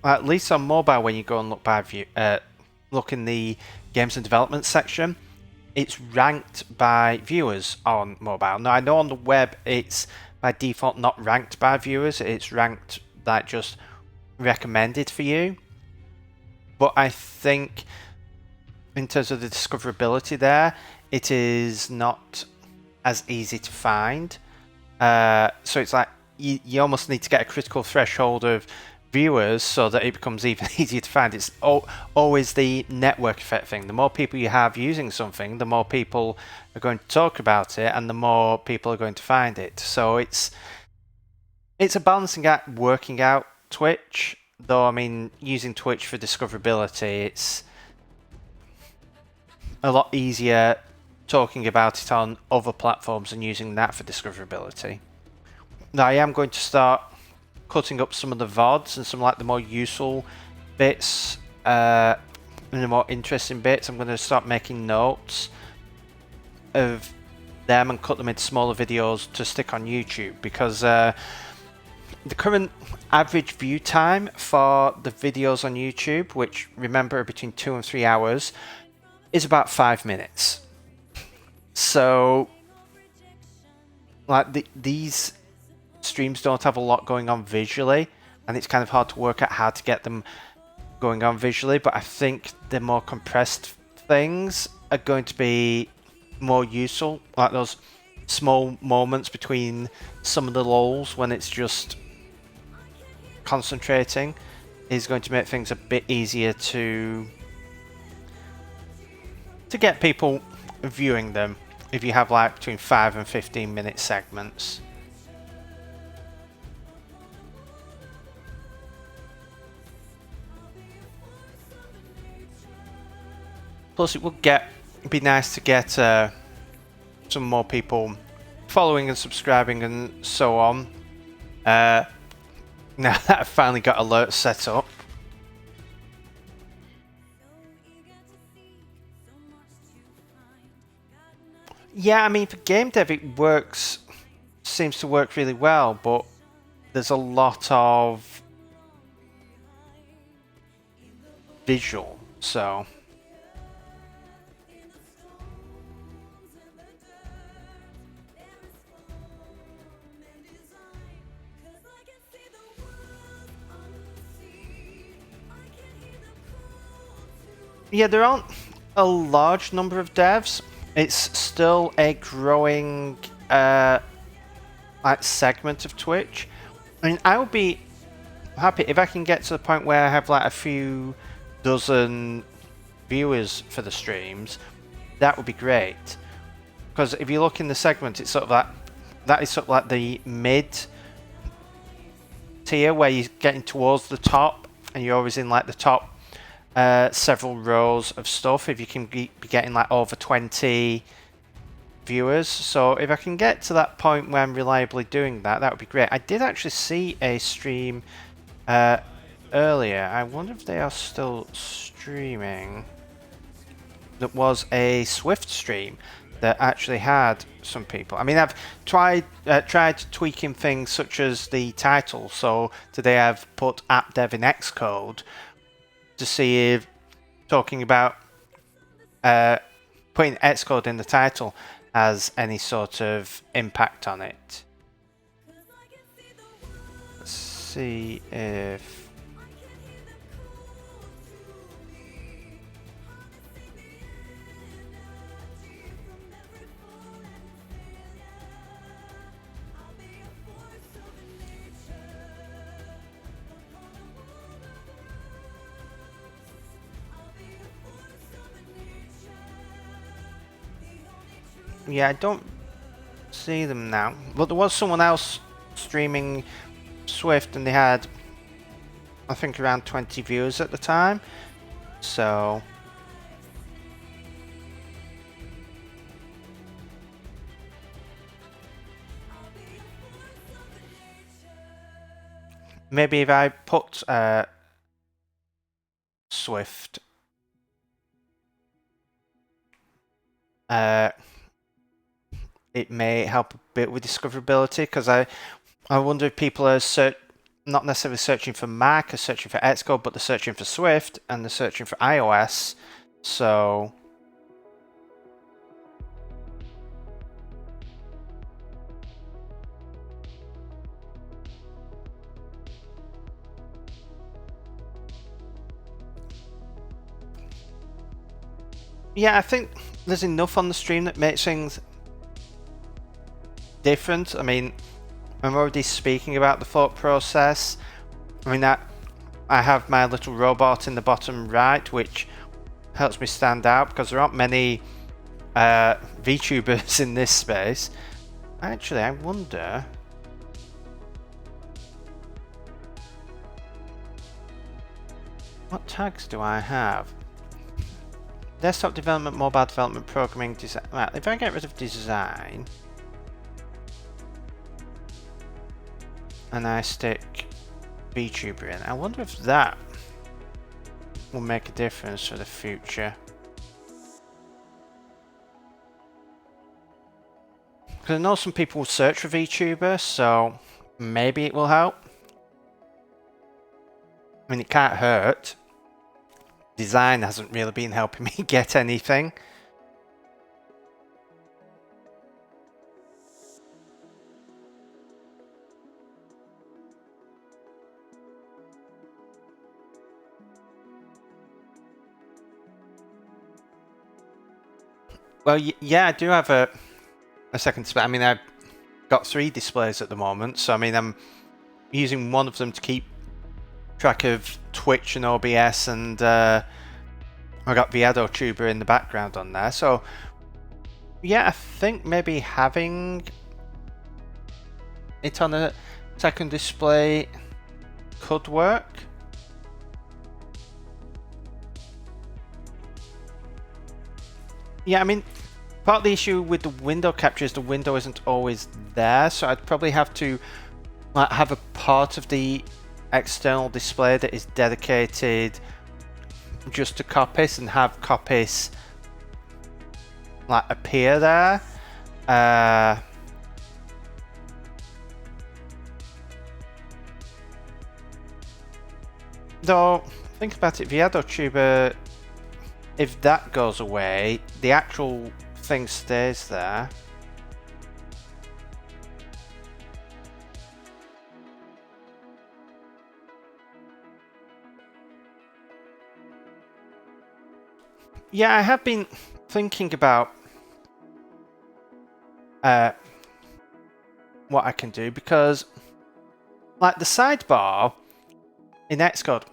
least on mobile, when you go and look look in the games and development section, it's ranked by viewers on mobile. Now I know on the web it's by default not ranked by viewers; it's ranked like just recommended for you. But I think in terms of the discoverability there, it is not as easy to find. So it's like you almost need to get a critical threshold of viewers so that it becomes even easier to find. It's always the network effect thing. The more people you have using something, the more people are going to talk about it, and the more people are going to find it. So it's a balancing act working out Twitch. Though I mean, using Twitch for discoverability, it's a lot easier talking about it on other platforms and using that for discoverability. Now I am going to start cutting up some of the VODs and some like the more useful bits and the more interesting bits. I'm going to start making notes of them and cut them into smaller videos to stick on YouTube, because the current average view time for the videos on YouTube, which remember are between 2 and 3 hours, is about 5 minutes. So like these streams don't have a lot going on visually, and it's kind of hard to work out how to get them going on visually, but I think the more compressed things are going to be more useful, like those small moments between some of the lulls when it's just concentrating is going to make things a bit easier to get people viewing them if you have like between 5 and 15 minute segments. Plus, it would be nice to get some more people following and subscribing and so on. Now that I've finally got alerts set up. Yeah, I mean, for game dev, it seems to work really well, but there's a lot of visual, so. Yeah, there aren't a large number of devs. It's still a growing like segment of Twitch. I mean, I would be happy if I can get to the point where I have like a few dozen viewers for the streams. That would be great. Because if you look in the segment, it's sort of that is sort of like the mid tier where you're getting towards the top, and you're always in like the top several rows of stuff. If you can be getting like over 20 viewers, so if I can get to that point where I'm reliably doing that, that would be great. I did actually see a stream earlier. I wonder if they are still streaming. That was a Swift stream that actually had some people. I mean, I've tried tweaking things such as the title. So today I've put app dev in Xcode to see if talking about putting Xcode in the title has any sort of impact on it. Let's see if. Yeah, I don't see them now. But there was someone else streaming Swift, and they had, I think, around 20 viewers at the time. So maybe if I put Swift it may help a bit with discoverability, because I wonder if people are not necessarily searching for Mac or searching for Xcode, but they're searching for Swift and they're searching for iOS. So yeah, I think there's enough on the stream that makes things different. I mean, I'm already speaking about the thought process. I mean, I have my little robot in the bottom right, which helps me stand out because there aren't many VTubers in this space. Actually, I wonder. What tags do I have? Desktop development, mobile development, programming, design. Right, if I get rid of design and I stick VTuber in, I wonder if that will make a difference for the future. Because I know some people will search for VTuber, so maybe it will help. I mean, it can't hurt. Design hasn't really been helping me get anything. Well, yeah, I do have a second display. I mean, I've got 3 displays at the moment, so I mean, I'm using one of them to keep track of Twitch and OBS, and I got the AdoTuber in the background on there. So yeah, I think maybe having it on a second display could work. Yeah, I mean, part of the issue with the window capture is the window isn't always there, so I'd probably have to have a part of the external display that is dedicated just to Coppice and have Coppice like appear there. Though, think about it, ViadoTuber, if that goes away, the actual thing stays there. Yeah, I have been thinking about what I can do, because like the sidebar in Xcode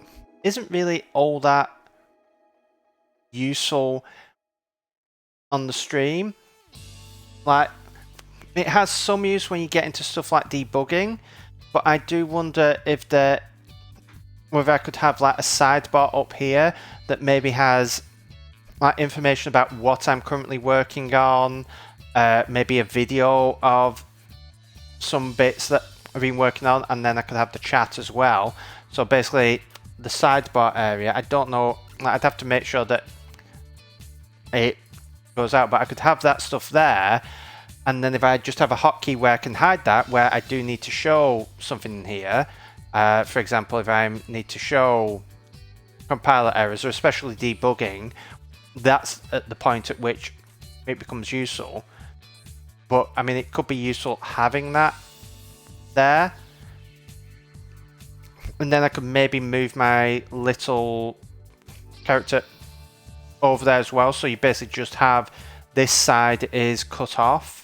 isn't really all that useful on the stream. Like, it has some use when you get into stuff like debugging, but I do wonder if whether I could have like a sidebar up here that maybe has like information about what I'm currently working on, maybe a video of some bits that I've been working on, and then I could have the chat as well. So basically, the sidebar area, I don't know, like, I'd have to make sure that it goes out, but I could have that stuff there, and then if I just have a hotkey where I can hide that, where I do need to show something in here, for example, if I need to show compiler errors, or especially debugging, that's at the point at which it becomes useful. But I mean, it could be useful having that there, and then I could maybe move my little character over there as well, so you basically just have this side is cut off.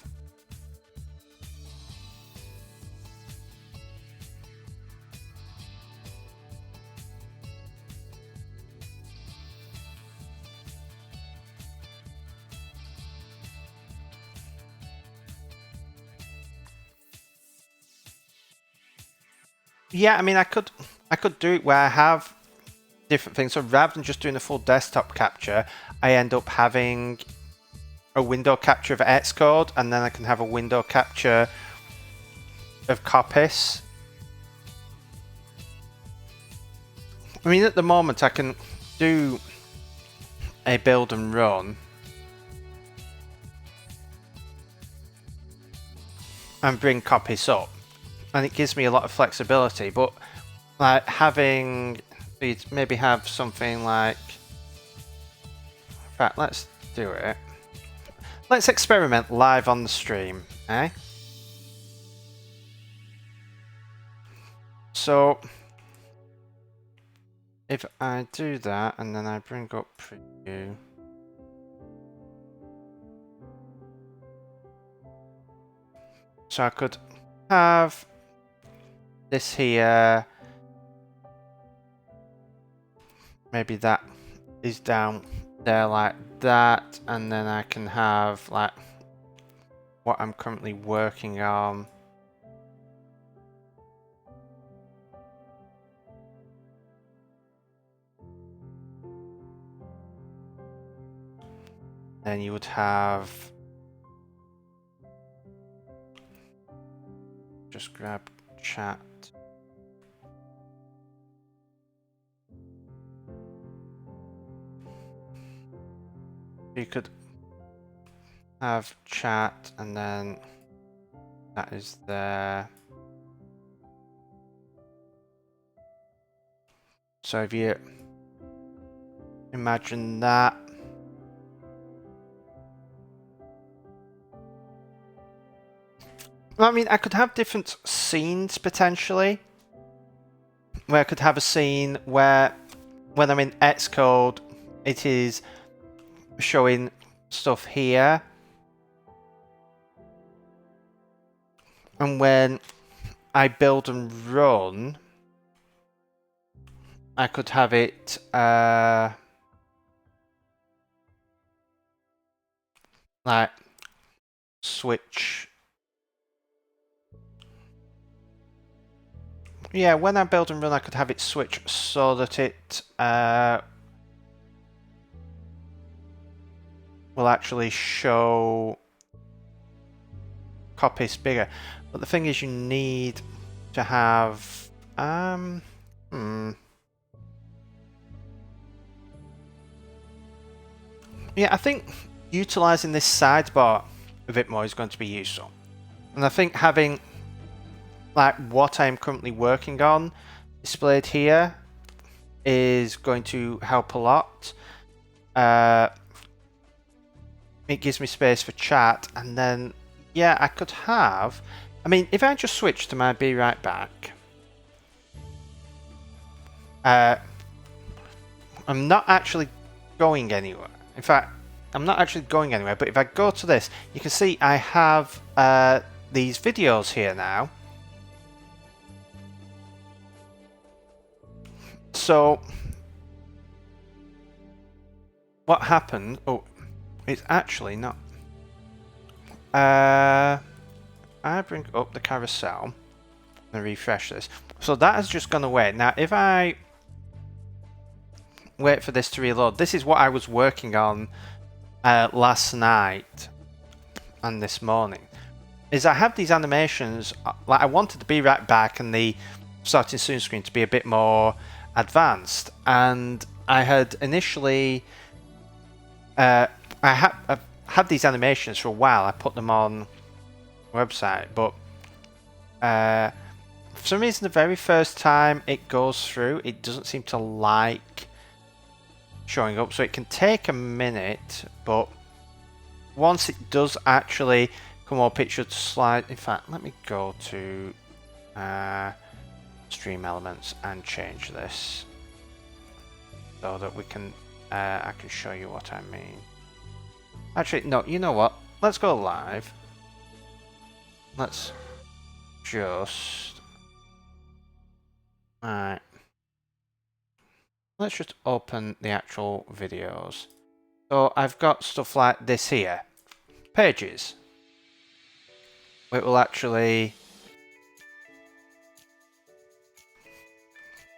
Yeah, I mean, I could do it where I have different things. So rather than just doing a full desktop capture, I end up having a window capture of Xcode, and then I can have a window capture of Coppice. I mean, at the moment, I can do a build and run and bring Coppice up, and it gives me a lot of flexibility. But like having, maybe have something like, in fact, let's do it. Let's experiment live on the stream, eh? So if I do that and then I bring up preview, so I could have this here, maybe that is down there like that, and then I can have like what I'm currently working on. Then you would have, just grab chat. You could have chat, and then that is there. So if you imagine that, I mean, I could have different scenes potentially, where I could have a scene where when I'm in Xcode, it is showing stuff here, and when I build and run, I could have it like switch. Yeah, when I build and run, I could have it switch so that it will actually show Coppice bigger. But the thing is, you need to have yeah, I think utilizing this sidebar a bit more is going to be useful. And I think having like what I'm currently working on displayed here is going to help a lot. It gives me space for chat, and then yeah, I could have, I mean, if I just switch to my be right back, I'm not actually going anywhere. In fact, I'm not actually going anywhere, but if I go to this, you can see I have these videos here now. So what happened? Oh, it's actually not. I bring up the carousel and refresh this. So that has just gone away. Now, if I wait for this to reload, this is what I was working on last night and this morning. Is I have these animations, like I wanted to be right back and the starting soon screen to be a bit more advanced, and I had initially I've had these animations for a while. I put them on the website, but for some reason the very first time it goes through, it doesn't seem to like showing up, so it can take a minute, but once it does actually come up, it should slide. In fact, let me go to stream elements and change this so that we can I can show you what I mean. Actually, no, you know what? Let's go live. Let's just let's just open the actual videos. So I've got stuff like this here. Pages. It will actually,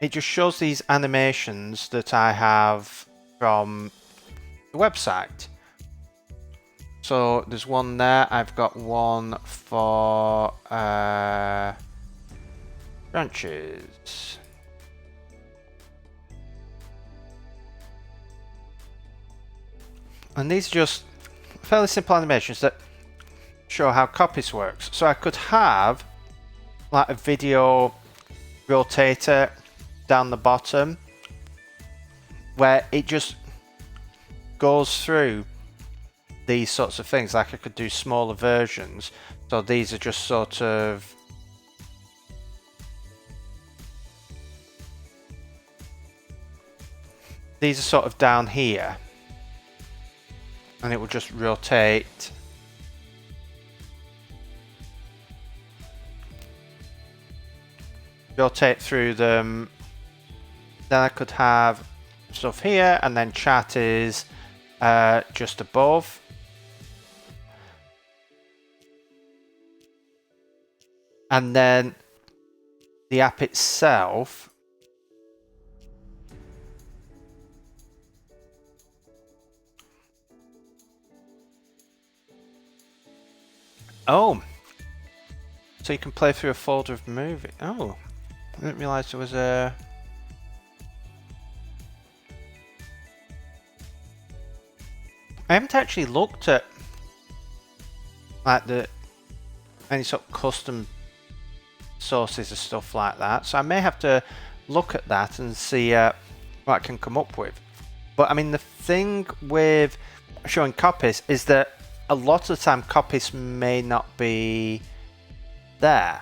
it just shows these animations that I have from the website. So there's one there. I've got one for branches. And these are just fairly simple animations that show how Coppice works. So I could have like a video rotator down the bottom where it just goes through these sorts of things. Like I could do smaller versions. So these are just sort of down here, and it will just rotate through them. Then I could have stuff here, and then chat is just above. And then the app itself so you can play through a folder of movie. Oh, I didn't realise there was a... I haven't actually looked at like any sort of custom sources or stuff like that, so I may have to look at that and see what I can come up with. But I mean, the thing with showing Coppice is that a lot of the time Coppice may not be there.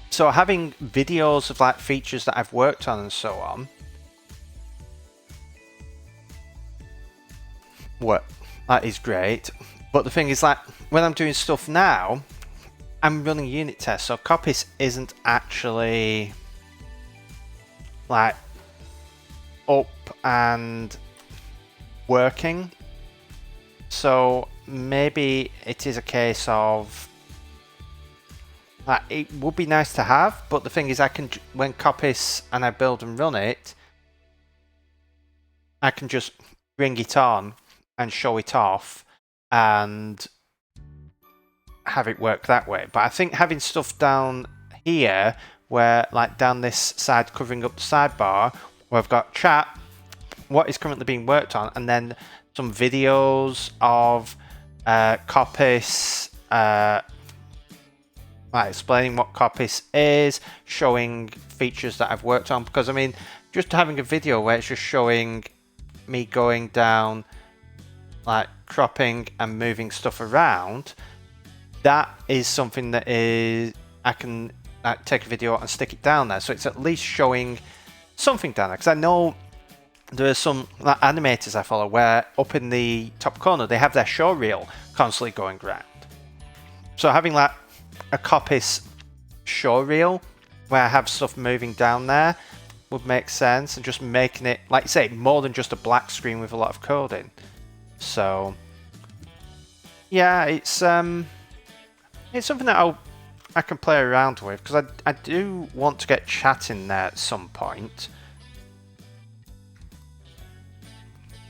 So having videos of like features that I've worked on and so on, well, that is great. But the thing is, like, when I'm doing stuff now, I'm running unit tests, so Coppice isn't actually like up and working. So maybe it is a case of like, it would be nice to have, but the thing is, I can, when Coppice and I build and run it, I can just bring it on and show it off and have it work that way. But I think having stuff down here, where like down this side covering up the sidebar, where I've got chat, what is currently being worked on, and then some videos of Coppice, explaining what Coppice is, showing features that I've worked on, because I mean, just having a video where it's just showing me going down, like cropping and moving stuff around, that is something that is, I can take a video and stick it down there, so it's at least showing something down there, because I know there are some animators I follow where up in the top corner they have their show reel constantly going around. So having like a Coppice show reel where I have stuff moving down there would make sense, and just making it, like you say, more than just a black screen with a lot of code in. So yeah, it's something that I can play around with, because I do want to get chat in there at some point.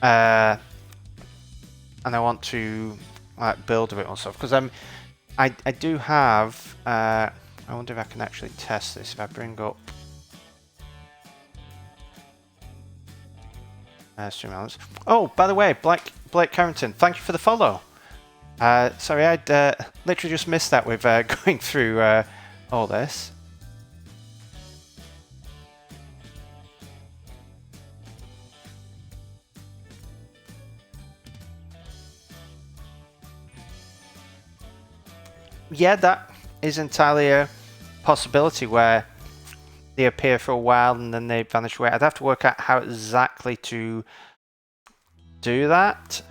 And I want to like build a bit more stuff, because I do have I wonder if I can actually test this if I bring up stream elements. Oh, by the way, Blake Carrington, thank you for the follow. Sorry, I'd literally just missed that with going through all this. Yeah, that is entirely a possibility where they appear for a while and then they vanish away. I'd have to work out how exactly to do that.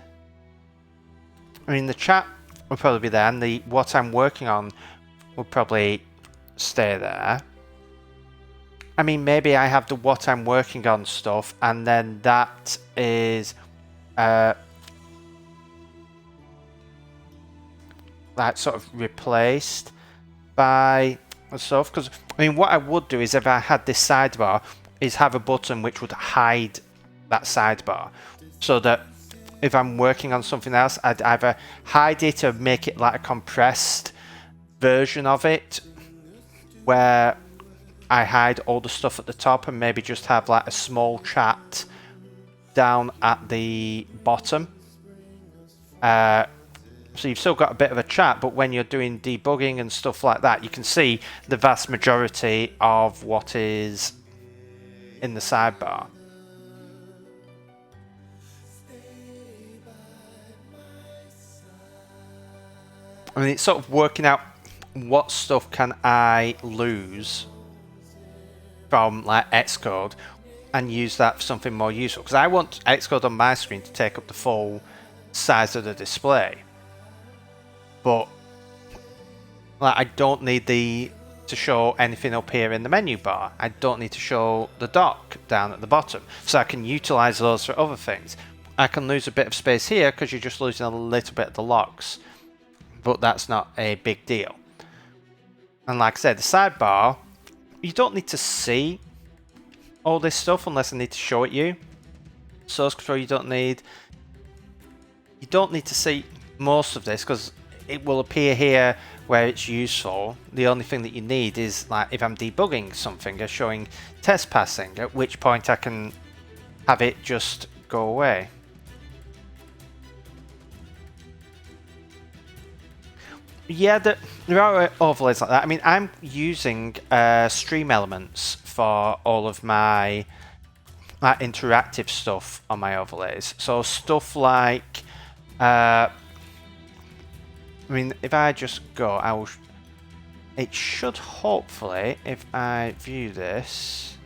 I mean, the chat will probably be there, and the what I'm working on will probably stay there. I mean, maybe I have the what I'm working on stuff, and then that is that sort of replaced by stuff. Because I mean, what I would do is, if I had this sidebar, is have a button which would hide that sidebar, so that if I'm working on something else, I'd either hide it or make it like a compressed version of it, where I hide all the stuff at the top and maybe just have like a small chat down at the bottom. So you've still got a bit of a chat, but when you're doing debugging and stuff like that, you can see the vast majority of what is in the sidebar. I mean, it's sort of working out what stuff can I lose from like Xcode and use that for something more useful, because I want Xcode on my screen to take up the full size of the display, but like, I don't need to show anything up here in the menu bar. I don't need to show the dock down at the bottom, so I can utilize those for other things. I can lose a bit of space here because you're just losing a little bit of the locks, but that's not a big deal. And like I said, the sidebar, you don't need to see all this stuff unless I need to show it you. Source control, you don't need to see most of this, because it will appear here where it's useful. The only thing that you need is, like, if I'm debugging something, showing test passing, at which point I can have it just go away. Yeah, there are overlays like that. I mean, I'm using stream elements for all of my interactive stuff on my overlays. So stuff like, I mean, if I just go, it should hopefully, if I view this,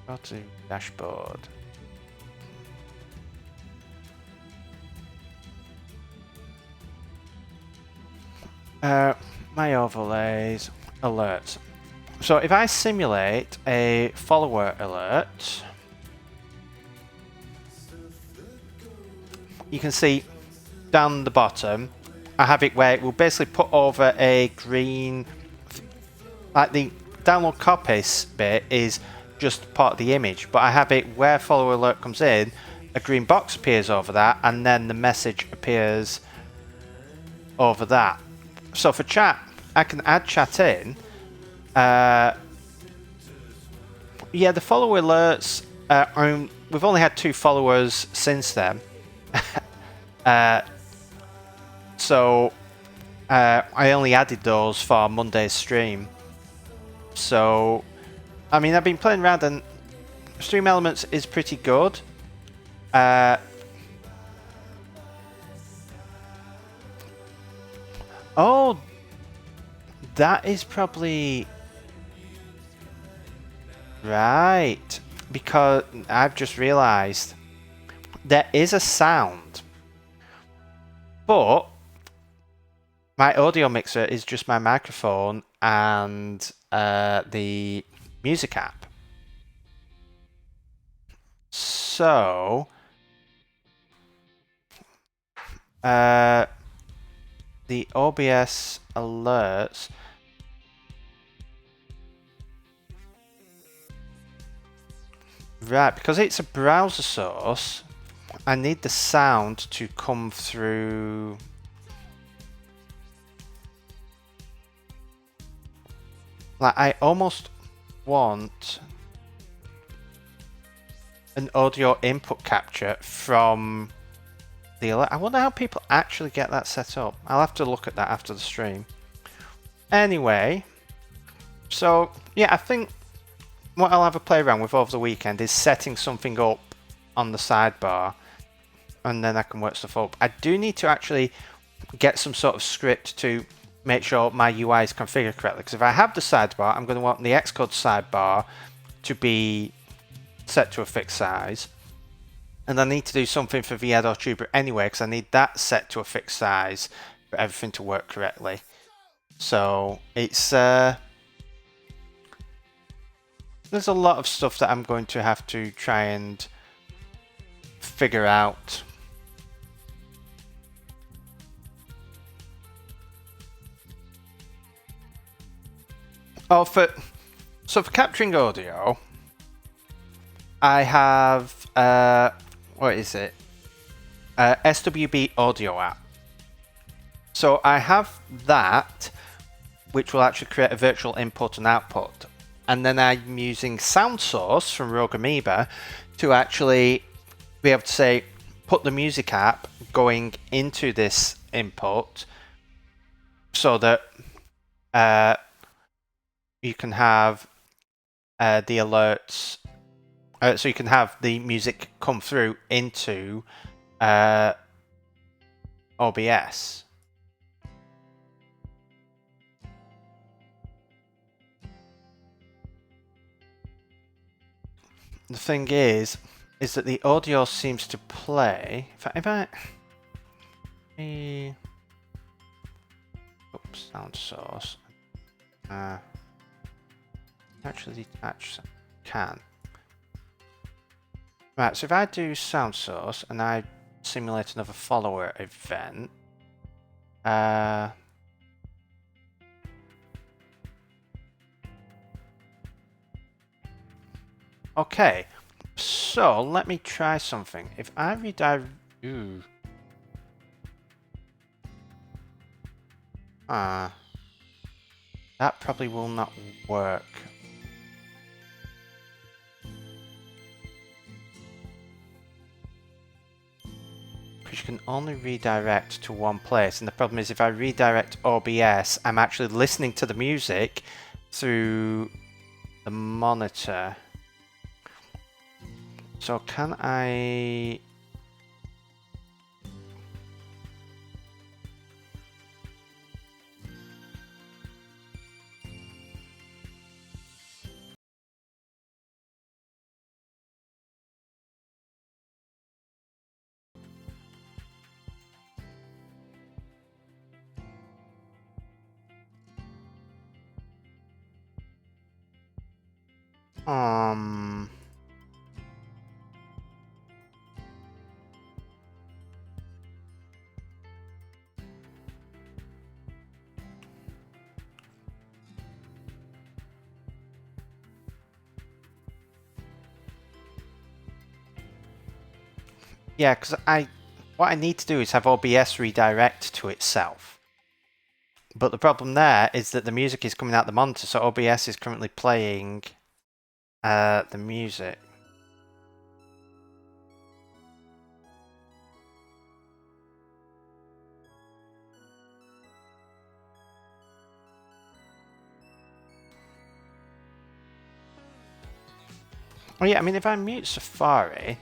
go to dashboard. My overlays, alerts. So if I simulate a follower alert, you can see down the bottom, I have it where it will basically put over a green, like the download Coppice bit is just part of the image, but I have it where follower alert comes in, a green box appears over that, and then the message appears over that. So for chat, I can add chat in. Yeah, the follower alerts, we've only had 2 followers since then. So I only added those for Monday's stream. So, I mean, I've been playing around and Stream Elements is pretty good. Oh, that is probably right, because I've just realised there is a sound, but my audio mixer is just my microphone and the music app. So the OBS alerts. Right, because it's a browser source, I need the sound to come through. Like, I almost want an audio input capture from the alert. I wonder how people actually get that set up. I'll have to look at that after the stream. Anyway, so yeah, I think what I'll have a play around with over the weekend is setting something up on the sidebar, and then I can work stuff up. I do need to actually get some sort of script to make sure my UI is configured correctly, because if I have the sidebar, I'm going to want the Xcode sidebar to be set to a fixed size, and I need to do something for VAdOtuber anyway, because I need that set to a fixed size for everything to work correctly. So it's there's a lot of stuff that I'm going to have to try and figure out. Oh, for capturing audio, I have what is it? SWB Audio app. So I have that, which will actually create a virtual input and output. And then I'm using Sound Source from Rogue Amoeba to actually be able to say, put the music app going into this input so that you can have the alerts, so you can have the music come through into OBS. The thing is that the audio seems to play. If I oops, sound source. Actually detach can. Right, so if I do sound source and I simulate another follower event, okay, so let me try something. If I redirect, that probably will not work. Because you can only redirect to one place, and the problem is if I redirect OBS, I'm actually listening to the music through the monitor. So can I... Yeah, because what I need to do is have OBS redirect to itself. But the problem there is that the music is coming out the monitor, so OBS is currently playing the music. Oh yeah, I mean, if I mute Safari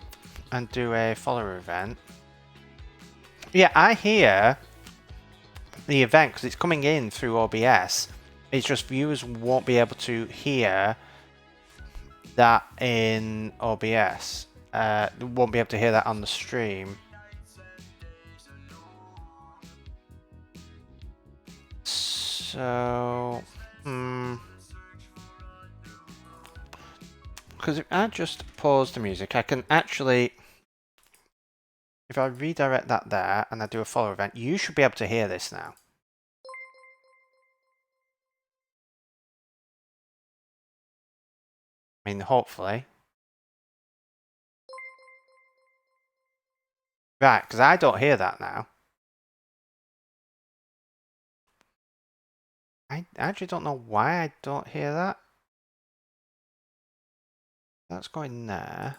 and do a follower event, yeah, I hear the event because it's coming in through OBS. It's just viewers won't be able to hear that in OBS. Won't be able to hear that on the stream. So, because if I just pause the music, I can actually, if I redirect that there and I do a follow event, you should be able to hear this now. I mean, hopefully. Right, because I don't hear that now. I actually don't know why I don't hear that. That's going there.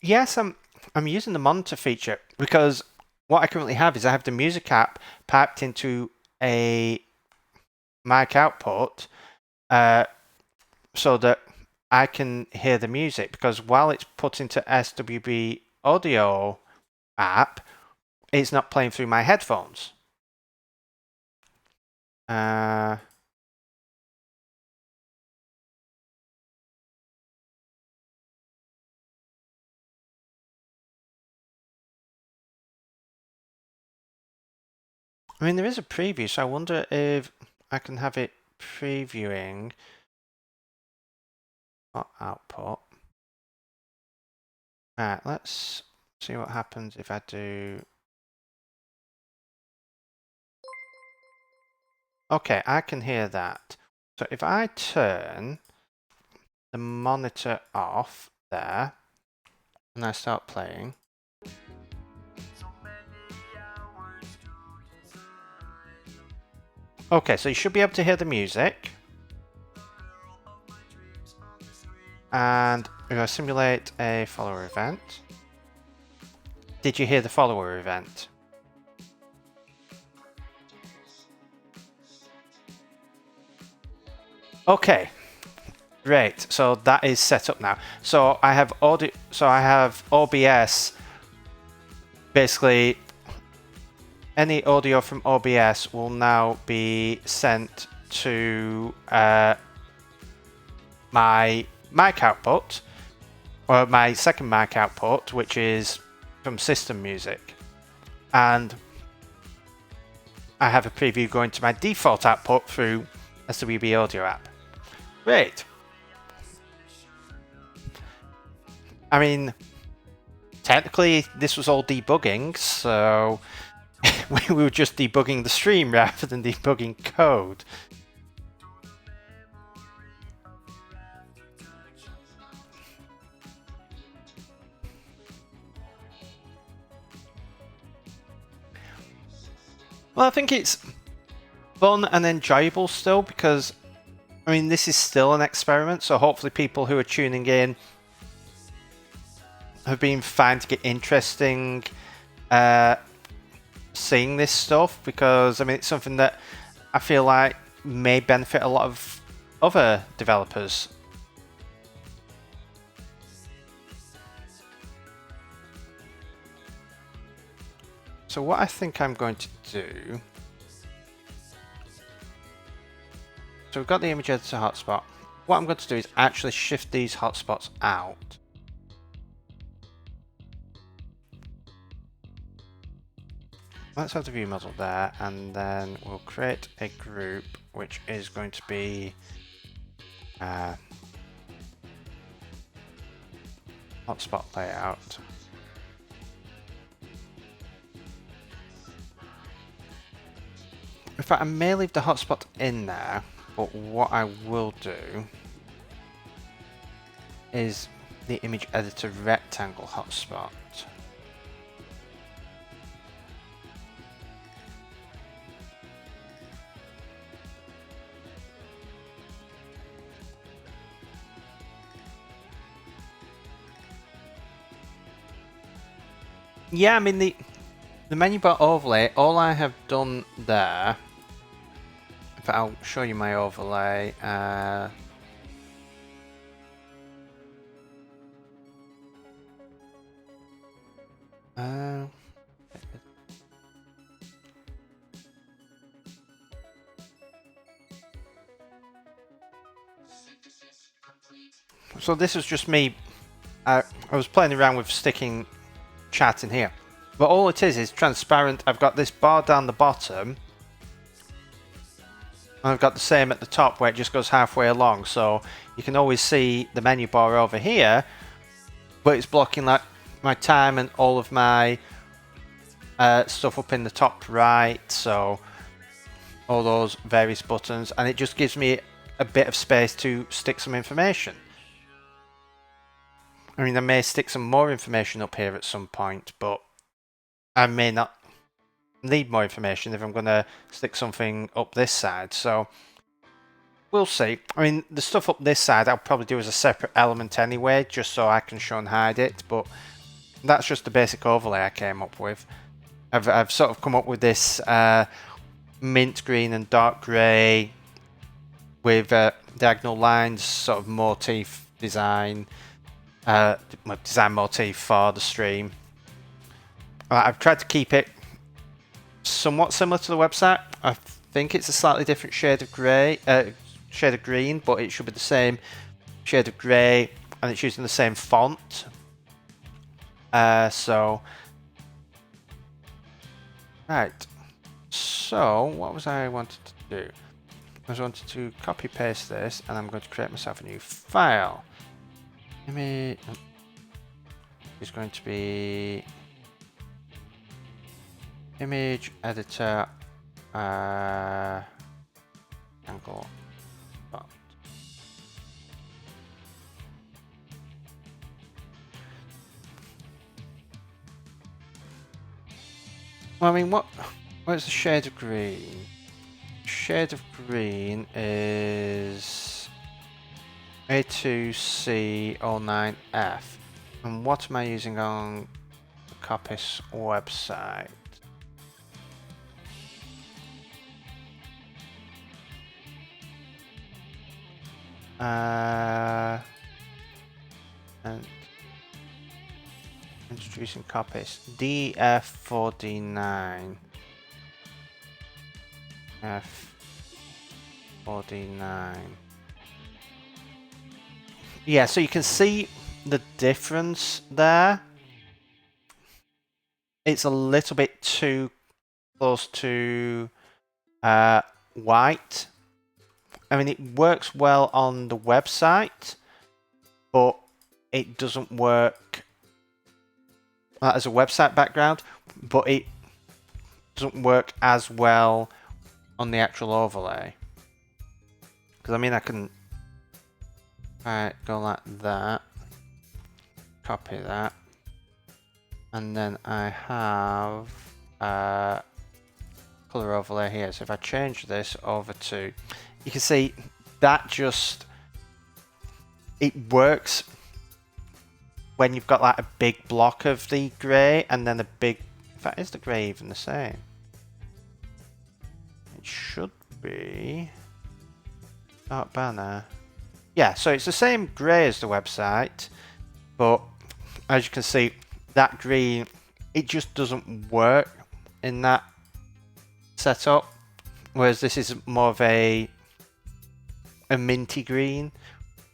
Yes, I'm using the monitor feature because what I currently have is I have the music app piped into a mic output so that I can hear the music, because while it's put into SWB audio app, it's not playing through my headphones. I mean, there is a preview, so I wonder if I can have it previewing output. Right, let's see what happens if I do. Okay, I can hear that. So if I turn the monitor off there and I start playing. Okay, so you should be able to hear the music. And we're going to simulate a follower event. Did you hear the follower event? Okay, great. So that is set up now. So I have audio. So I have OBS. Basically, any audio from OBS will now be sent to my mic output, or my second mic output, which is from system music, and I have a preview going to my default output through SWB audio app. Great. I mean, technically this was all debugging, so we were just debugging the stream rather than debugging code. Well, I think it's fun and enjoyable still, because I mean, this is still an experiment, so hopefully people who are tuning in have been finding it interesting seeing this stuff, because I mean, it's something that I feel like may benefit a lot of other developers. So what I think I'm going to do, so we've got the image editor hotspot. What I'm going to do is actually shift these hotspots out. Let's have the view model there, and then we'll create a group which is going to be hotspot layout. In fact, I may leave the hotspot in there, but what I will do is the image editor rectangle hotspot. Yeah, I mean the menu bar overlay, all I have done there, if I'll show you my overlay, so this is just me. I was playing around with sticking chat in here, but all it is transparent. I've got this bar down the bottom. I've got the same at the top where it just goes halfway along, so you can always see the menu bar over here, but it's blocking like my time and all of my stuff up in the top right, so all those various buttons, and it just gives me a bit of space to stick some information. I mean, I may stick some more information up here at some point, but I may not need more information if I'm going to stick something up this side, so we'll see. I mean, the stuff up this side I'll probably do as a separate element anyway, just so I can show and hide it, but that's just the basic overlay I came up with. I've sort of come up with this mint green and dark grey with diagonal lines, sort of motif design, design motif for the stream. I've tried to keep it somewhat similar to the website. I think it's a slightly different shade of grey, shade of green, but it should be the same shade of grey, and it's using the same font. So, right. So, what was I wanted to do? I wanted to copy paste this, and I'm going to create myself a new file. Image is going to be image editor angle font. Well, I mean, what's the shade of green? Shade of green is A2C09F. And what am I using on the Coppice website? And introducing Coppice DF4D9. F4D9. Yeah, so you can see the difference there. It's a little bit too close to white. I mean, it works well on the website, but it doesn't work as a website background, but it doesn't work as well on the actual overlay. Because I mean, I can go like that, copy that, and then I have a color overlay here. So if I change this over to, you can see that just, it works when you've got like a big block of the grey and then a big, in fact, is the grey even the same? It should be. Start banner. Yeah, so it's the same grey as the website, but as you can see, that green, it just doesn't work in that setup, whereas this is more of a minty green,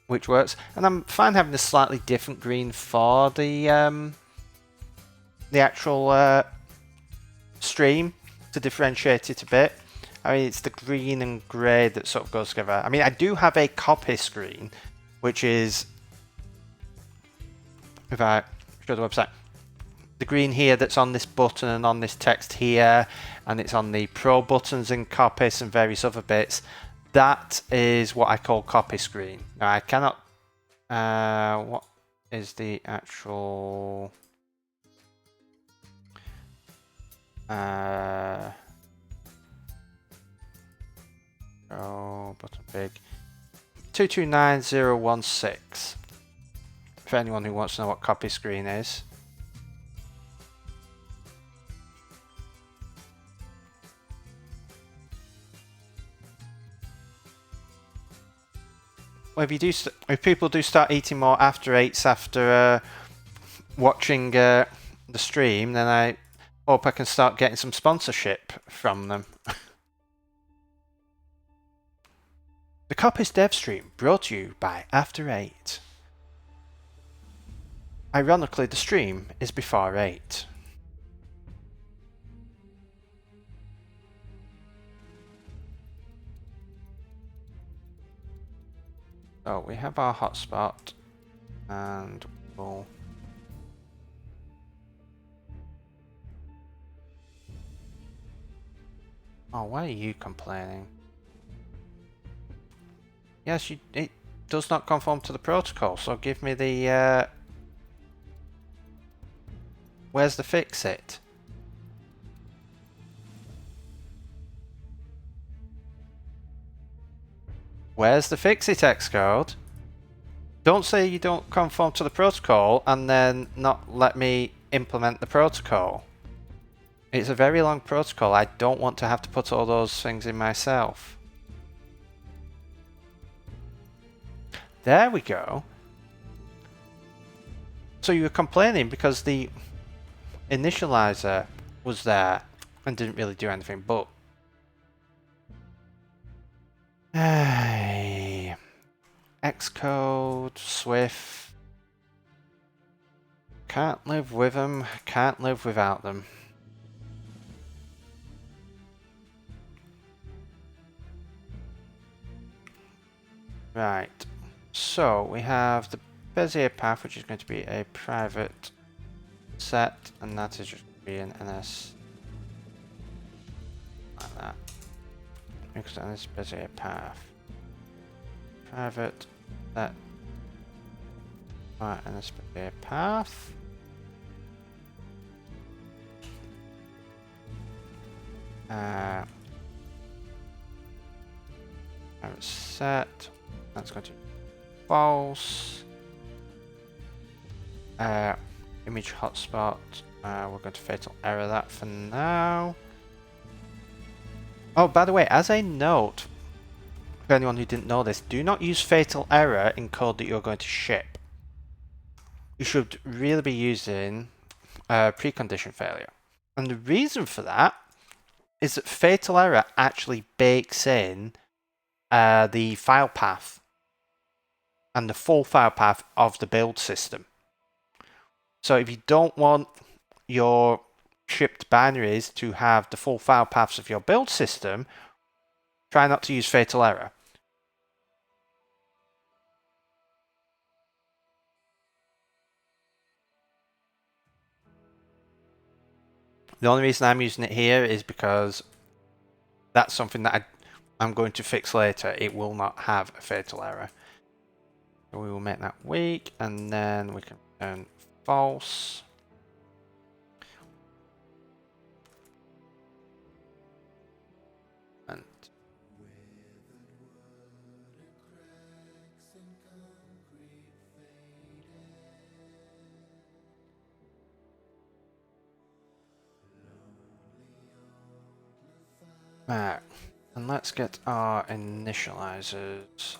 which works. And I'm fine having a slightly different green for the actual stream to differentiate it a bit. I mean, it's the green and grey that sort of goes together. I mean, I do have a Coppice green, which is, if I show the website, the green here that's on this button and on this text here, and it's on the pro buttons in Coppice and various other bits. That is what I call Coppice green. Now, I cannot. What is the actual? Oh, button big. 229016. For anyone who wants to know what Coppice green is. if people do start eating more after 8s after watching the stream, then I hope I can start getting some sponsorship from them. The Coppice Dev Stream brought to you by After 8. Ironically, the stream is before 8. So we have our hotspot, and we'll... Oh, why are you complaining? Yes, it does not conform to the protocol, so give me the... Where's the fix-it? Where's the fix-it, Xcode? Don't say you don't conform to the protocol and then not let me implement the protocol. It's a very long protocol. I don't want to have to put all those things in myself. There we go. So you were complaining because the initializer was there and didn't really do anything, but... Hey. Xcode, Swift. Can't live with them, can't live without them. Right, so we have the Bezier path, which is going to be a private set, and that is just going to be an NS like that. Because NS Bezier path. Private set by NS Bezier path. Private set. That's going to be false. Image hotspot. We're going to fatal error that for now. Oh, by the way, as a note, for anyone who didn't know this, do not use fatal error in code that you're going to ship. You should really be using precondition failure. And the reason for that is that fatal error actually bakes in the file path and the full file path of the build system. So if you don't want your shipped binaries to have the full file paths of your build system, try not to use fatal error. The only reason I'm using it here is because that's something that I'm going to fix later. It will not have a fatal error. So we will make that weak, and then we can return false. And right, and let's get our initializers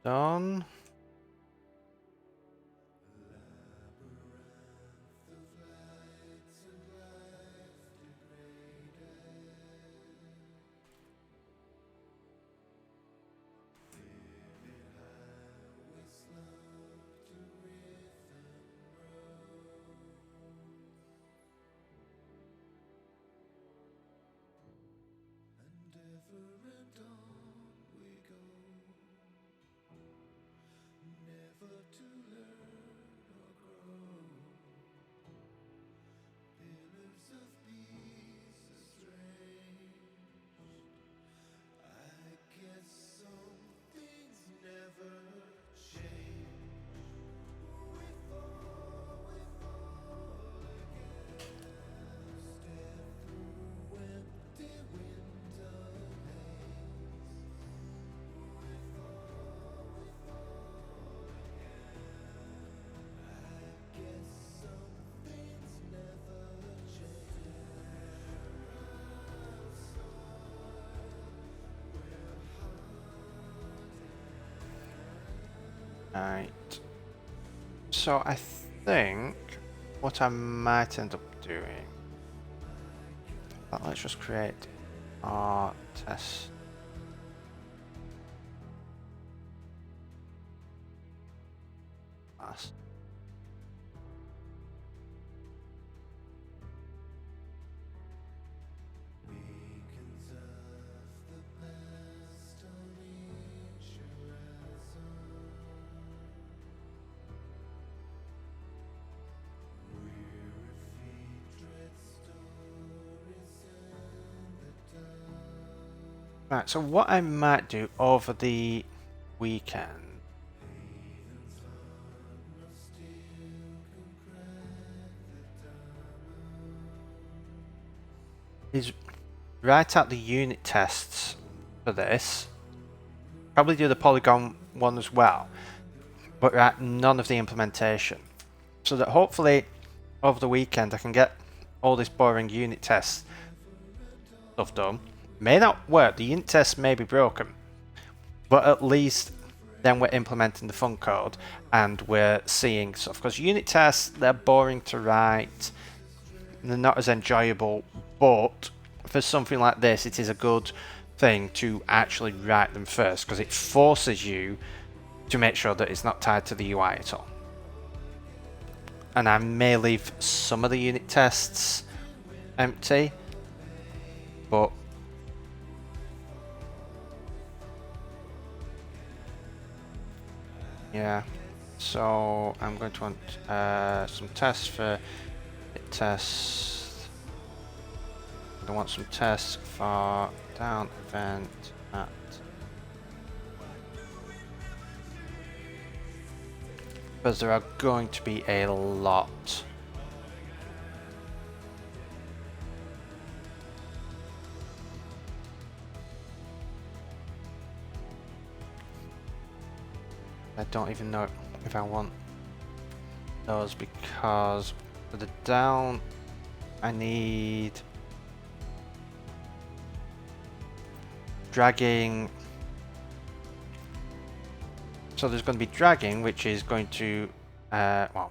done. Right. So I think what I might end up doing, let's just create our test. Class. Right, so what I might do over the weekend is write out the unit tests for this. Probably do the polygon one as well, but write none of the implementation. So that hopefully over the weekend I can get all this boring unit test stuff done. May not work, the unit tests may be broken, but at least then we're implementing the fun code and we're seeing stuff. Because unit tests, they're boring to write, they're not as enjoyable, but for something like this, it is a good thing to actually write them first, because it forces you to make sure that it's not tied to the UI at all. And I may leave some of the unit tests empty, but yeah, so I'm going to want some tests for it test. I want some tests for down event at because there are going to be a lot. I don't even know if I want those, because for the down I need dragging. So there's going to be dragging, which is going to well,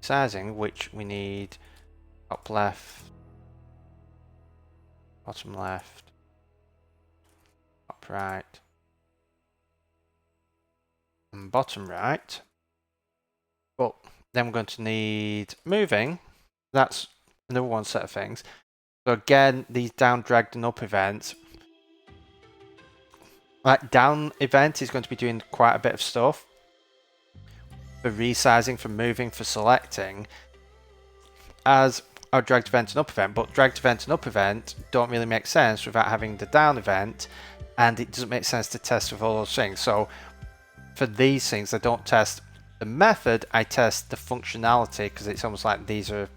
sizing, which we need top left, bottom left, top right, and bottom right. But then we're going to need moving. That's another one set of things. So again, these down, dragged, and up events. Like down event is going to be doing quite a bit of stuff for resizing, for moving, for selecting, as our dragged event and up event. But dragged event and up event don't really make sense without having the down event, and it doesn't make sense to test with all those things. So for these things, I don't test the method, I test the functionality, because it's almost like these are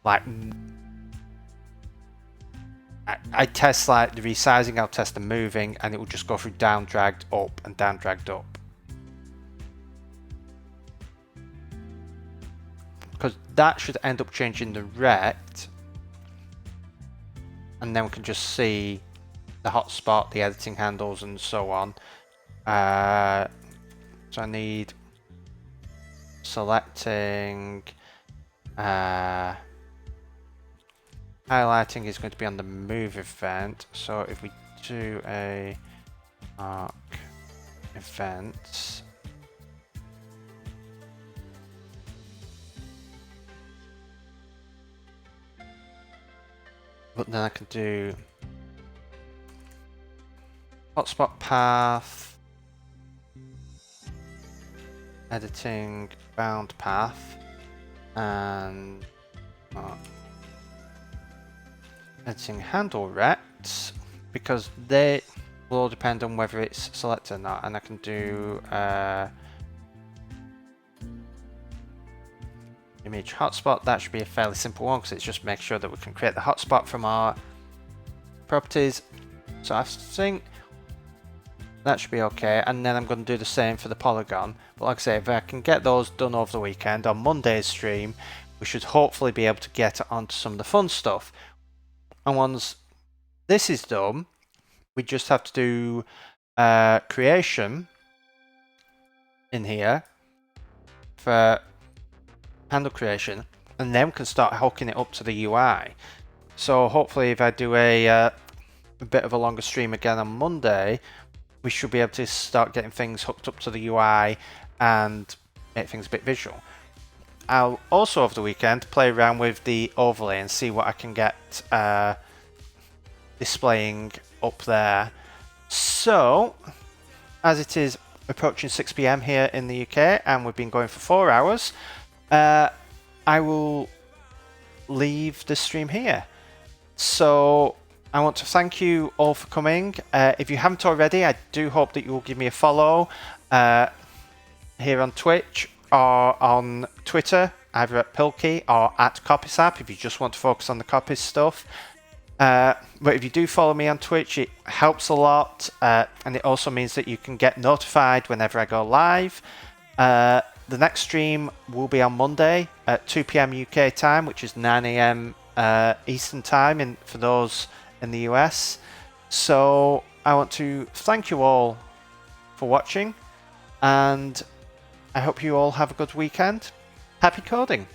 like I test like the resizing, I'll test the moving, and it will just go through down, dragged, up, and down, dragged, up. Because that should end up changing the rect, and then we can just see the hotspot, the editing handles, and so on. So I need selecting, highlighting is going to be on the move event. So if we do a arc events, but then I can do hotspot path, editing bound path, and editing handle rects, because they will all depend on whether it's selected or not. And I can do image hotspot. That should be a fairly simple one, because it's just make sure that we can create the hotspot from our properties. So I think that should be okay. And then I'm going to do the same for the polygon. But like I say, if I can get those done over the weekend, on Monday's stream, we should hopefully be able to get onto some of the fun stuff. And once this is done, we just have to do creation, in here for handle creation, and then we can start hooking it up to the UI. So hopefully if I do a bit of a longer stream again on Monday, we should be able to start getting things hooked up to the UI and make things a bit visual. I'll also over the weekend play around with the overlay and see what I can get displaying up there. So as it is approaching 6 PM here in the UK and we've been going for 4 hours, I will leave the stream here. So I want to thank you all for coming. If you haven't already, I do hope that you will give me a follow here on Twitch or on Twitter, either at Pilkey or at Coppice App if you just want to focus on the Coppice stuff. But if you do follow me on Twitch, it helps a lot, and it also means that you can get notified whenever I go live. The next stream will be on Monday at 2 PM UK time, which is 9 AM Eastern time for those in the US. So I want to thank you all for watching, and I hope you all have a good weekend. Happy coding!